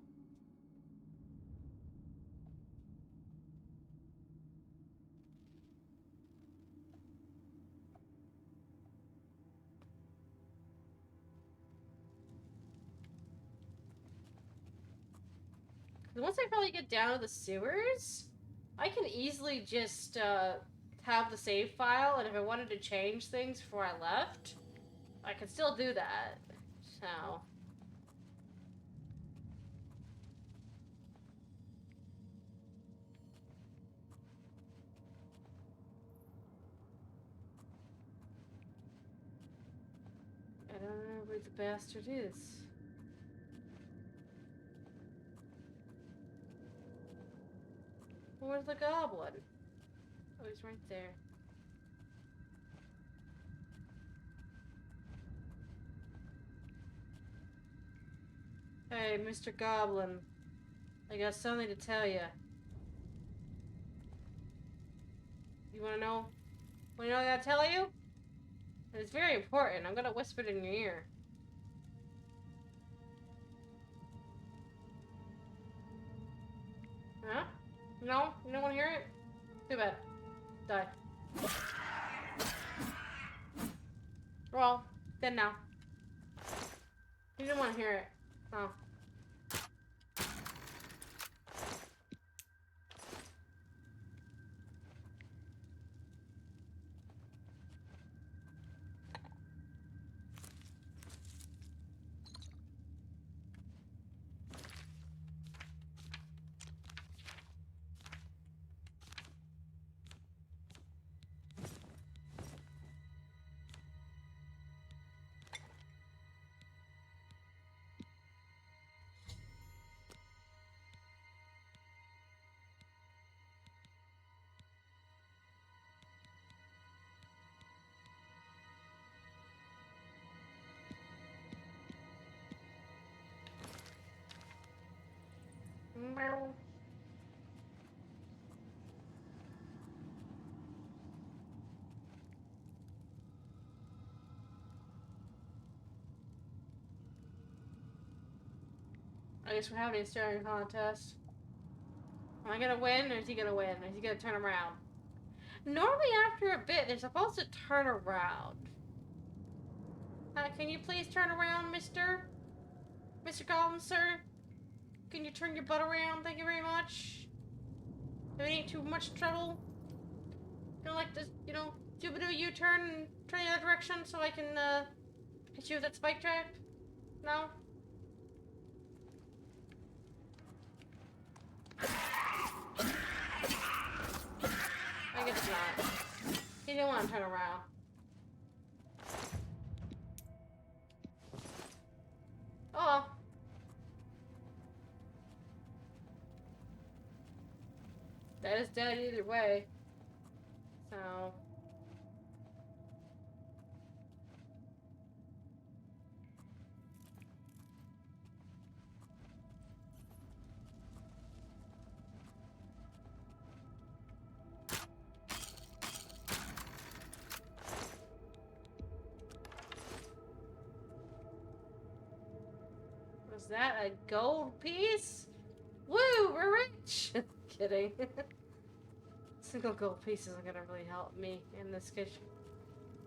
Speaker 1: Once I probably get down to the sewers, I can easily just have the save file, and if I wanted to change things before I left, I could still do that. So... I don't know where the bastard is. Where's the goblin? Oh, he's right there. Hey, Mr. Goblin. I got something to tell you. You wanna know? What I gotta tell you? It's very important. I'm gonna whisper it in your ear. Huh? No? You don't wanna hear it? Too bad. Die. Well, then now. You didn't want to hear it. Oh. Meow. I guess we're having a staring contest. Am I gonna win, or is he gonna win? Or is he gonna turn around? Normally after a bit, they're supposed to turn around. Can you please turn around, Mr. Gollum, sir? Can you turn your butt around? Thank you very much. If it ain't too much trouble. You know, like this, you know, do a bit of a U-turn and turn the other direction so I can, hit you with that spike trap? No? I guess not. He didn't want to turn around. Oh. That is dead either way. So. Was that a gold piece? Woo, we're rich! Kidding. Single gold piece isn't gonna really help me in this case.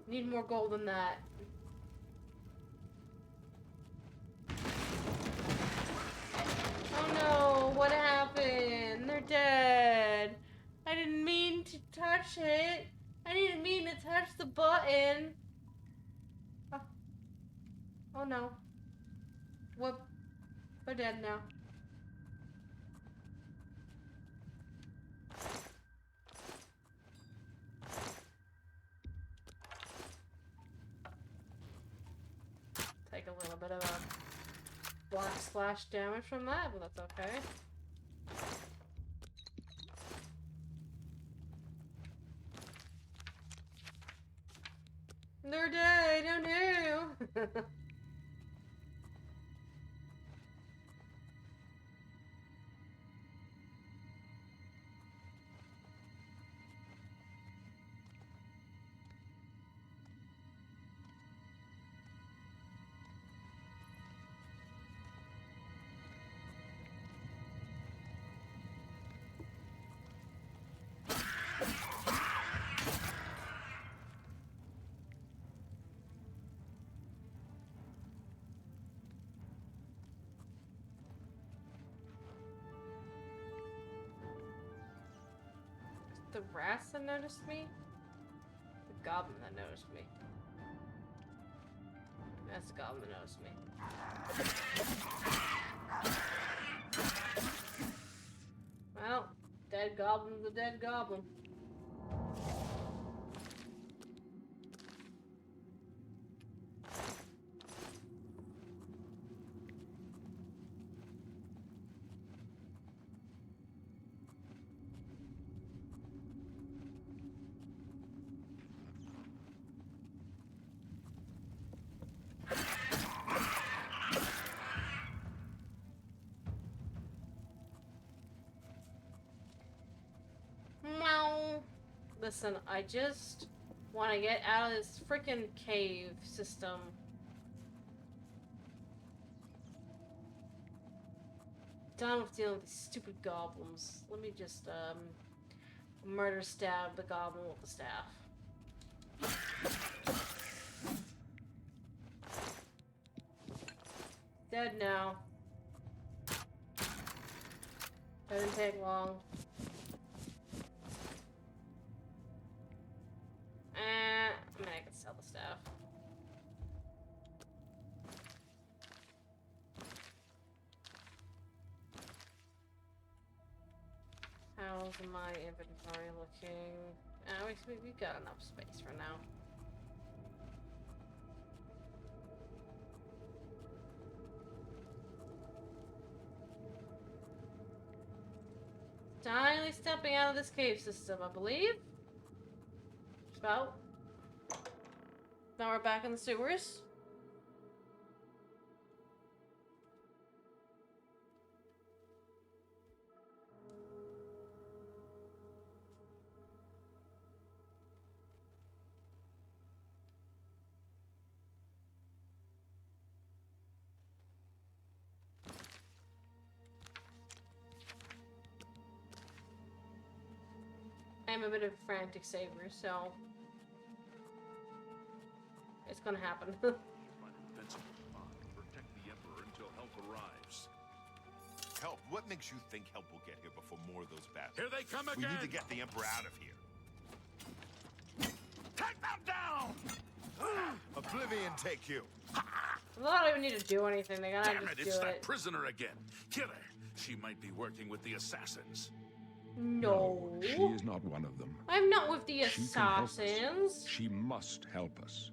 Speaker 1: Need more gold than that. Oh no, what happened? They're dead. I didn't mean to touch it. I didn't mean to touch the button. Oh, oh no. Whoop. They're dead now. Take a little bit of a black splash damage from that, but that's okay. They're dead, oh no! The rats that noticed me? The goblin that noticed me. That's the goblin that noticed me. Well, dead goblin's a dead goblin. Listen, I just want to get out of this freaking cave system. Done with dealing with these stupid goblins. Let me just, murder stab the goblin with the staff. dead now. That didn't take long. I mean, I can sell the stuff. How's my inventory looking? We've got enough space for now. Finally stepping out of this cave system, I believe. Just about. Now we're back in the sewers. I'm a bit of a frantic saver, so it's gonna happen.
Speaker 7: Find invincible protect the Emperor until help arrives.
Speaker 5: Help? What makes you think help will get here before more of those battles?
Speaker 7: Here they come
Speaker 5: We
Speaker 7: again!
Speaker 5: need to get the Emperor out of here.
Speaker 7: Take them down!
Speaker 5: Oblivion take you!
Speaker 1: They don't even need to do anything. They gotta
Speaker 7: Damn
Speaker 1: just
Speaker 7: it,
Speaker 1: do
Speaker 7: it's that
Speaker 1: it.
Speaker 7: prisoner again. Kill her. She might be working with the assassins.
Speaker 1: No.
Speaker 2: She is not one of them.
Speaker 1: I'm not with the
Speaker 2: She can help us.
Speaker 1: assassins.
Speaker 2: She must help us.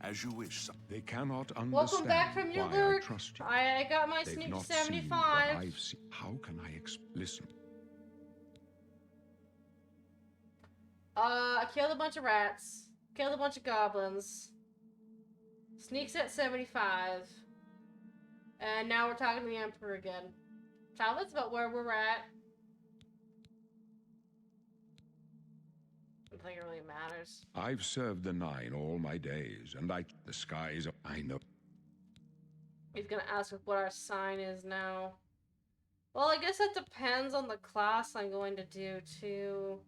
Speaker 7: As you wish, son.
Speaker 2: They cannot understand
Speaker 1: Welcome back from your
Speaker 2: why
Speaker 1: work.
Speaker 2: I trust you.
Speaker 1: I got my
Speaker 2: They've
Speaker 1: sneak
Speaker 2: not seen what
Speaker 1: 75.
Speaker 2: I've seen. How can I listen?
Speaker 1: I killed a bunch of rats. Killed a bunch of goblins. Sneaks at 75. And now we're talking to the Emperor again. So that's about where we're at. I don't think it really matters.
Speaker 2: I've served the Nine all my days, and the skies. I know.
Speaker 1: He's gonna ask us what our sign is now. Well, I guess that depends on the class I'm going to do, too.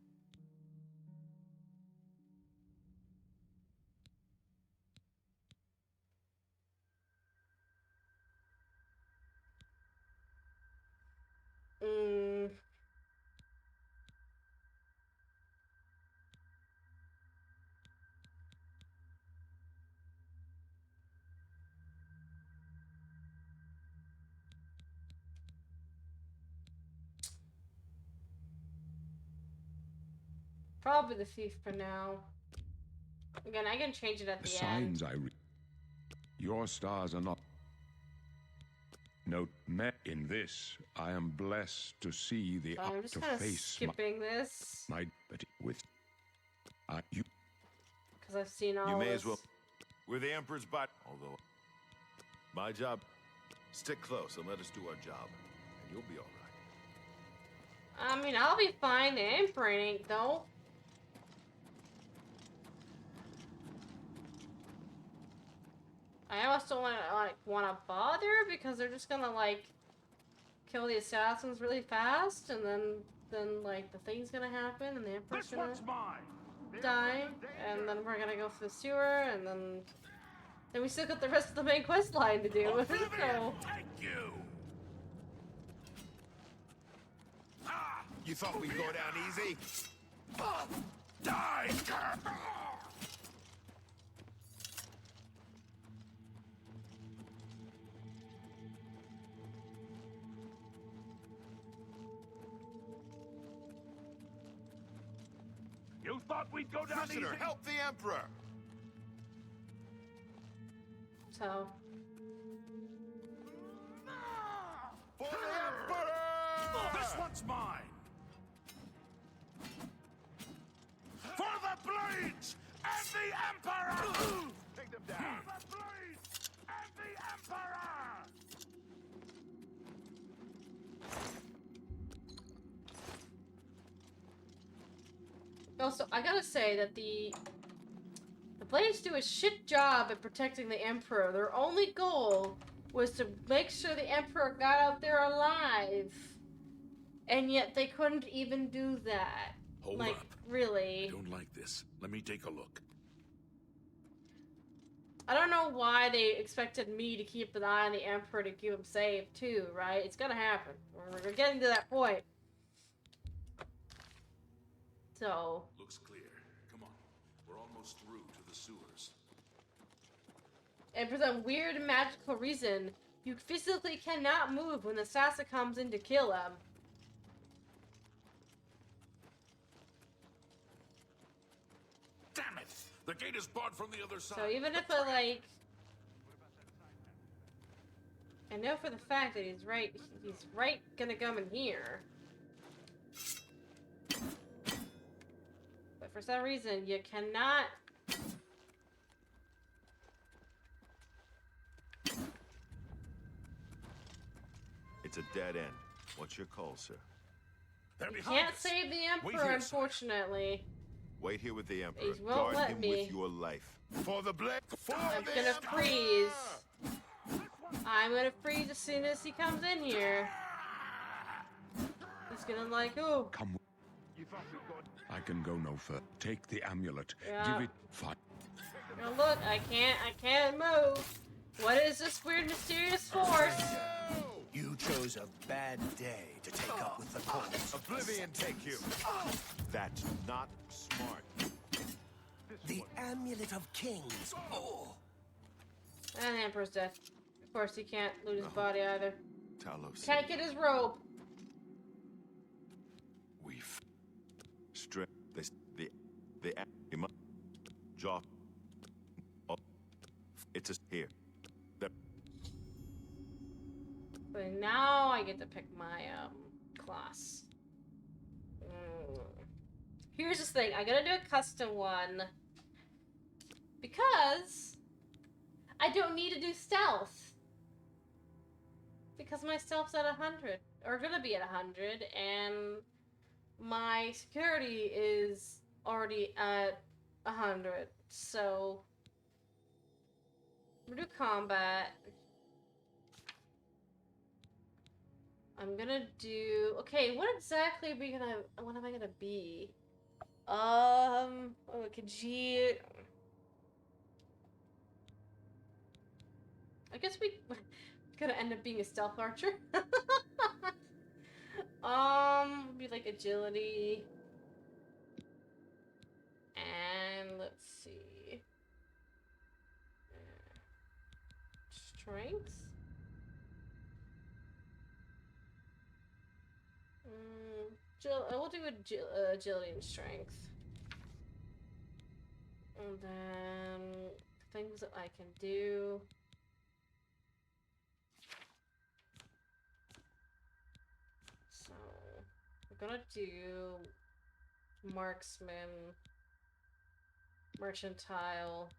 Speaker 1: Probably the thief for now. Again, I can change it at
Speaker 2: The
Speaker 1: the end.
Speaker 2: signs I read. Your stars are not. Note, in this, I am blessed to see the
Speaker 1: So I'm just
Speaker 2: to
Speaker 1: kind of
Speaker 2: face
Speaker 1: skipping this
Speaker 2: my but with. You
Speaker 1: because I've seen all
Speaker 5: You may
Speaker 1: this.
Speaker 5: as well. We're the Emperor's bot. Although, my job, stick close and let us do our job, and you'll be all right.
Speaker 1: I mean, I'll be fine. The Emperor ain't though. I almost don't want to bother because they're just gonna like kill the assassins really fast, and then like the thing's gonna happen, and the Emperor's
Speaker 7: This
Speaker 1: gonna
Speaker 7: one's mine!
Speaker 1: die, and then we're gonna go through the sewer, and then we still got the rest of the main quest line to do.
Speaker 7: Oblivion,
Speaker 1: So
Speaker 7: take you!
Speaker 5: You thought we'd go down easy?
Speaker 7: Die! You thought we'd go down
Speaker 5: Prisoner,
Speaker 7: easy?
Speaker 5: help the Emperor!
Speaker 1: so
Speaker 5: For the Emperor!
Speaker 7: This one's mine! For the blades and the Emperor!
Speaker 5: Take them down.
Speaker 7: For the blades and the Emperor!
Speaker 1: also I gotta say that the Blades do a shit job at protecting the Emperor. Their only goal was to make sure the Emperor got out there alive, and yet they couldn't even do that.
Speaker 7: Hold
Speaker 1: like,
Speaker 7: up.
Speaker 1: really?
Speaker 7: I don't like this. Let me take a look.
Speaker 1: I don't know why they expected me to keep an eye on the Emperor to keep him safe, too, right? It's gonna happen. We're getting to that point. So...
Speaker 7: Looks clear. Come on. We're almost through to the sewers.
Speaker 1: And for some weird magical reason, you physically cannot move when the assassin comes in to kill him.
Speaker 7: Damn it! The gate is barred from the other side.
Speaker 1: So even if I, like... I know for the fact that he's right gonna come in here. But for some reason, you cannot...
Speaker 5: It's a dead end. What's your call, sir?
Speaker 7: They're
Speaker 1: You
Speaker 7: behind
Speaker 1: can't
Speaker 7: us.
Speaker 1: save the
Speaker 7: Wait
Speaker 1: Emperor,
Speaker 7: here, sir.
Speaker 1: unfortunately.
Speaker 5: Wait here with the Emperor.
Speaker 1: He won't
Speaker 5: Guard
Speaker 1: let
Speaker 5: him
Speaker 1: me.
Speaker 5: with your life. For the blade. For
Speaker 1: I'm
Speaker 5: the
Speaker 1: gonna
Speaker 5: Emperor!
Speaker 1: freeze. I'm gonna freeze as soon as he comes in here. He's gonna like, oh.
Speaker 2: Come. I can go no further. Take the amulet.
Speaker 1: Yeah.
Speaker 2: Give it fight.
Speaker 1: Now look, I can't move. What is this weird mysterious force?
Speaker 3: You chose a bad day to take up with the cause.
Speaker 5: Oblivion take you. That's not smart.
Speaker 3: The Amulet of Kings. Oh.
Speaker 1: And the Emperor's dead. Of course, he can't loot his body either.
Speaker 5: Talos.
Speaker 1: Can't get his robe.
Speaker 5: We've stripped this. The jaw. Oh, it's a here. The
Speaker 1: But now I get to pick my class. Here's this thing. I'm gonna do a custom one because I don't need to do stealth. Because my stealth's at 100, or gonna be at 100, and my security is already at 100. So we'll do combat. I'm gonna do... Okay, what exactly are we gonna... What am I gonna be? Oh, Khajiit. I guess we... gonna end up being a stealth archer. Be like agility. And let's see. Strength? We'll do agility and strength. And then things that I can do. So we're gonna do marksman, mercantile,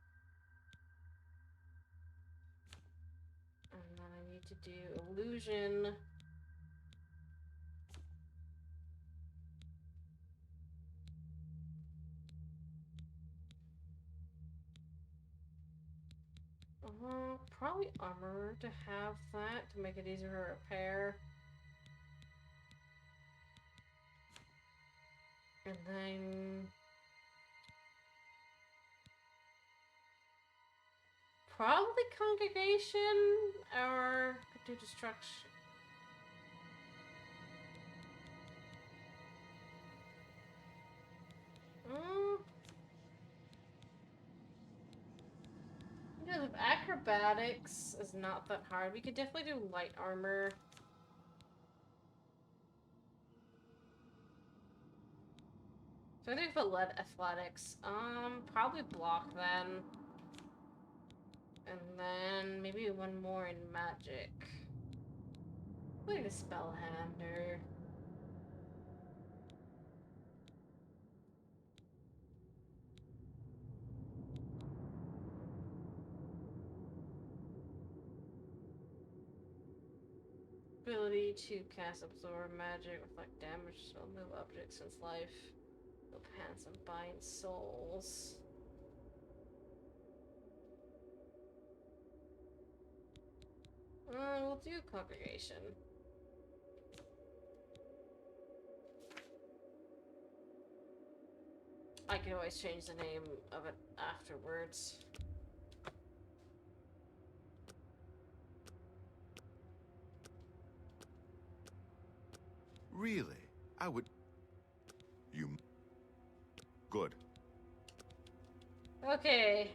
Speaker 1: and then I need to do illusion. Probably armor to have that to make it easier to repair. And then probably congregation or could do destruction. Yeah, the acrobatics is not that hard. We could definitely do light armor. So I think for lead athletics, probably block then. And then maybe one more in magic. Like a spellhander. Ability to cast absorb magic, reflect damage, spell move objects since life. Will pants and bind souls. We'll do congregation. I can always change the name of it afterwards.
Speaker 5: Really? I would... You... Good.
Speaker 1: Okay.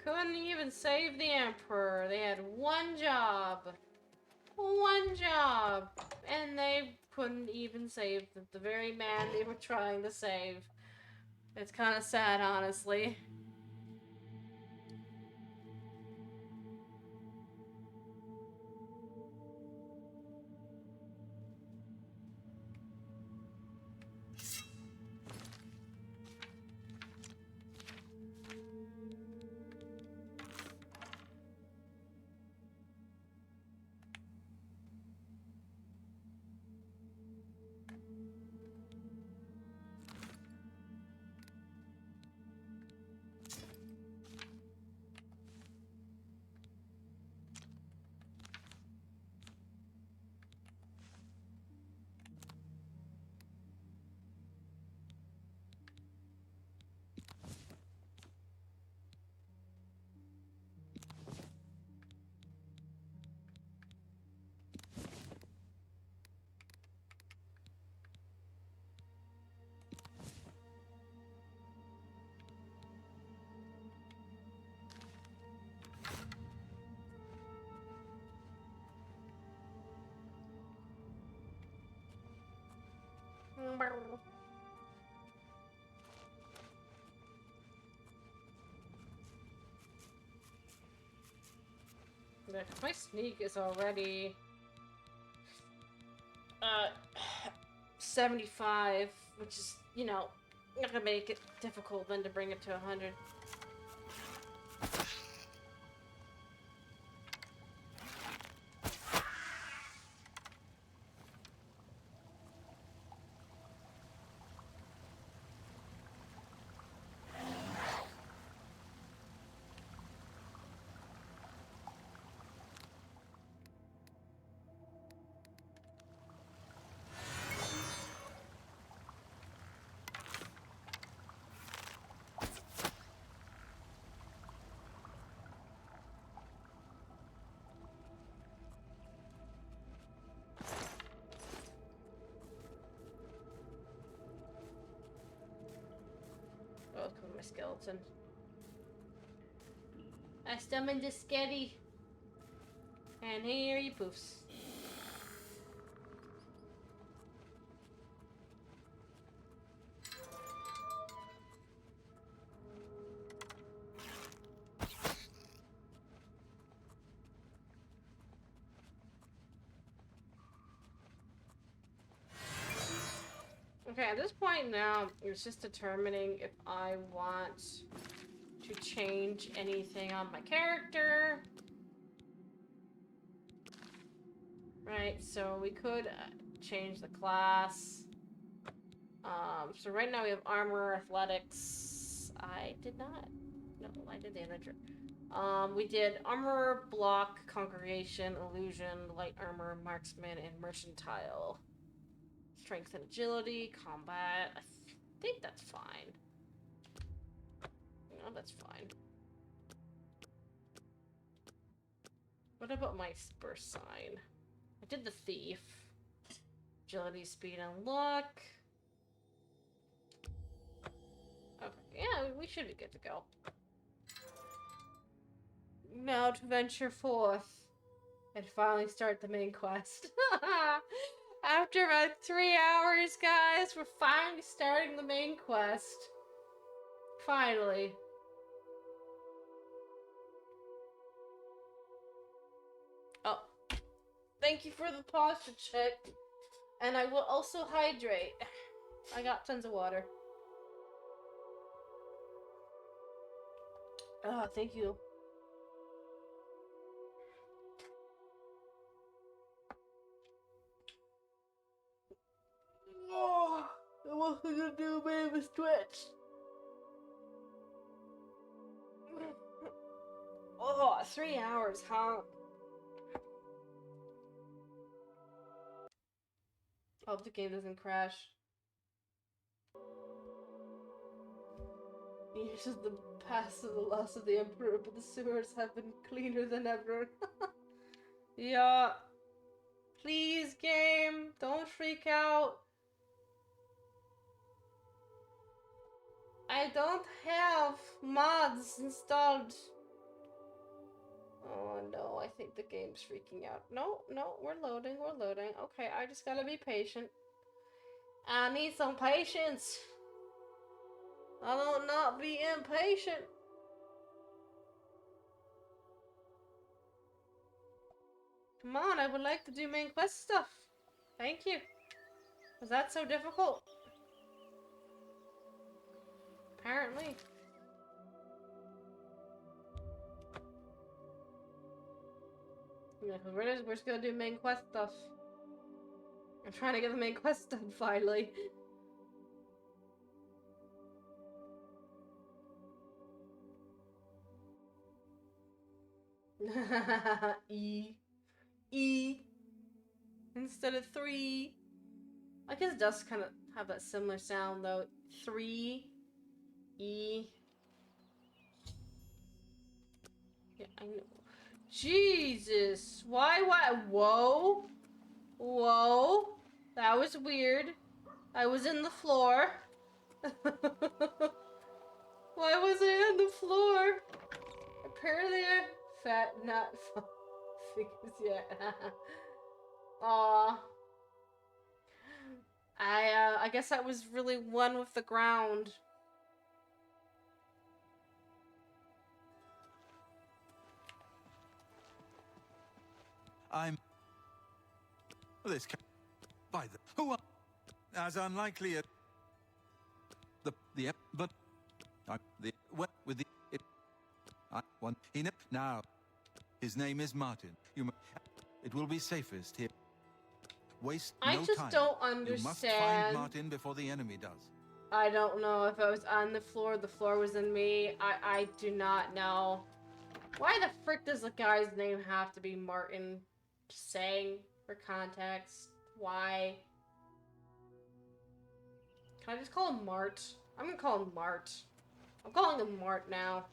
Speaker 1: Couldn't even save the Emperor. They had one job. One job. And they couldn't even save the very man they were trying to save. It's kind of sad, honestly. My sneak is already 75, which is, you know, not gonna make it difficult then to bring it to 100. Welcome, my skeleton. I summoned a sketty. And here he poofs. Okay, at this point now, it's just determining if I want to change anything on my character. Right, so we could change the class. So right now we have armor, athletics. I did not. No, I did the integer. We did armor, block, congregation, illusion, light armor, marksman, and mercantile. Strength and agility, combat. I think that's fine. No, that's fine. What about my spur sign? I did the thief. Agility, speed, and luck. Okay, yeah, we should be good to go. Now to venture forth and finally start the main quest. After about 3 hours, guys, we're finally starting the main quest. Finally. Oh. Thank you for the posture check. And I will also hydrate. I got tons of water. Oh, thank you. Oh, I wasn't gonna do a bit of a stretch. Oh, 3 hours, huh? Hope the game doesn't crash. Years of the past of the loss of the Emperor, but the sewers have been cleaner than ever. Yeah. Please, game, don't freak out. I don't have mods installed. Oh no, I think the game's freaking out. No, we're loading, Okay, I just gotta be patient. I need some patience. I don't not be impatient. Come on, I would like to do main quest stuff. Thank you. Was that so difficult? Apparently. Yeah, cause we're just gonna do main quest stuff. I'm trying to get the main quest done finally. E instead of 3. I guess it does kind of have that similar sound though. 3 E. Yeah, I know. Jesus! Why? Whoa! Whoa! That was weird. I was in the floor. Why was I on the floor? Apparently I fat not figures yet. Aw. I guess I was really one with the ground.
Speaker 9: I'm this by the who are as unlikely as the but I the what with the it I want he now his name is Martin. It will be safest here. Waste no time.
Speaker 1: I just don't understand.
Speaker 9: You must find Martin before the enemy does.
Speaker 1: I don't know if I was on the floor was in me. I do not know. Why the frick does the guy's name have to be Martin? Just saying, for context. Why? Can I just call him Mart? I'm gonna call him Mart. I'm calling him Mart now.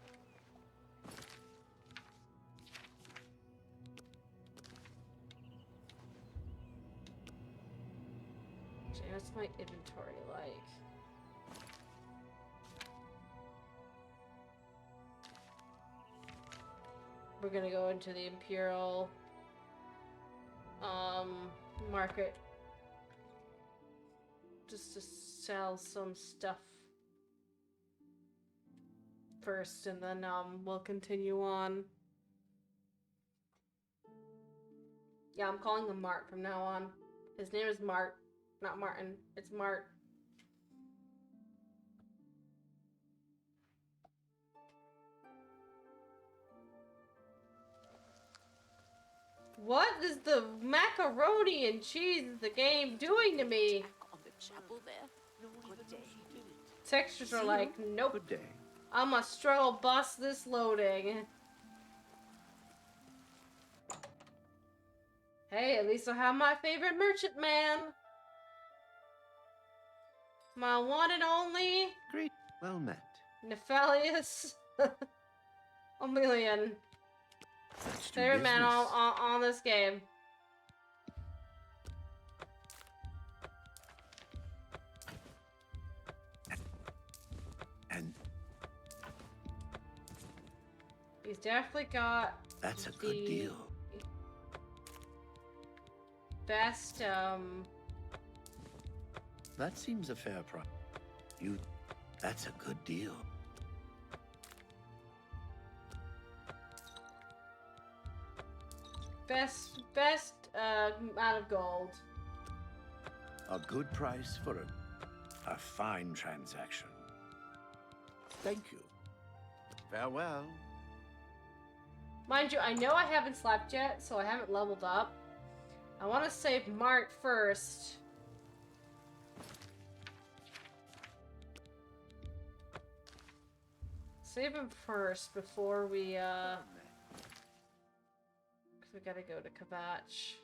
Speaker 1: Actually, what's my inventory like? We're gonna go into the Imperial market just to sell some stuff first, and then we'll continue on. Yeah, I'm calling him Mart from now on. His name is Mart, not Martin. It's Mart. What is the macaroni and cheese of the game doing to me?
Speaker 10: On the chapel there. Good day.
Speaker 1: Textures are like, nope.
Speaker 6: Good day.
Speaker 1: I'm a struggle bus this loading. Hey, at least I have my favorite merchant man. My one and only.
Speaker 6: Great. Well met.
Speaker 1: Nephalius. Oblivion.
Speaker 6: Let's do
Speaker 1: Favorite man
Speaker 6: business.
Speaker 1: on this game.
Speaker 6: And
Speaker 1: He's definitely got
Speaker 6: that's a good deal.
Speaker 1: best,
Speaker 6: That seems a fair price. That's a good deal.
Speaker 1: best amount of gold.
Speaker 6: A good price for a fine transaction. Thank you. Farewell.
Speaker 1: Mind you, I know I haven't slept yet, so I haven't leveled up. I want to save Mart first. Save him first before we, 'cause we gotta go to Kvatch.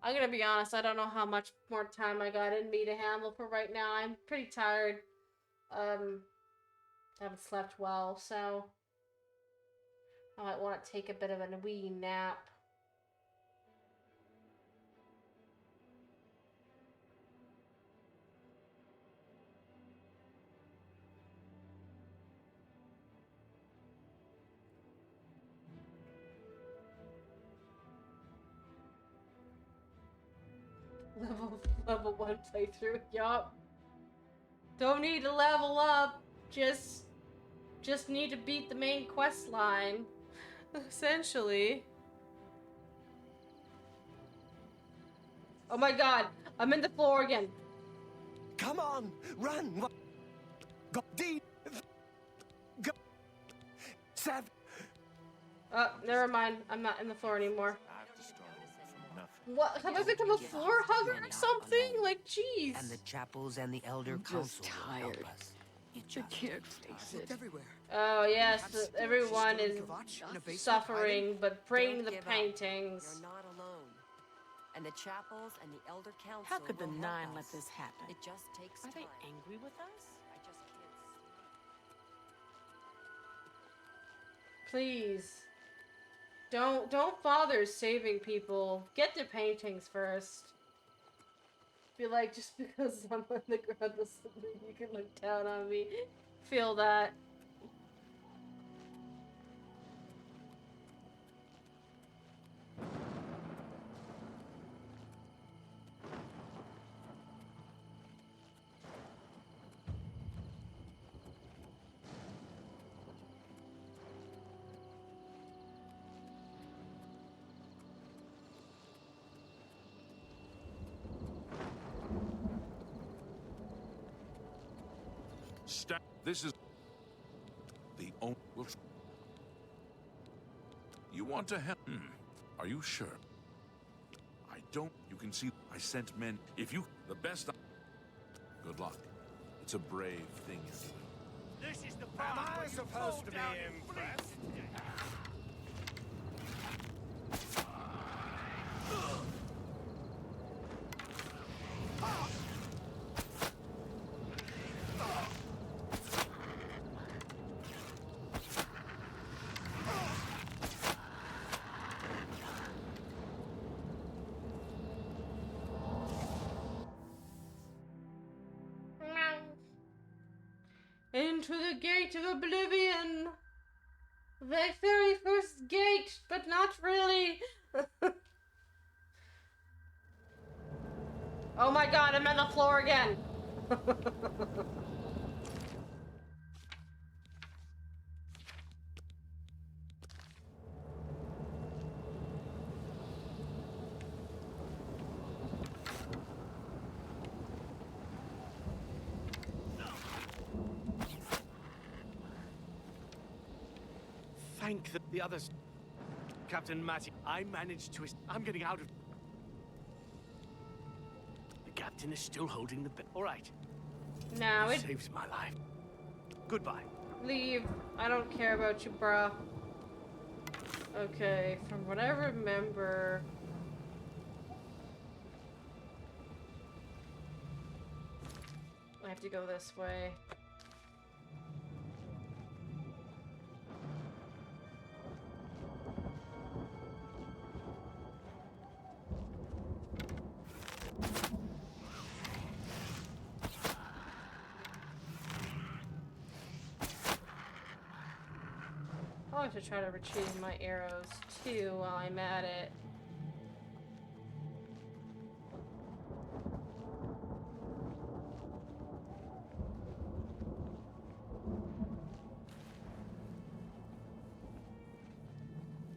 Speaker 1: I'm gonna be honest, I don't know how much more time I got in me to handle for right now. I'm pretty tired. Haven't slept well, so... I might want to take a bit of a wee nap. Level 1 playthrough, yup. Don't need to level up, just need to beat the main quest line, essentially. Oh my god, I'm in the floor again.
Speaker 3: Come on, run! Go, D, go, Sav.
Speaker 1: Never mind. I'm not in the floor anymore.
Speaker 5: I have to start over from nothing.
Speaker 1: What? Have I become a floor hugger or something? Like, jeez.
Speaker 3: And the chapels and the elder council will help us. You just
Speaker 4: can't face it.
Speaker 3: everywhere.
Speaker 1: Oh yes, everyone is suffering, but bring the
Speaker 10: Don't give up.
Speaker 1: paintings.
Speaker 10: You're not alone. And the chapels and the elder council.
Speaker 4: How could the
Speaker 10: will help
Speaker 4: Nine
Speaker 10: us.
Speaker 4: let this happen?
Speaker 10: It just takes
Speaker 4: Are
Speaker 10: time.
Speaker 4: they angry with us?
Speaker 10: I just can't sleep.
Speaker 1: Please. Don't bother saving people. Get the paintings first. Be like, just because I'm on the ground doesn't mean you can look down on me. Feel that.
Speaker 7: This is the only. You want to help? Are you sure? I don't. You can see. I sent men. If you the best. Good luck. It's a brave thing you're doing.
Speaker 5: This is the part Am I supposed to be impressed?
Speaker 1: Into the gate of Oblivion! The very first gate, but not really! Oh my god, I'm on the floor again!
Speaker 11: Thank the others. Captain Matty, I managed to... I'm getting out of... The captain is still holding the... All right.
Speaker 1: Now it
Speaker 11: Saves my life. Goodbye.
Speaker 1: leave. I don't care about you, bruh. Okay, from what I remember... I have to go this way. I should try to retrieve my arrows too while I'm at it.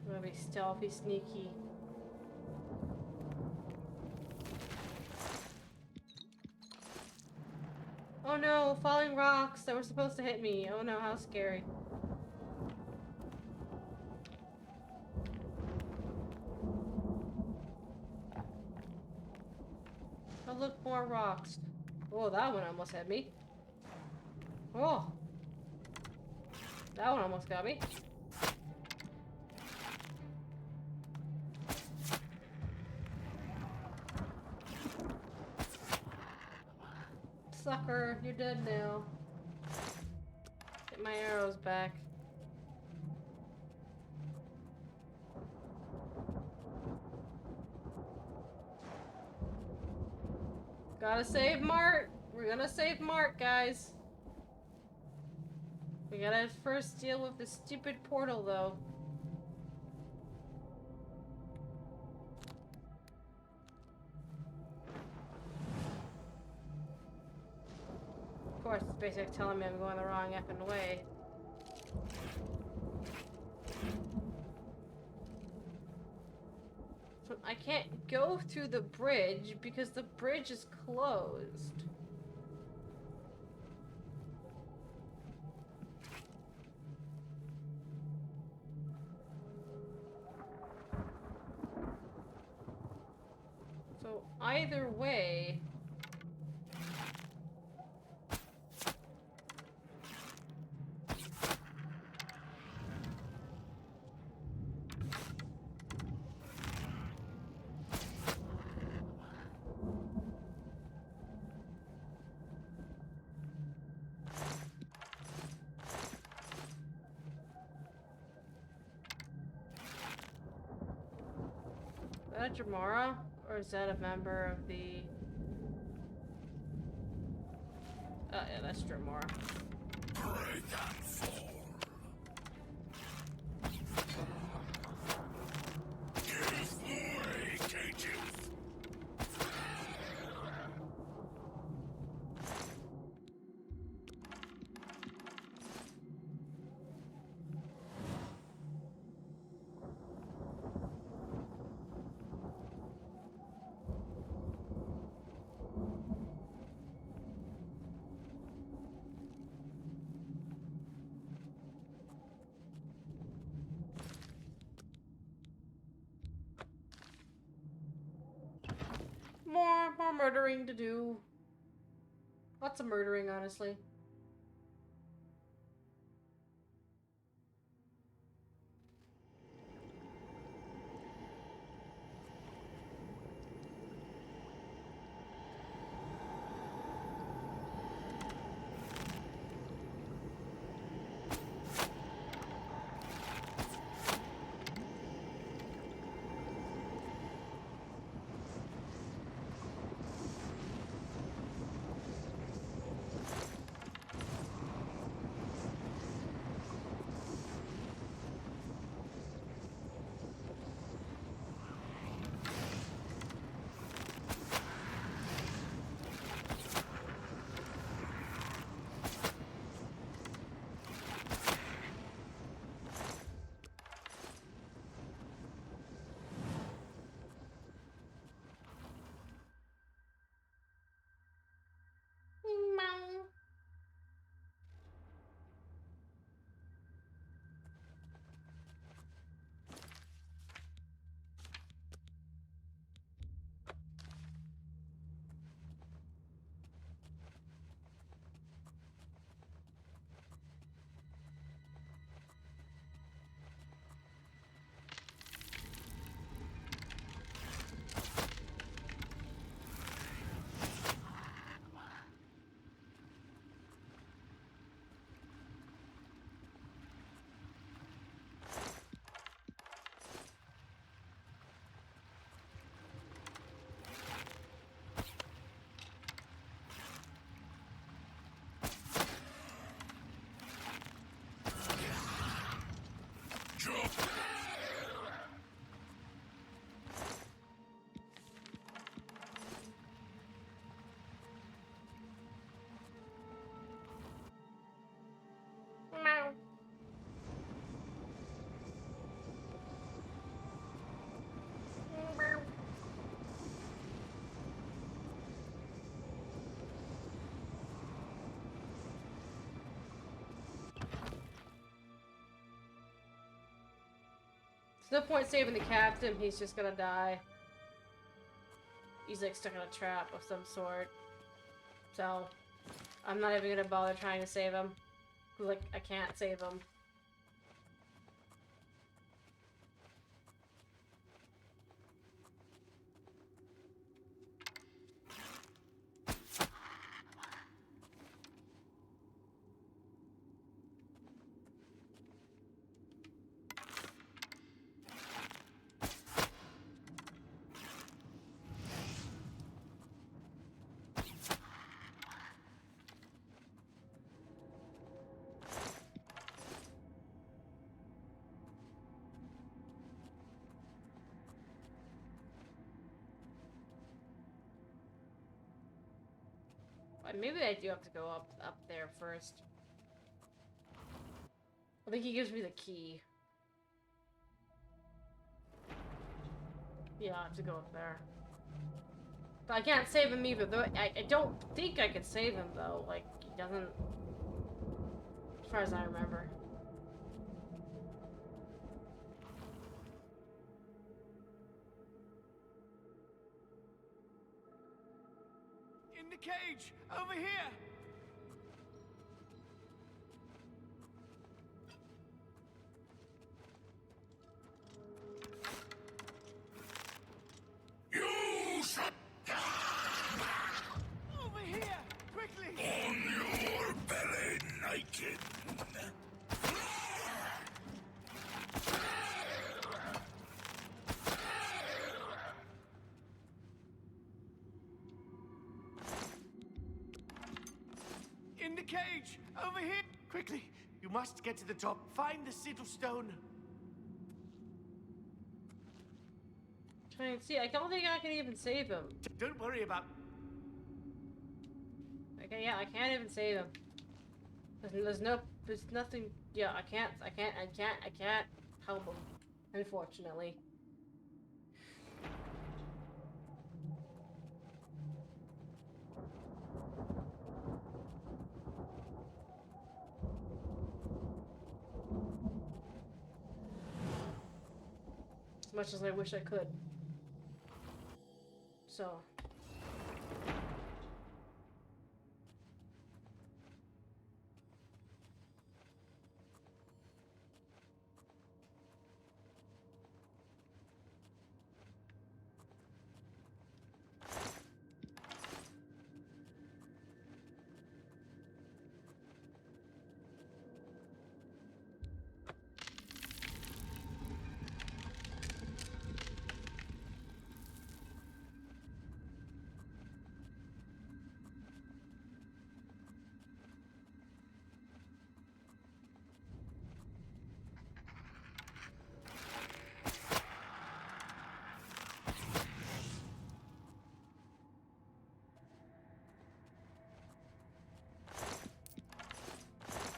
Speaker 1: I'm gonna be stealthy, sneaky. Oh no, falling rocks that were supposed to hit me. Oh no, how scary. Oh, look, more rocks. Oh, that one almost hit me. Oh. That one almost got me. Sucker, you're dead now. Get my arrows back. Gotta save Mart. We're gonna save Mart, guys. We gotta first deal with this stupid portal, though. Of course, it's basically telling me I'm going the wrong effing way. So I can't go through the bridge because the bridge is closed. So either way... Is that Jamara? Or is that a member of the... Oh yeah, that's Jamara.
Speaker 2: Break and fall. Give way, cages. More murdering to do. Lots of murdering, honestly. Meow. Meow. Meow. There's no point saving the captain, he's just gonna die. He's like stuck in a trap of some sort. So, I'm not even gonna bother trying to save him. Like, I can't save him.
Speaker 1: Maybe I do have to go up there first. I think he gives me the key. Yeah, I have to go up there. But I can't save him either, though. I don't think I could save him, though. Like, he doesn't... As far as I remember.
Speaker 11: In the cage! Over here!
Speaker 2: You shall
Speaker 11: Over here! Quickly!
Speaker 2: on your belly naked.
Speaker 11: In the cage! Over here! Quickly! You must get to the top. Find the sigil stone.
Speaker 1: Trying to see. I don't think I can even save him.
Speaker 11: Don't worry about...
Speaker 1: Okay, yeah, I can't even save him. There's nothing. Yeah, I can't help him. Unfortunately. As much as I wish I could. So.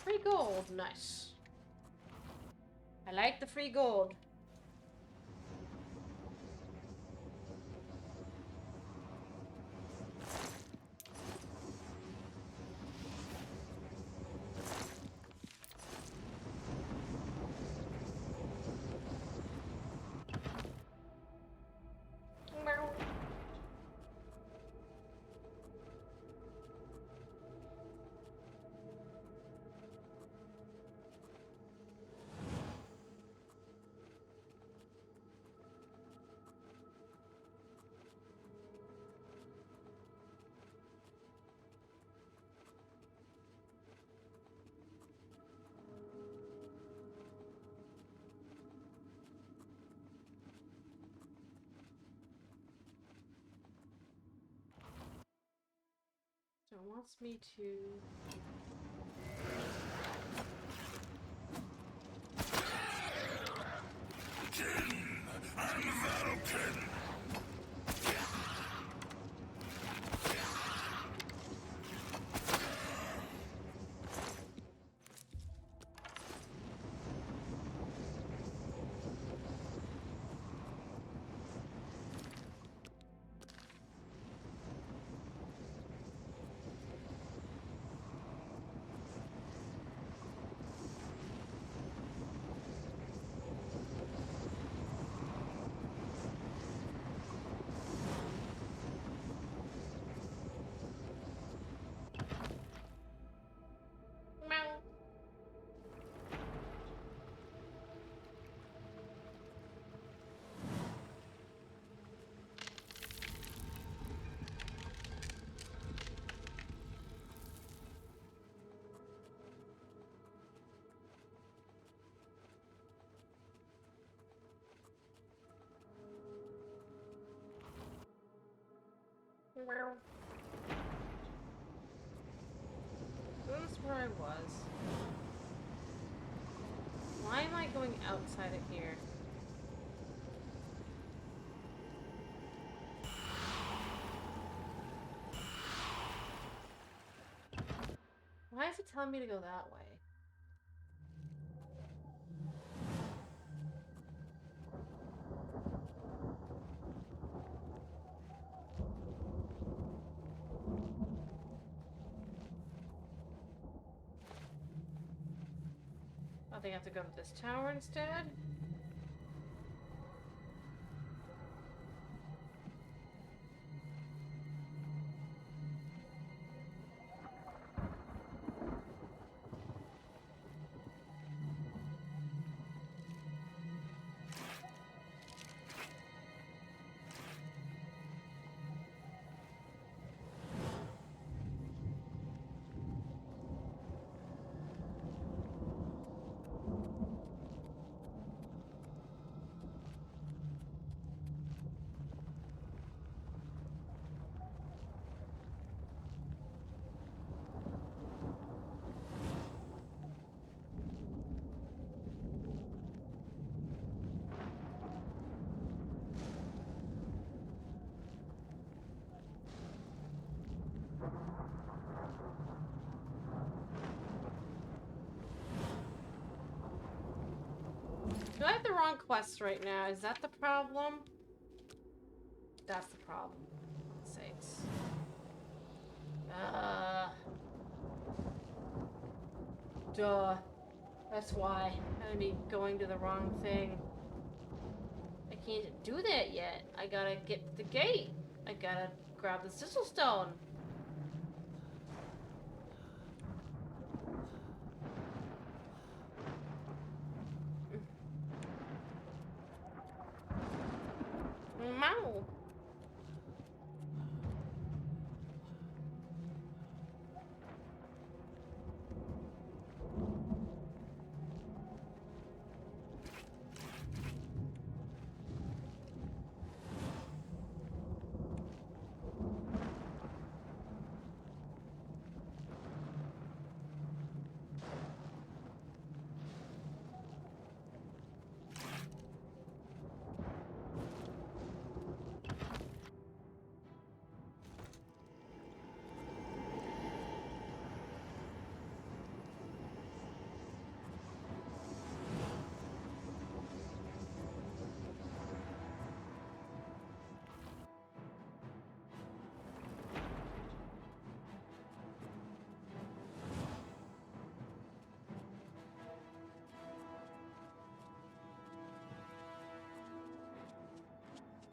Speaker 1: Free gold, nice. I like the free gold. So it wants me to...
Speaker 2: And Vulcan.
Speaker 1: That's where I was. Why am I going outside of here? Why is it telling me to go that way? I think I have to go to this tower instead. Do I have the wrong quest right now? Is that the problem? That's the problem. For sakes. Duh. That's why. I'm going to the wrong thing. I can't do that yet. I gotta get the gate. I gotta grab the sizzle stone. Mow.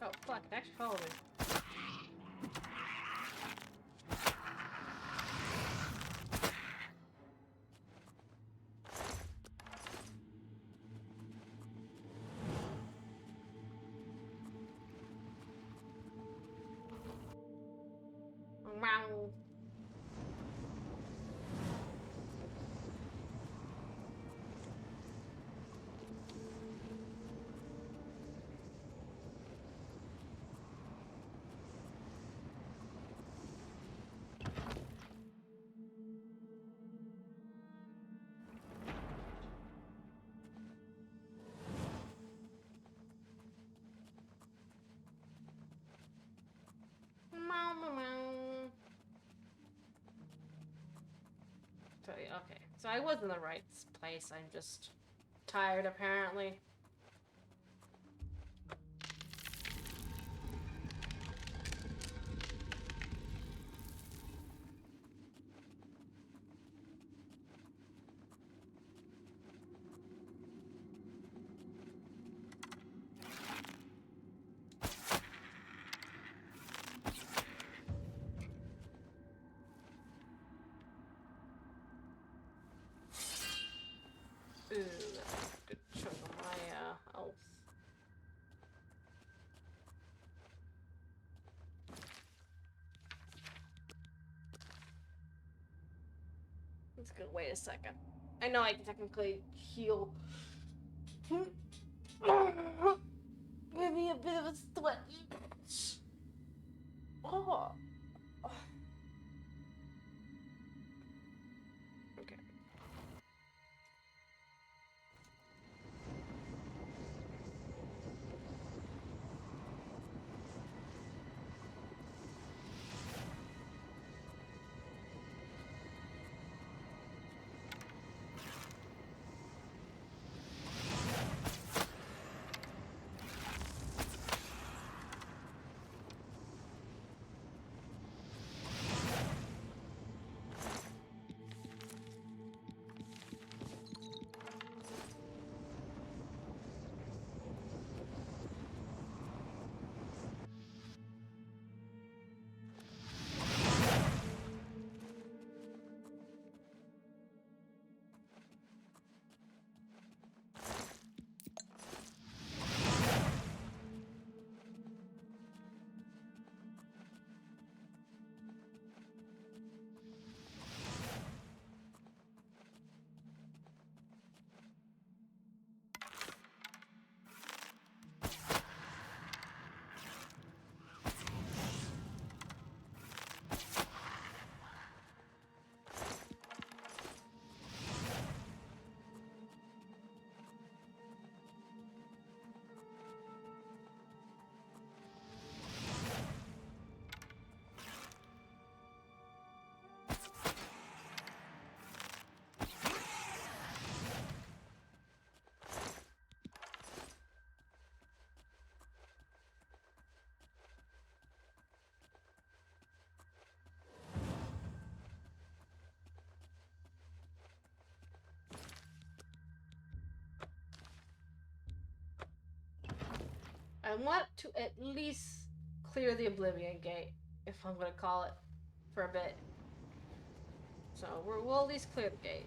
Speaker 1: Oh, fuck, it actually followed me. Wow. Okay, so I was in the right place. I'm just tired, apparently. Ooh, that's a good chunk of my health. Let's go. Wait a second. I know I can technically heal. Give me a bit of a sweat. Oh. Okay. want to at least clear the Oblivion gate, if I'm gonna call it, for a bit. So we'll at least clear the gate.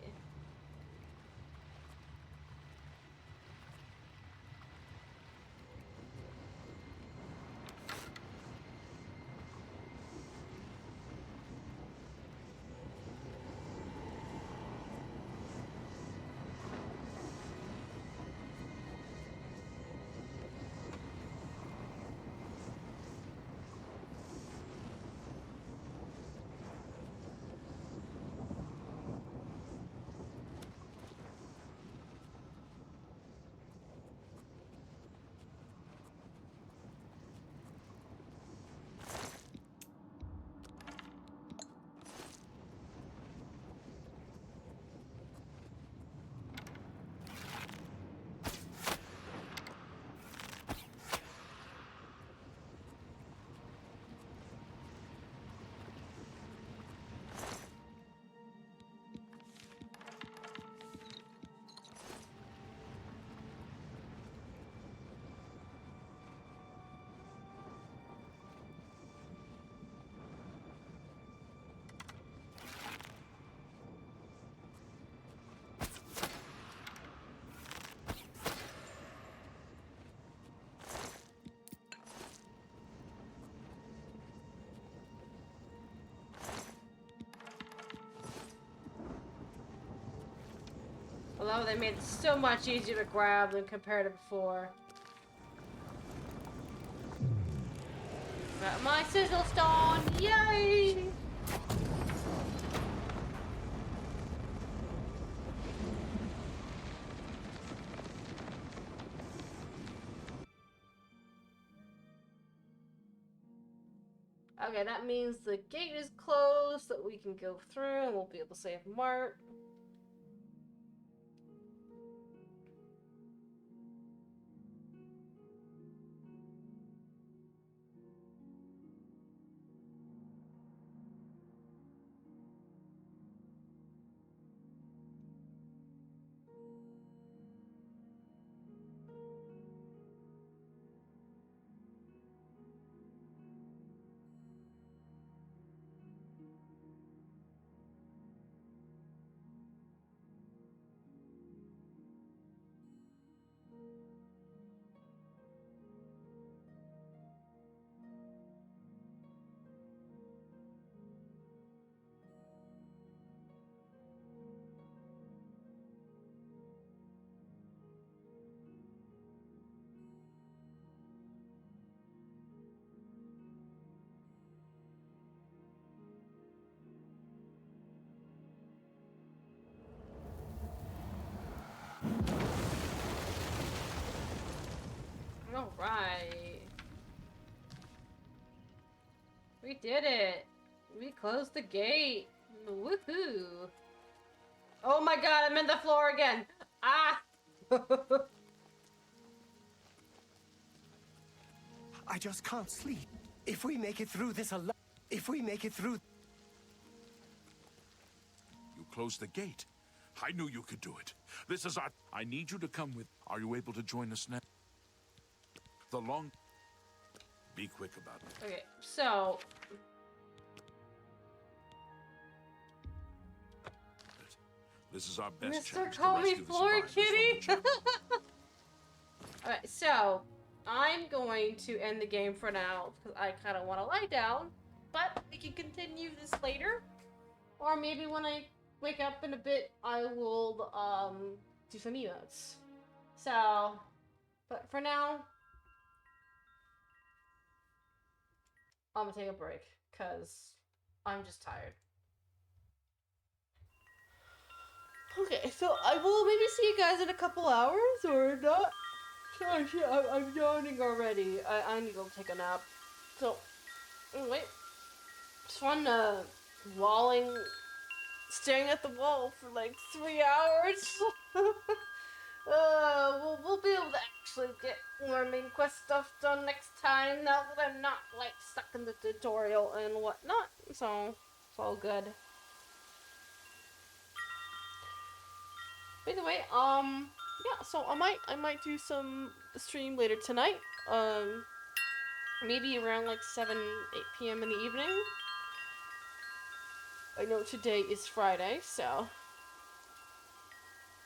Speaker 1: Although they made it so much easier to grab than compared to before. Got my sizzle stone! Yay! Okay, that means the gate is closed, so we can go through and we'll be able to save Mart. Alright. We did it. We closed the gate. Woohoo. Oh my god, I'm in the floor again. Ah!
Speaker 3: I just can't sleep. If we make it through this alive, if we make it through...
Speaker 7: You closed the gate. I knew you could do it. This is our... I need you to come with... Are you able to join us now? The long... Be quick about it.
Speaker 1: Okay, so...
Speaker 7: This is our best
Speaker 1: Mr.
Speaker 7: chance
Speaker 1: Call
Speaker 7: to
Speaker 1: me
Speaker 7: rescue the
Speaker 1: Floor
Speaker 7: survivors from the
Speaker 1: Kitty!
Speaker 7: jungle.
Speaker 1: Alright, so... I'm going to end the game for now, because I kind of want to lie down. But we can continue this later. Or maybe when I wake up in a bit, I will, do some emotes. So... But for now... I'm gonna take a break, because I'm just tired. Okay, so I will maybe see you guys in a couple hours, or not. Oh shit, I'm yawning already. I need to go take a nap. So, anyway, it's fun, walling, staring at the wall for like 3 hours. We'll be able to actually get more main quest stuff done next time, now that I'm not, like, stuck in the tutorial and whatnot. So, it's all good. But anyway, yeah, so I might do some stream later tonight. maybe around like 7, 8 p.m. in the evening. I know today is Friday, so.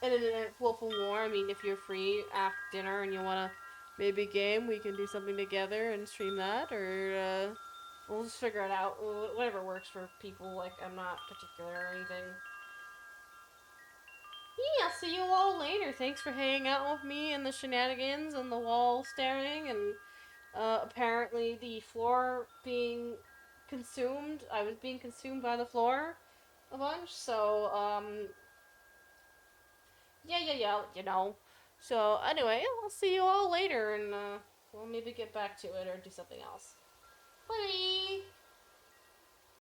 Speaker 1: And then at Wolf of War, I mean, if you're free after dinner and you want to maybe game, we can do something together and stream that, or we'll just figure it out. Whatever works for people. Like, I'm not particular or anything. Yeah, see you all later. Thanks for hanging out with me and the shenanigans and the wall staring and apparently the floor being consumed. I was being consumed by the floor a bunch, so yeah, you know. So anyway, I'll see you all later and we'll maybe get back to it or do something else. Bye!